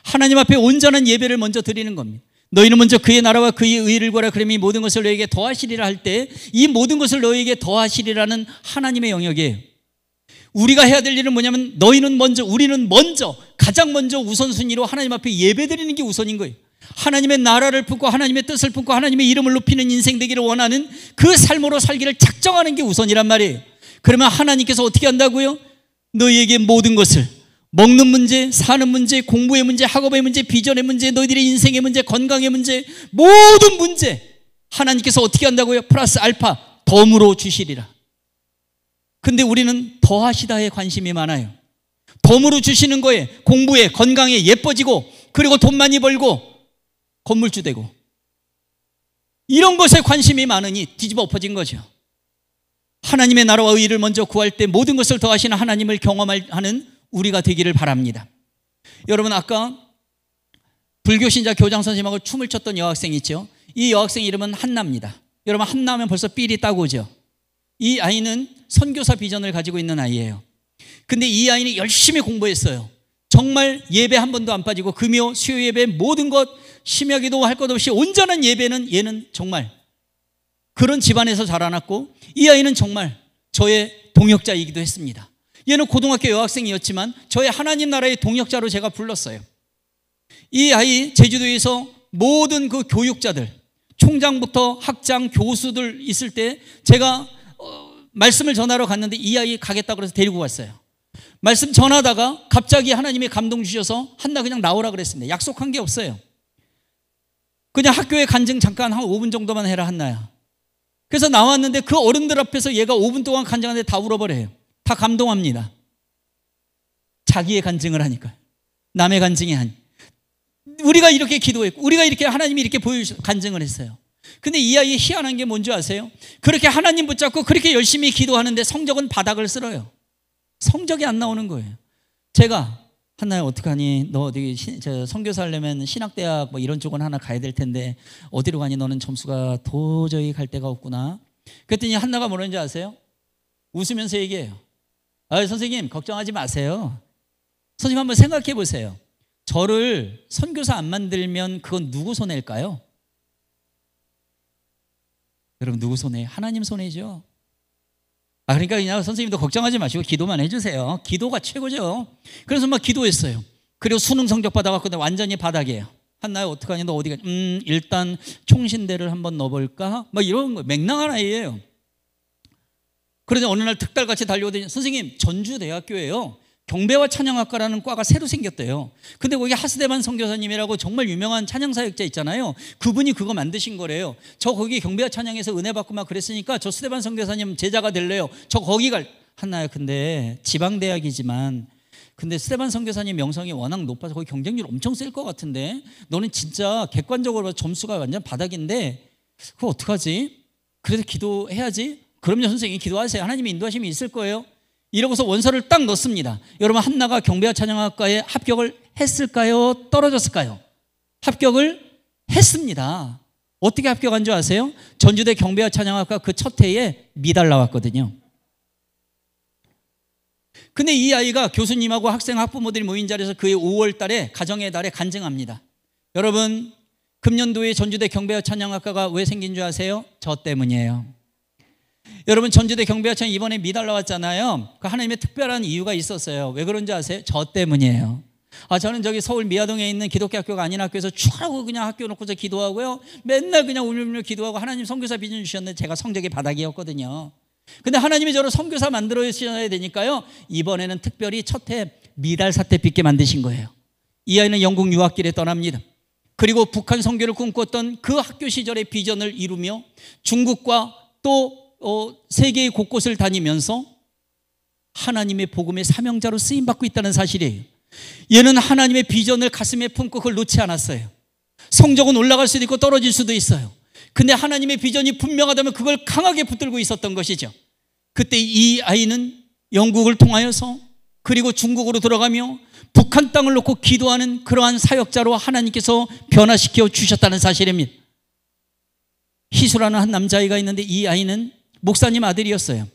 하나님 앞에 온전한 예배를 먼저 드리는 겁니다. 너희는 먼저 그의 나라와 그의 의를 구하라. 그러면 이 모든 것을 너에게 더하시리라 할 때 이 모든 것을 너에게 더하시리라는 하나님의 영역이에요. 우리가 해야 될 일은 뭐냐면 우리는 먼저 가장 먼저 우선순위로 하나님 앞에 예배드리는 게 우선인 거예요. 하나님의 나라를 품고 하나님의 뜻을 품고 하나님의 이름을 높이는 인생 되기를 원하는 그 삶으로 살기를 작정하는 게 우선이란 말이에요. 그러면 하나님께서 어떻게 한다고요? 너희에게 모든 것을, 먹는 문제, 사는 문제, 공부의 문제, 학업의 문제, 비전의 문제, 너희들의 인생의 문제, 건강의 문제, 모든 문제 하나님께서 어떻게 한다고요? 플러스 알파 덤으로 주시리라. 근데 우리는 더하시다에 관심이 많아요. 덤으로 주시는 거에, 공부에, 건강에, 예뻐지고, 그리고 돈 많이 벌고 건물주 되고, 이런 것에 관심이 많으니 뒤집어 엎어진 거죠. 하나님의 나라와 의를 먼저 구할 때 모든 것을 더하시는 하나님을 경험하는 우리가 되기를 바랍니다. 여러분, 아까 불교신자 교장 선생님하고 춤을 췄던 여학생이 있죠. 이 여학생 이름은 한나입니다. 여러분, 한나면 벌써 삘이 따고죠. 이 아이는 선교사 비전을 가지고 있는 아이예요. 근데 이 아이는 열심히 공부했어요. 정말 예배 한 번도 안 빠지고 금요, 수요 예배 모든 것, 심야기도 할 것 없이 온전한 예배는 얘는 정말 그런 집안에서 자라났고, 이 아이는 정말 저의 동역자이기도 했습니다. 얘는 고등학교 여학생이었지만 저의 하나님 나라의 동역자로 제가 불렀어요. 이 아이 제주도에서 모든 그 교육자들, 총장부터 학장, 교수들 있을 때 제가 말씀을 전하러 갔는데 이 아이 가겠다고 그래서 데리고 왔어요. 말씀 전하다가 갑자기 하나님이 감동 주셔서 한나 그냥 나오라 그랬습니다. 약속한 게 없어요. 그냥 학교에 간증 잠깐 한 5분 정도만 해라 한나야. 그래서 나왔는데 그 어른들 앞에서 얘가 5분 동안 간증하는데 다 울어버려요. 다 감동합니다. 자기의 간증을 하니까. 남의 간증이 아니. 우리가 이렇게 기도했고 우리가 이렇게 하나님이 이렇게 보여주셔서 간증을 했어요. 근데 이 아이의 희한한 게 뭔지 아세요? 그렇게 하나님 붙잡고 그렇게 열심히 기도하는데 성적은 바닥을 쓸어요. 성적이 안 나오는 거예요. 제가 한나야 어떡하니? 너 어디 선교사 하려면 신학대학 뭐 이런 쪽은 하나 가야 될 텐데 어디로 가니? 너는 점수가 도저히 갈 데가 없구나. 그랬더니 한나가 뭐라는지 아세요? 웃으면서 얘기해요. 아, 선생님 걱정하지 마세요. 선생님 한번 생각해 보세요. 저를 선교사 안 만들면 그건 누구 손해일까요? 여러분 누구 손해? 하나님 손해죠. 그러니까 그냥 선생님도 걱정하지 마시고 기도만 해주세요. 기도가 최고죠. 그래서 막 기도했어요. 그리고 수능 성적 받아갖고 완전히 바닥이에요. 한나야 어떡하니? 너 어디 가? 일단 총신대를 한번 넣어볼까? 막 이런 거 맹랑한 아이예요. 그런데 어느 날 특달같이 달려오더니 선생님 전주대학교예요. 경배와 찬양학과라는 과가 새로 생겼대요. 근데 거기 하스대만 선교사님이라고 정말 유명한 찬양사역자 있잖아요. 그분이 그거 만드신 거래요. 저 거기 경배와 찬양에서 은혜 받고 막 그랬으니까 저 스데반 선교사님 제자가 될래요. 저 거기 한나야 근데 지방대학이지만 근데 스데반 선교사님 명성이 워낙 높아서 거기 경쟁률 엄청 셀 것 같은데 너는 진짜 객관적으로 봐서 점수가 완전 바닥인데 그거 어떡하지? 그래도 기도해야지. 그럼요 선생님 기도하세요. 하나님의 인도하심이 있을 거예요. 이러고서 원서를 딱 넣습니다. 여러분 한나가 경배와 찬양학과에 합격을 했을까요? 떨어졌을까요? 합격을 했습니다. 어떻게 합격한 줄 아세요? 전주대 경배와 찬양학과 그 첫 해에 미달 나왔거든요. 근데 이 아이가 교수님하고 학생 학부모들이 모인 자리에서 그해 5월 달에 가정의 달에 간증합니다. 여러분 금년도에 전주대 경배와 찬양학과가 왜 생긴 줄 아세요? 저 때문이에요. 여러분 전주대 경배와 찬양 이번에 미달 나왔잖아요. 그 하나님의 특별한 이유가 있었어요. 왜 그런지 아세요? 저 때문이에요. 저는 저기 서울 미아동에 있는 기독교 학교가 아닌 학교에서 추하고 그냥 학교 놓고서 기도하고요. 맨날 그냥 울며 기도하고 하나님 선교사 비전 주셨는데 제가 성적이 바닥이었거든요. 근데 하나님이 저를 선교사 만들어 주셔야 되니까요. 이번에는 특별히 첫 해 미달 사태 빚게 만드신 거예요. 이 아이는 영국 유학길에 떠납니다. 그리고 북한 선교를 꿈꿨던 그 학교 시절의 비전을 이루며 중국과 또 세계의 곳곳을 다니면서 하나님의 복음의 사명자로 쓰임받고 있다는 사실이에요. 얘는 하나님의 비전을 가슴에 품고 그걸 놓지 않았어요. 성적은 올라갈 수도 있고 떨어질 수도 있어요. 근데 하나님의 비전이 분명하다면 그걸 강하게 붙들고 있었던 것이죠. 그때 이 아이는 영국을 통하여서 그리고 중국으로 들어가며 북한 땅을 놓고 기도하는 그러한 사역자로 하나님께서 변화시켜 주셨다는 사실입니다. 희수라는 한 남자아이가 있는데 이 아이는 목사님 아들이었어요.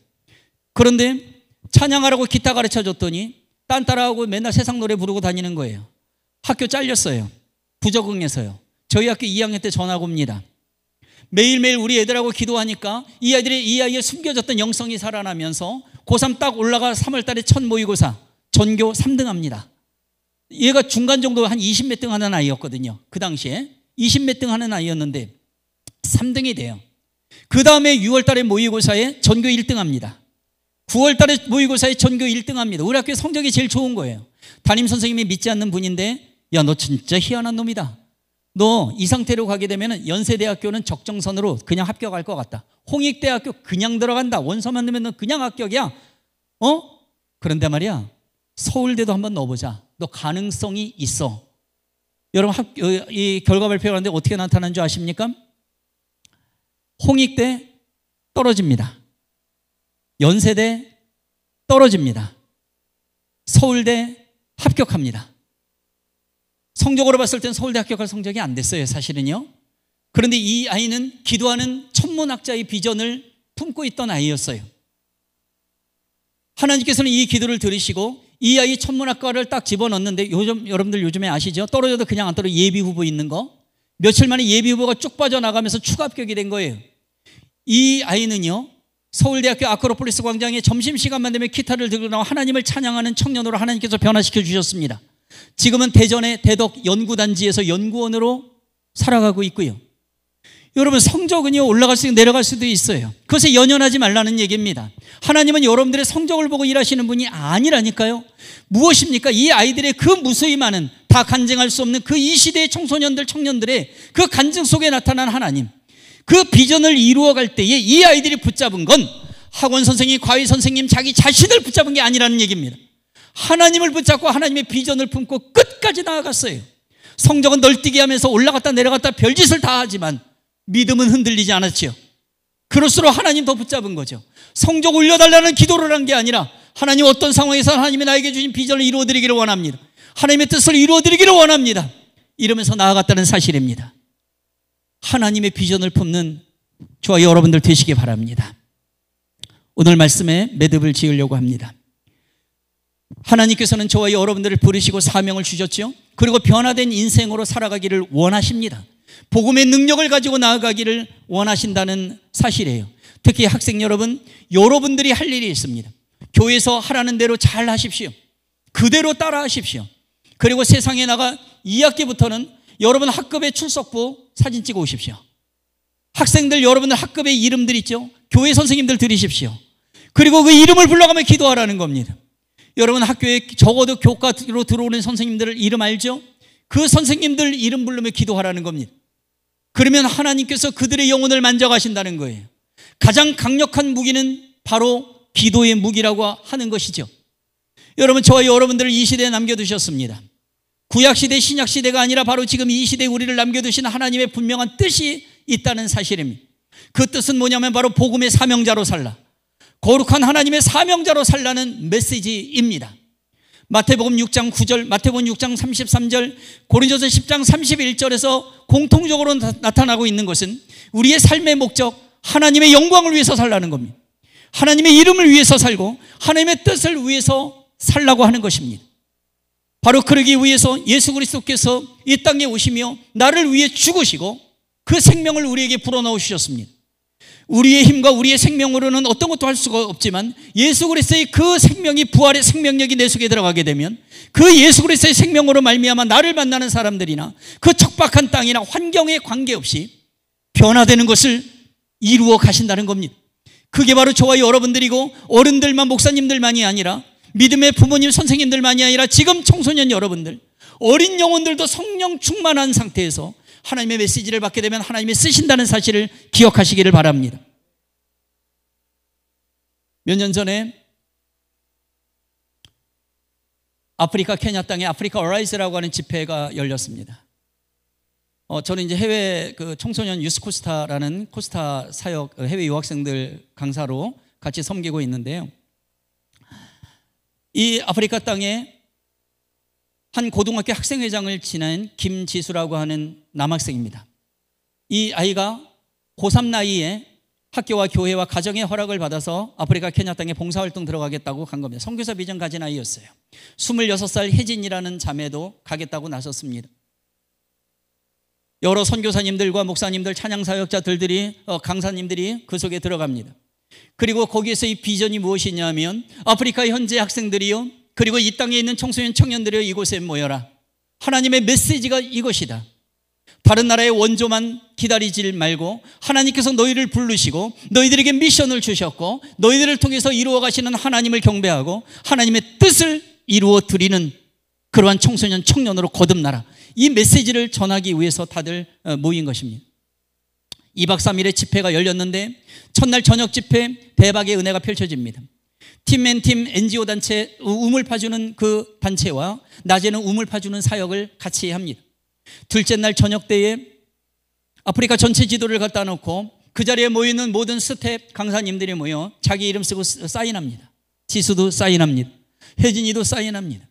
그런데 찬양하라고 기타 가르쳐줬더니 딴 따라하고 맨날 세상 노래 부르고 다니는 거예요. 학교 잘렸어요. 부적응해서요. 저희 학교 2학년 때 전화가 옵니다. 매일매일 우리 애들하고 기도하니까 이 아이의 숨겨졌던 영성이 살아나면서 고3 딱 올라가 3월 달에 첫 모의고사 전교 3등 합니다. 얘가 중간 정도 한 20 몇 등 하는 아이였거든요. 그 당시에 20 몇 등 하는 아이였는데 3등이 돼요. 그 다음에 6월 달에 모의고사에 전교 1등 합니다. 9월 달에 모의고사에 전교 1등 합니다. 우리 학교의 성적이 제일 좋은 거예요. 담임 선생님이 믿지 않는 분인데 야, 너 진짜 희한한 놈이다. 너 이 상태로 가게 되면 연세대학교는 적정선으로 그냥 합격할 것 같다. 홍익대학교 그냥 들어간다. 원서만 넣으면 너 그냥 합격이야. 그런데 말이야 서울대도 한번 넣어보자. 너 가능성이 있어. 여러분 이 결과 발표를 하는데 어떻게 나타난 줄 아십니까? 홍익대 떨어집니다. 연세대 떨어집니다. 서울대 합격합니다. 성적으로 봤을 땐 서울대 합격할 성적이 안 됐어요, 사실은요. 그런데 이 아이는 기도하는 천문학자의 비전을 품고 있던 아이였어요. 하나님께서는 이 기도를 들으시고 이 아이 천문학과를 딱 집어넣는데 여러분들 요즘에 아시죠? 떨어져도 그냥 안 떨어져 예비 후보 있는 거. 며칠 만에 예비 후보가 쭉 빠져나가면서 추가 합격이 된 거예요. 이 아이는요, 서울대학교 아크로폴리스 광장에 점심시간만 되면 기타를 들고 나와 하나님을 찬양하는 청년으로 하나님께서 변화시켜 주셨습니다. 지금은 대전의 대덕 연구단지에서 연구원으로 살아가고 있고요. 여러분, 성적은요, 올라갈 수도 내려갈 수도 있어요. 그것에 연연하지 말라는 얘기입니다. 하나님은 여러분들의 성적을 보고 일하시는 분이 아니라니까요. 무엇입니까? 이 아이들의 그 무수히 많은, 다 간증할 수 없는 그 이 시대의 청소년들, 청년들의 그 간증 속에 나타난 하나님, 그 비전을 이루어갈 때에 이 아이들이 붙잡은 건 학원 선생님, 과외 선생님, 자기 자신을 붙잡은 게 아니라는 얘기입니다. 하나님을 붙잡고 하나님의 비전을 품고 끝까지 나아갔어요. 성적은 널뛰기 하면서 올라갔다 내려갔다 별짓을 다 하지만 믿음은 흔들리지 않았죠. 그럴수록 하나님 더 붙잡은 거죠. 성적 올려달라는 기도를 한 게 아니라 하나님, 어떤 상황에서 하나님이 나에게 주신 비전을 이루어드리기를 원합니다. 하나님의 뜻을 이루어드리기를 원합니다. 이러면서 나아갔다는 사실입니다. 하나님의 비전을 품는 저와 여러분들 되시기 바랍니다. 오늘 말씀에 매듭을 지으려고 합니다. 하나님께서는 저와 여러분들을 부르시고 사명을 주셨죠. 그리고 변화된 인생으로 살아가기를 원하십니다. 복음의 능력을 가지고 나아가기를 원하신다는 사실이에요. 특히 학생 여러분, 여러분들이 할 일이 있습니다. 교회에서 하라는 대로 잘 하십시오. 그대로 따라 하십시오. 그리고 세상에 나가 2학기부터는 여러분 학급의 출석부 사진 찍어 오십시오. 학생들, 여러분들 학급의 이름들 있죠? 교회 선생님들 들으십시오. 그리고 그 이름을 불러가며 기도하라는 겁니다. 여러분 학교에 적어도 교과로 들어오는 선생님들 이름 알죠? 그 선생님들 이름 부르며 기도하라는 겁니다. 그러면 하나님께서 그들의 영혼을 만져가신다는 거예요. 가장 강력한 무기는 바로 기도의 무기라고 하는 것이죠. 여러분, 저와 여러분들을 이 시대에 남겨두셨습니다. 구약시대, 신약시대가 아니라 바로 지금 이 시대에 우리를 남겨두신 하나님의 분명한 뜻이 있다는 사실입니다. 그 뜻은 뭐냐면 바로 복음의 사명자로 살라, 거룩한 하나님의 사명자로 살라는 메시지입니다. 마태복음 6장 9절, 마태복음 6장 33절, 고린도서 10장 31절에서 공통적으로 나타나고 있는 것은 우리의 삶의 목적, 하나님의 영광을 위해서 살라는 겁니다. 하나님의 이름을 위해서 살고 하나님의 뜻을 위해서 살라고 하는 것입니다. 바로 그러기 위해서 예수 그리스도께서 이 땅에 오시며 나를 위해 죽으시고 그 생명을 우리에게 불어넣으셨습니다. 우리의 힘과 우리의 생명으로는 어떤 것도 할 수가 없지만 예수 그리스도의 그 생명이, 부활의 생명력이 내 속에 들어가게 되면 그 예수 그리스도의 생명으로 말미암아 나를 만나는 사람들이나 그 척박한 땅이나 환경에 관계없이 변화되는 것을 이루어 가신다는 겁니다. 그게 바로 저와 여러분들이고, 어른들만, 목사님들만이 아니라 믿음의 부모님, 선생님들만이 아니라 지금 청소년 여러분들, 어린 영혼들도 성령 충만한 상태에서 하나님의 메시지를 받게 되면 하나님이 쓰신다는 사실을 기억하시기를 바랍니다. 몇 년 전에 아프리카 케냐 땅에 아프리카 어라이즈라고 하는 집회가 열렸습니다. 저는 이제 해외 그 청소년 유스코스타라는 코스타 사역 해외 유학생들 강사로 같이 섬기고 있는데요. 이 아프리카 땅에 한 고등학교 학생회장을 지낸 김지수라고 하는 남학생입니다. 이 아이가 고3 나이에 학교와 교회와 가정의 허락을 받아서 아프리카 케냐 땅에 봉사활동 들어가겠다고 간 겁니다. 선교사 비전 가진 아이였어요. 26살 혜진이라는 자매도 가겠다고 나섰습니다. 여러 선교사님들과 목사님들, 찬양사역자들이, 강사님들이 그 속에 들어갑니다. 그리고 거기에서 이 비전이 무엇이냐면 아프리카 현재 학생들이요, 그리고 이 땅에 있는 청소년 청년들이요, 이곳에 모여라. 하나님의 메시지가 이것이다. 다른 나라의 원조만 기다리질 말고 하나님께서 너희를 부르시고 너희들에게 미션을 주셨고 너희들을 통해서 이루어 가시는 하나님을 경배하고 하나님의 뜻을 이루어 드리는 그러한 청소년 청년으로 거듭나라. 이 메시지를 전하기 위해서 다들 모인 것입니다. 2박 3일의 집회가 열렸는데 첫날 저녁 집회 대박의 은혜가 펼쳐집니다. 팀앤팀 NGO 단체, 우물 파주는 그 단체와 낮에는 우물 파주는 사역을 같이 합니다. 둘째 날 저녁 때에 아프리카 전체 지도를 갖다 놓고 그 자리에 모이는 모든 스텝 강사님들이 모여 자기 이름 쓰고 사인합니다. 지수도 사인합니다. 혜진이도 사인합니다.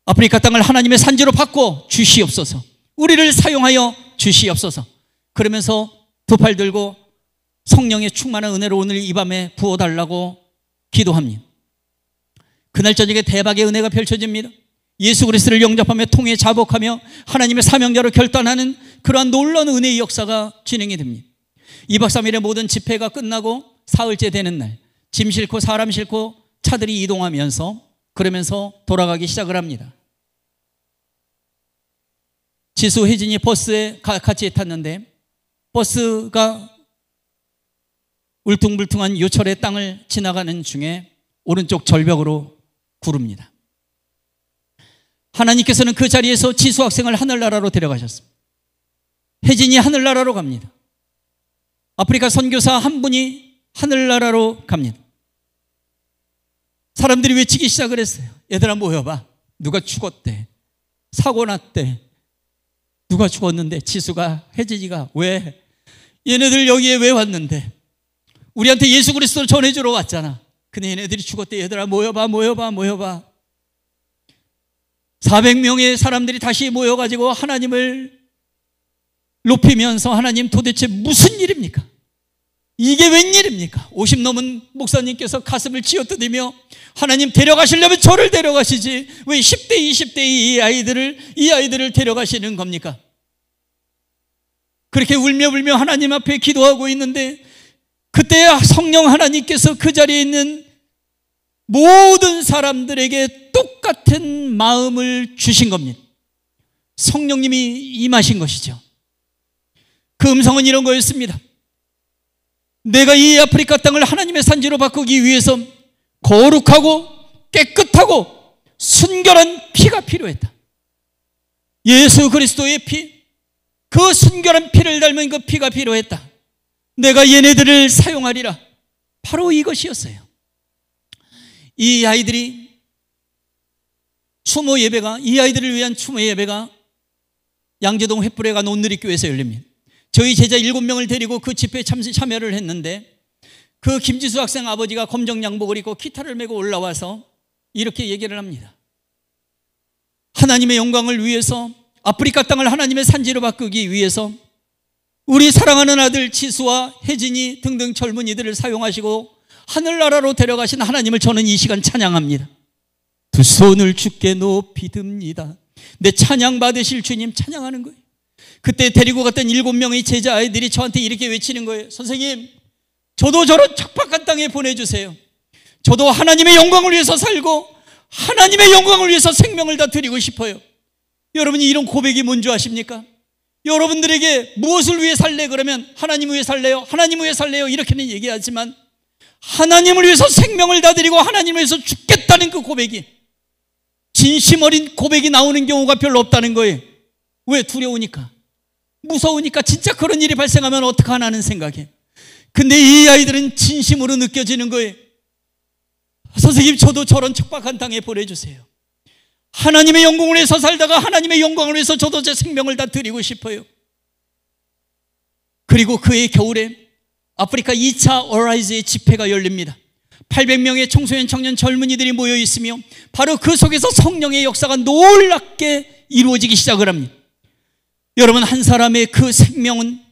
아프리카 땅을 하나님의 산지로 바꿔 주시옵소서. 우리를 사용하여 주시옵소서. 그러면서 두 팔 들고 성령의 충만한 은혜로 오늘 이 밤에 부어달라고 기도합니다. 그날 저녁에 대박의 은혜가 펼쳐집니다. 예수 그리스도를 영접하며 통해 자복하며 하나님의 사명자로 결단하는 그러한 놀라운 은혜의 역사가 진행이 됩니다. 2박 3일의 모든 집회가 끝나고 사흘째 되는 날, 짐 싣고 사람 싣고 차들이 이동하면서 그러면서 돌아가기 시작을 합니다. 지수, 혜진이 버스에 같이 탔는데 버스가 울퉁불퉁한 요철의 땅을 지나가는 중에 오른쪽 절벽으로 구릅니다. 하나님께서는 그 자리에서 지수 학생을 하늘나라로 데려가셨습니다. 혜진이 하늘나라로 갑니다. 아프리카 선교사 한 분이 하늘나라로 갑니다. 사람들이 외치기 시작을 했어요. 얘들아 모여봐. 누가 죽었대. 사고 났대. 누가 죽었는데 지수가, 혜진이가 왜? 얘네들 여기에 왜 왔는데? 우리한테 예수 그리스도를 전해주러 왔잖아. 근데 얘네들이 죽었대. 얘들아 모여봐. 400명의 사람들이 다시 모여가지고 하나님을 높이면서 하나님 도대체 무슨 일입니까? 이게 웬일입니까? 50 넘은 목사님께서 가슴을 쥐어뜯으며 하나님 데려가시려면 저를 데려가시지 왜 10대 20대 이 아이들을 데려가시는 겁니까? 그렇게 울며 하나님 앞에 기도하고 있는데 그때 성령 하나님께서 그 자리에 있는 모든 사람들에게 똑같은 마음을 주신 겁니다. 성령님이 임하신 것이죠. 그 음성은 이런 거였습니다. 내가 이 아프리카 땅을 하나님의 산지로 바꾸기 위해서 거룩하고 깨끗하고 순결한 피가 필요했다. 예수 그리스도의 피, 그 순결한 피를 닮은 그 피가 필요했다. 내가 얘네들을 사용하리라. 바로 이것이었어요. 이 아이들이 추모 예배가, 이 아이들을 위한 추모 예배가 양재동 횃불에가 온누리교회에서 열립니다. 저희 제자 7명을 데리고 그 집회에 참여를 했는데 그 김지수 학생 아버지가 검정 양복을 입고 기타를 메고 올라와서 이렇게 얘기를 합니다. 하나님의 영광을 위해서, 아프리카 땅을 하나님의 산지로 바꾸기 위해서 우리 사랑하는 아들 지수와 혜진이 등등 젊은이들을 사용하시고 하늘나라로 데려가신 하나님을 저는 이 시간 찬양합니다. 두 손을 주께 높이 듭니다. 내 찬양 받으실 주님 찬양하는 거예요. 그때 데리고 갔던 7명의 제자 아이들이 저한테 이렇게 외치는 거예요. 선생님, 저도 저런 척박한 땅에 보내주세요. 저도 하나님의 영광을 위해서 살고 하나님의 영광을 위해서 생명을 다 드리고 싶어요. 여러분이 이런 고백이 뭔지 아십니까? 여러분들에게 무엇을 위해 살래? 그러면 하나님 위해 살래요? 하나님 위해 살래요? 이렇게는 얘기하지만 하나님을 위해서 생명을 다 드리고 하나님을 위해서 죽겠다는 그 고백이, 진심 어린 고백이 나오는 경우가 별로 없다는 거예요. 왜? 두려우니까, 무서우니까. 진짜 그런 일이 발생하면 어떡하나 하는 생각에. 근데 이 아이들은 진심으로 느껴지는 거예요. 선생님, 저도 저런 척박한 땅에 보내주세요. 하나님의 영광을 위해서 살다가 하나님의 영광을 위해서 저도 제 생명을 다 드리고 싶어요. 그리고 그해 겨울에 아프리카 2차 어라이즈의 집회가 열립니다. 800명의 청소년, 청년, 젊은이들이 모여 있으며 바로 그 속에서 성령의 역사가 놀랍게 이루어지기 시작을 합니다. 여러분, 한 사람의 그 생명은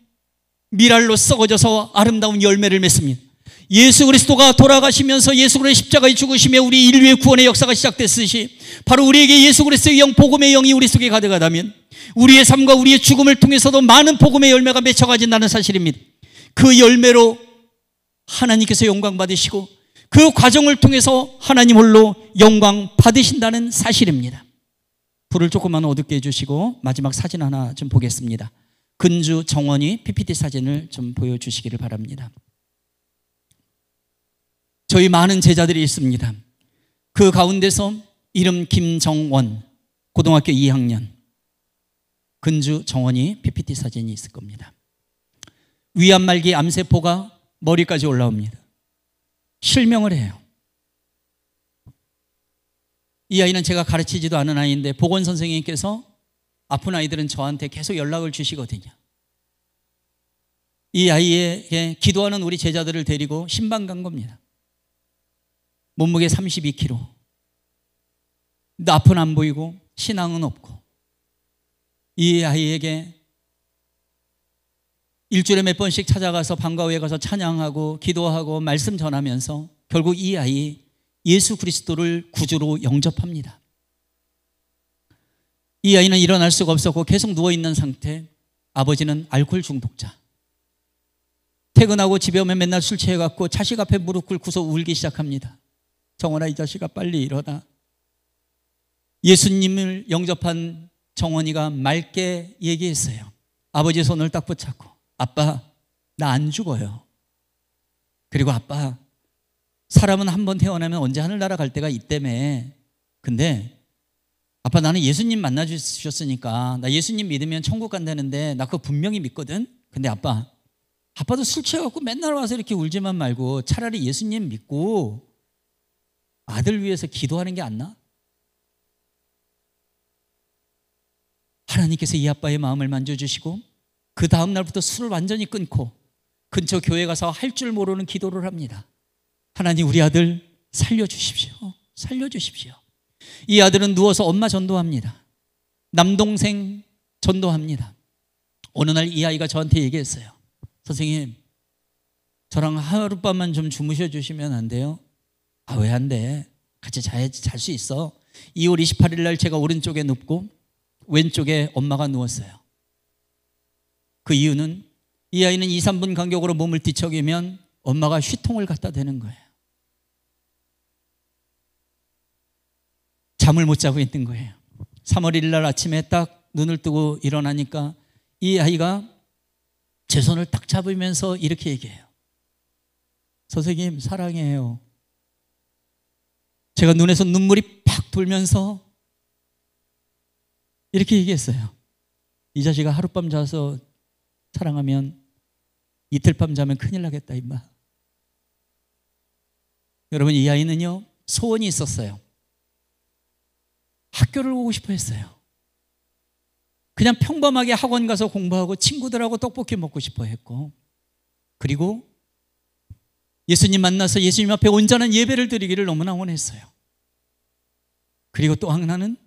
미랄로 썩어져서 아름다운 열매를 맺습니다. 예수 그리스도가 돌아가시면서 예수 그리스도의 십자가에 죽으시며 우리 인류의 구원의 역사가 시작됐듯이 바로 우리에게 예수 그리스도의 영, 복음의 영이 우리 속에 가득하다면 우리의 삶과 우리의 죽음을 통해서도 많은 복음의 열매가 맺혀가진다는 사실입니다. 그 열매로 하나님께서 영광 받으시고 그 과정을 통해서 하나님 홀로 영광 받으신다는 사실입니다. 불을 조금만 어둡게 해주시고 마지막 사진 하나 좀 보겠습니다. 근주 정원이 PPT 사진을 좀 보여주시기를 바랍니다. 저희 많은 제자들이 있습니다. 그 가운데서 이름 김정원, 고등학교 2학년, 근주 정원이 PPT 사진이 있을 겁니다. 위안말기 암세포가 머리까지 올라옵니다. 실명을 해요. 이 아이는 제가 가르치지도 않은 아이인데 보건선생님께서 아픈 아이들은 저한테 계속 연락을 주시거든요. 이 아이에게 기도하는 우리 제자들을 데리고 신방 간 겁니다. 몸무게 32kg. 근데 앞은 안 보이고 신앙은 없고 이 아이에게 일주일에 몇 번씩 찾아가서 방과후에 가서 찬양하고 기도하고 말씀 전하면서 결국 이 아이 예수 그리스도를 구주로 영접합니다. 이 아이는 일어날 수가 없었고 계속 누워있는 상태. 아버지는 알코올 중독자. 퇴근하고 집에 오면 맨날 술 취해갖고 자식 앞에 무릎 꿇고서 울기 시작합니다. 정원아, 이 자식아 빨리 일어나. 예수님을 영접한 정원이가 맑게 얘기했어요. 아버지 손을 딱 붙잡고, 아빠, 나 안 죽어요. 그리고 아빠, 사람은 한 번 태어나면 언제 하늘나라 갈 때가 있다며. 근데 아빠, 나는 예수님 만나주셨으니까 나 예수님 믿으면 천국 간다는데 나 그거 분명히 믿거든. 근데 아빠도 술 취해갖고 맨날 와서 이렇게 울지만 말고 차라리 예수님 믿고 아들 위해서 기도하는 게 안 나? 하나님께서 이 아빠의 마음을 만져주시고 그 다음 날부터 술을 완전히 끊고 근처 교회 가서 할 줄 모르는 기도를 합니다. 하나님, 우리 아들 살려주십시오. 살려주십시오. 이 아들은 누워서 엄마 전도합니다. 남동생 전도합니다. 어느 날 이 아이가 저한테 얘기했어요. 선생님, 저랑 하룻밤만 좀 주무셔 주시면 안 돼요? 아, 왜 안 돼? 같이 잘 수 있어. 2월 28일 날 제가 오른쪽에 눕고 왼쪽에 엄마가 누웠어요. 그 이유는 이 아이는 2, 3분 간격으로 몸을 뒤척이면 엄마가 휴통을 갖다 대는 거예요. 잠을 못 자고 있는 거예요. 3월 1일 날 아침에 딱 눈을 뜨고 일어나니까 이 아이가 제 손을 딱 잡으면서 이렇게 얘기해요. 선생님, 사랑해요. 제가 눈에서 눈물이 팍 돌면서 이렇게 얘기했어요. 이 자식아, 하룻밤 자서 사랑하면 이틀 밤 자면 큰일 나겠다, 임마. 여러분, 이 아이는요, 소원이 있었어요. 학교를 오고 싶어 했어요. 그냥 평범하게 학원 가서 공부하고 친구들하고 떡볶이 먹고 싶어 했고, 그리고 예수님 만나서 예수님 앞에 온전한 예배를 드리기를 너무나 원했어요. 그리고 또 하나는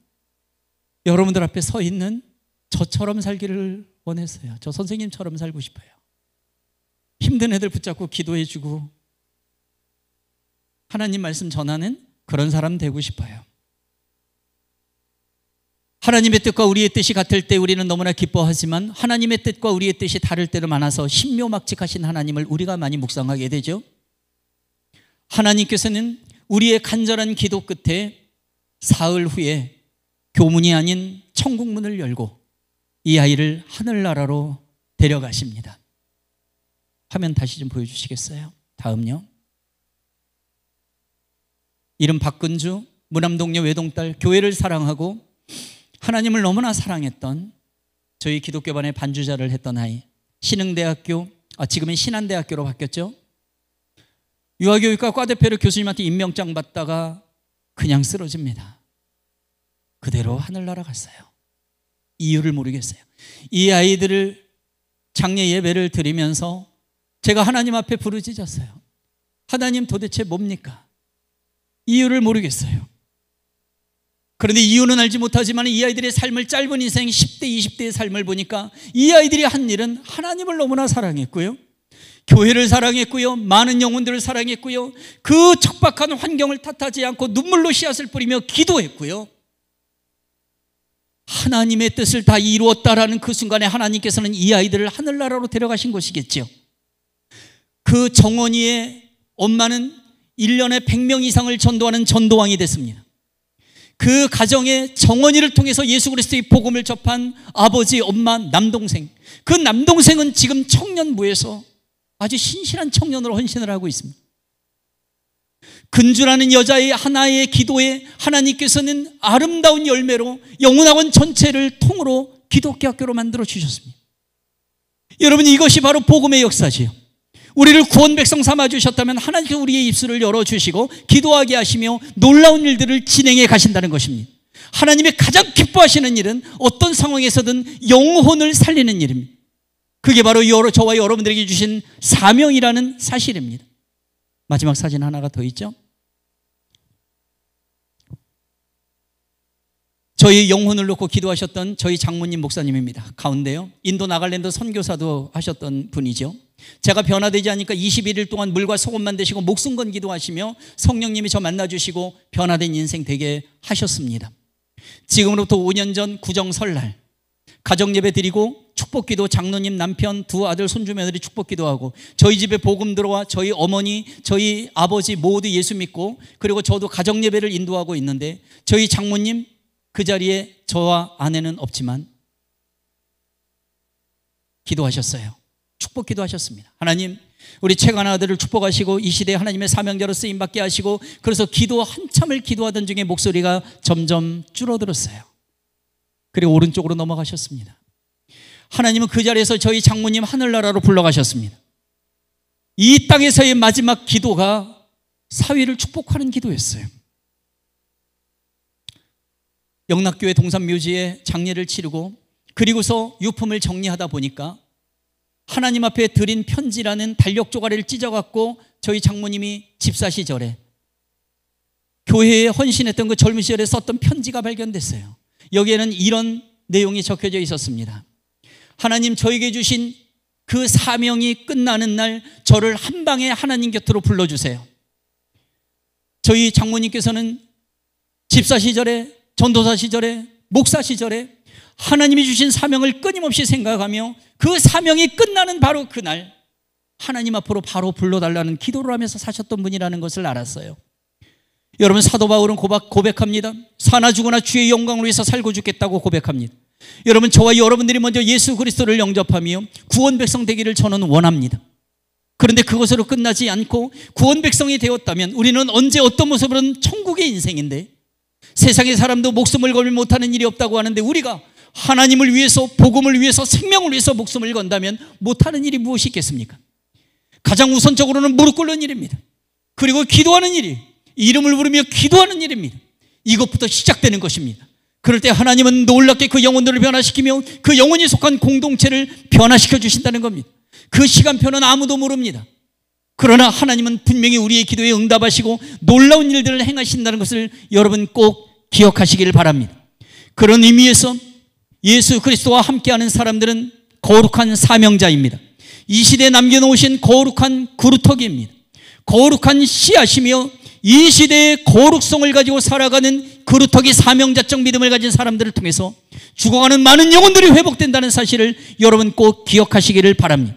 여러분들 앞에 서 있는 저처럼 살기를 원했어요. 저 선생님처럼 살고 싶어요. 힘든 애들 붙잡고 기도해주고 하나님 말씀 전하는 그런 사람 되고 싶어요. 하나님의 뜻과 우리의 뜻이 같을 때 우리는 너무나 기뻐하지만 하나님의 뜻과 우리의 뜻이 다를 때도 많아서 신묘막측하신 하나님을 우리가 많이 묵상하게 되죠. 하나님께서는 우리의 간절한 기도 끝에 사흘 후에 교문이 아닌 천국문을 열고 이 아이를 하늘나라로 데려가십니다. 화면 다시 좀 보여주시겠어요? 다음요. 이름 박근주, 무남동녀 외동딸, 교회를 사랑하고 하나님을 너무나 사랑했던 저희 기독교반의 반주자를 했던 아이, 신흥대학교, 지금은 신한대학교로 바뀌었죠. 유아교육과 과대표로 교수님한테 임명장 받다가 그냥 쓰러집니다. 그대로 하늘나라 갔어요. 이유를 모르겠어요. 이 아이들을 장례 예배를 드리면서 제가 하나님 앞에 부르짖었어요. 하나님, 도대체 뭡니까? 이유를 모르겠어요. 그런데 이유는 알지 못하지만 이 아이들의 삶을, 짧은 인생 10대, 20대의 삶을 보니까 이 아이들이 한 일은 하나님을 너무나 사랑했고요, 교회를 사랑했고요, 많은 영혼들을 사랑했고요, 그 척박한 환경을 탓하지 않고 눈물로 씨앗을 뿌리며 기도했고요, 하나님의 뜻을 다 이루었다라는 그 순간에 하나님께서는 이 아이들을 하늘나라로 데려가신 것이겠죠. 그 정원이의 엄마는 1년에 100명 이상을 전도하는 전도왕이 됐습니다. 그 가정의 정원이를 통해서 예수 그리스도의 복음을 접한 아버지, 엄마, 남동생, 그 남동생은 지금 청년부에서 아주 신실한 청년으로 헌신을 하고 있습니다. 근주라는 여자의 하나의 기도에 하나님께서는 아름다운 열매로 영훈학원 전체를 통으로 기독교 학교로 만들어 주셨습니다. 여러분, 이것이 바로 복음의 역사지요. 우리를 구원 백성 삼아 주셨다면 하나님께서 우리의 입술을 열어주시고 기도하게 하시며 놀라운 일들을 진행해 가신다는 것입니다. 하나님의 가장 기뻐하시는 일은 어떤 상황에서든 영혼을 살리는 일입니다. 그게 바로 저와 여러분들에게 주신 사명이라는 사실입니다. 마지막 사진 하나가 더 있죠. 저희 영혼을 놓고 기도하셨던 저희 장모님 목사님입니다. 가운데요, 인도 나갈랜드 선교사도 하셨던 분이죠. 제가 변화되지 않으니까 21일 동안 물과 소금만 드시고 목숨 건 기도하시며 성령님이 저 만나주시고 변화된 인생 되게 하셨습니다. 지금으로부터 5년 전 구정 설날 가정예배 드리고 축복기도, 장로님 남편, 두 아들 손주 며느리 축복기도하고 저희 집에 복음 들어와 저희 어머니, 저희 아버지 모두 예수 믿고, 그리고 저도 가정예배를 인도하고 있는데 저희 장모님 그 자리에 저와 아내는 없지만 기도하셨어요. 축복 기도하셨습니다. 하나님, 우리 최강 아들을 축복하시고 이 시대에 하나님의 사명자로 쓰임받게 하시고, 그래서 한참을 기도하던 중에 목소리가 점점 줄어들었어요. 그리고 오른쪽으로 넘어가셨습니다. 하나님은 그 자리에서 저희 장모님 하늘나라로 불러가셨습니다. 이 땅에서의 마지막 기도가 사위를 축복하는 기도였어요. 영락교회 동산묘지에 장례를 치르고 그리고서 유품을 정리하다 보니까 하나님 앞에 드린 편지라는 달력 조각을 찢어갖고 저희 장모님이 집사 시절에 교회에 헌신했던 그 젊은 시절에 썼던 편지가 발견됐어요. 여기에는 이런 내용이 적혀져 있었습니다. 하나님, 저에게 주신 그 사명이 끝나는 날 저를 한 방에 하나님 곁으로 불러주세요. 저희 장모님께서는 집사 시절에, 전도사 시절에, 목사 시절에 하나님이 주신 사명을 끊임없이 생각하며 그 사명이 끝나는 바로 그날 하나님 앞으로 바로 불러달라는 기도를 하면서 사셨던 분이라는 것을 알았어요. 여러분, 사도 바울은 고백합니다. 사나 죽으나 주의 영광을 위해서 살고 죽겠다고 고백합니다. 여러분, 저와 여러분들이 먼저 예수 그리스도를 영접하며 구원 백성 되기를 저는 원합니다. 그런데 그것으로 끝나지 않고 구원 백성이 되었다면 우리는 언제 어떤 모습으로는 천국의 인생인데, 세상의 사람도 목숨을 걸지 못하는 일이 없다고 하는데 우리가 하나님을 위해서, 복음을 위해서, 생명을 위해서 목숨을 건다면 못하는 일이 무엇이 있겠습니까? 가장 우선적으로는 무릎 꿇는 일입니다. 그리고 기도하는 일이, 이름을 부르며 기도하는 일입니다. 이것부터 시작되는 것입니다. 그럴 때 하나님은 놀랍게 그 영혼들을 변화시키며 그 영혼이 속한 공동체를 변화시켜 주신다는 겁니다. 그 시간표는 아무도 모릅니다. 그러나 하나님은 분명히 우리의 기도에 응답하시고 놀라운 일들을 행하신다는 것을 여러분 꼭 기억하시기를 바랍니다. 그런 의미에서 예수 그리스도와 함께하는 사람들은 거룩한 사명자입니다. 이 시대에 남겨놓으신 거룩한 그루터기입니다. 거룩한 씨앗이며 이 시대의 거룩성을 가지고 살아가는 그루터기 사명자적 믿음을 가진 사람들을 통해서 죽어가는 많은 영혼들이 회복된다는 사실을 여러분 꼭 기억하시기를 바랍니다.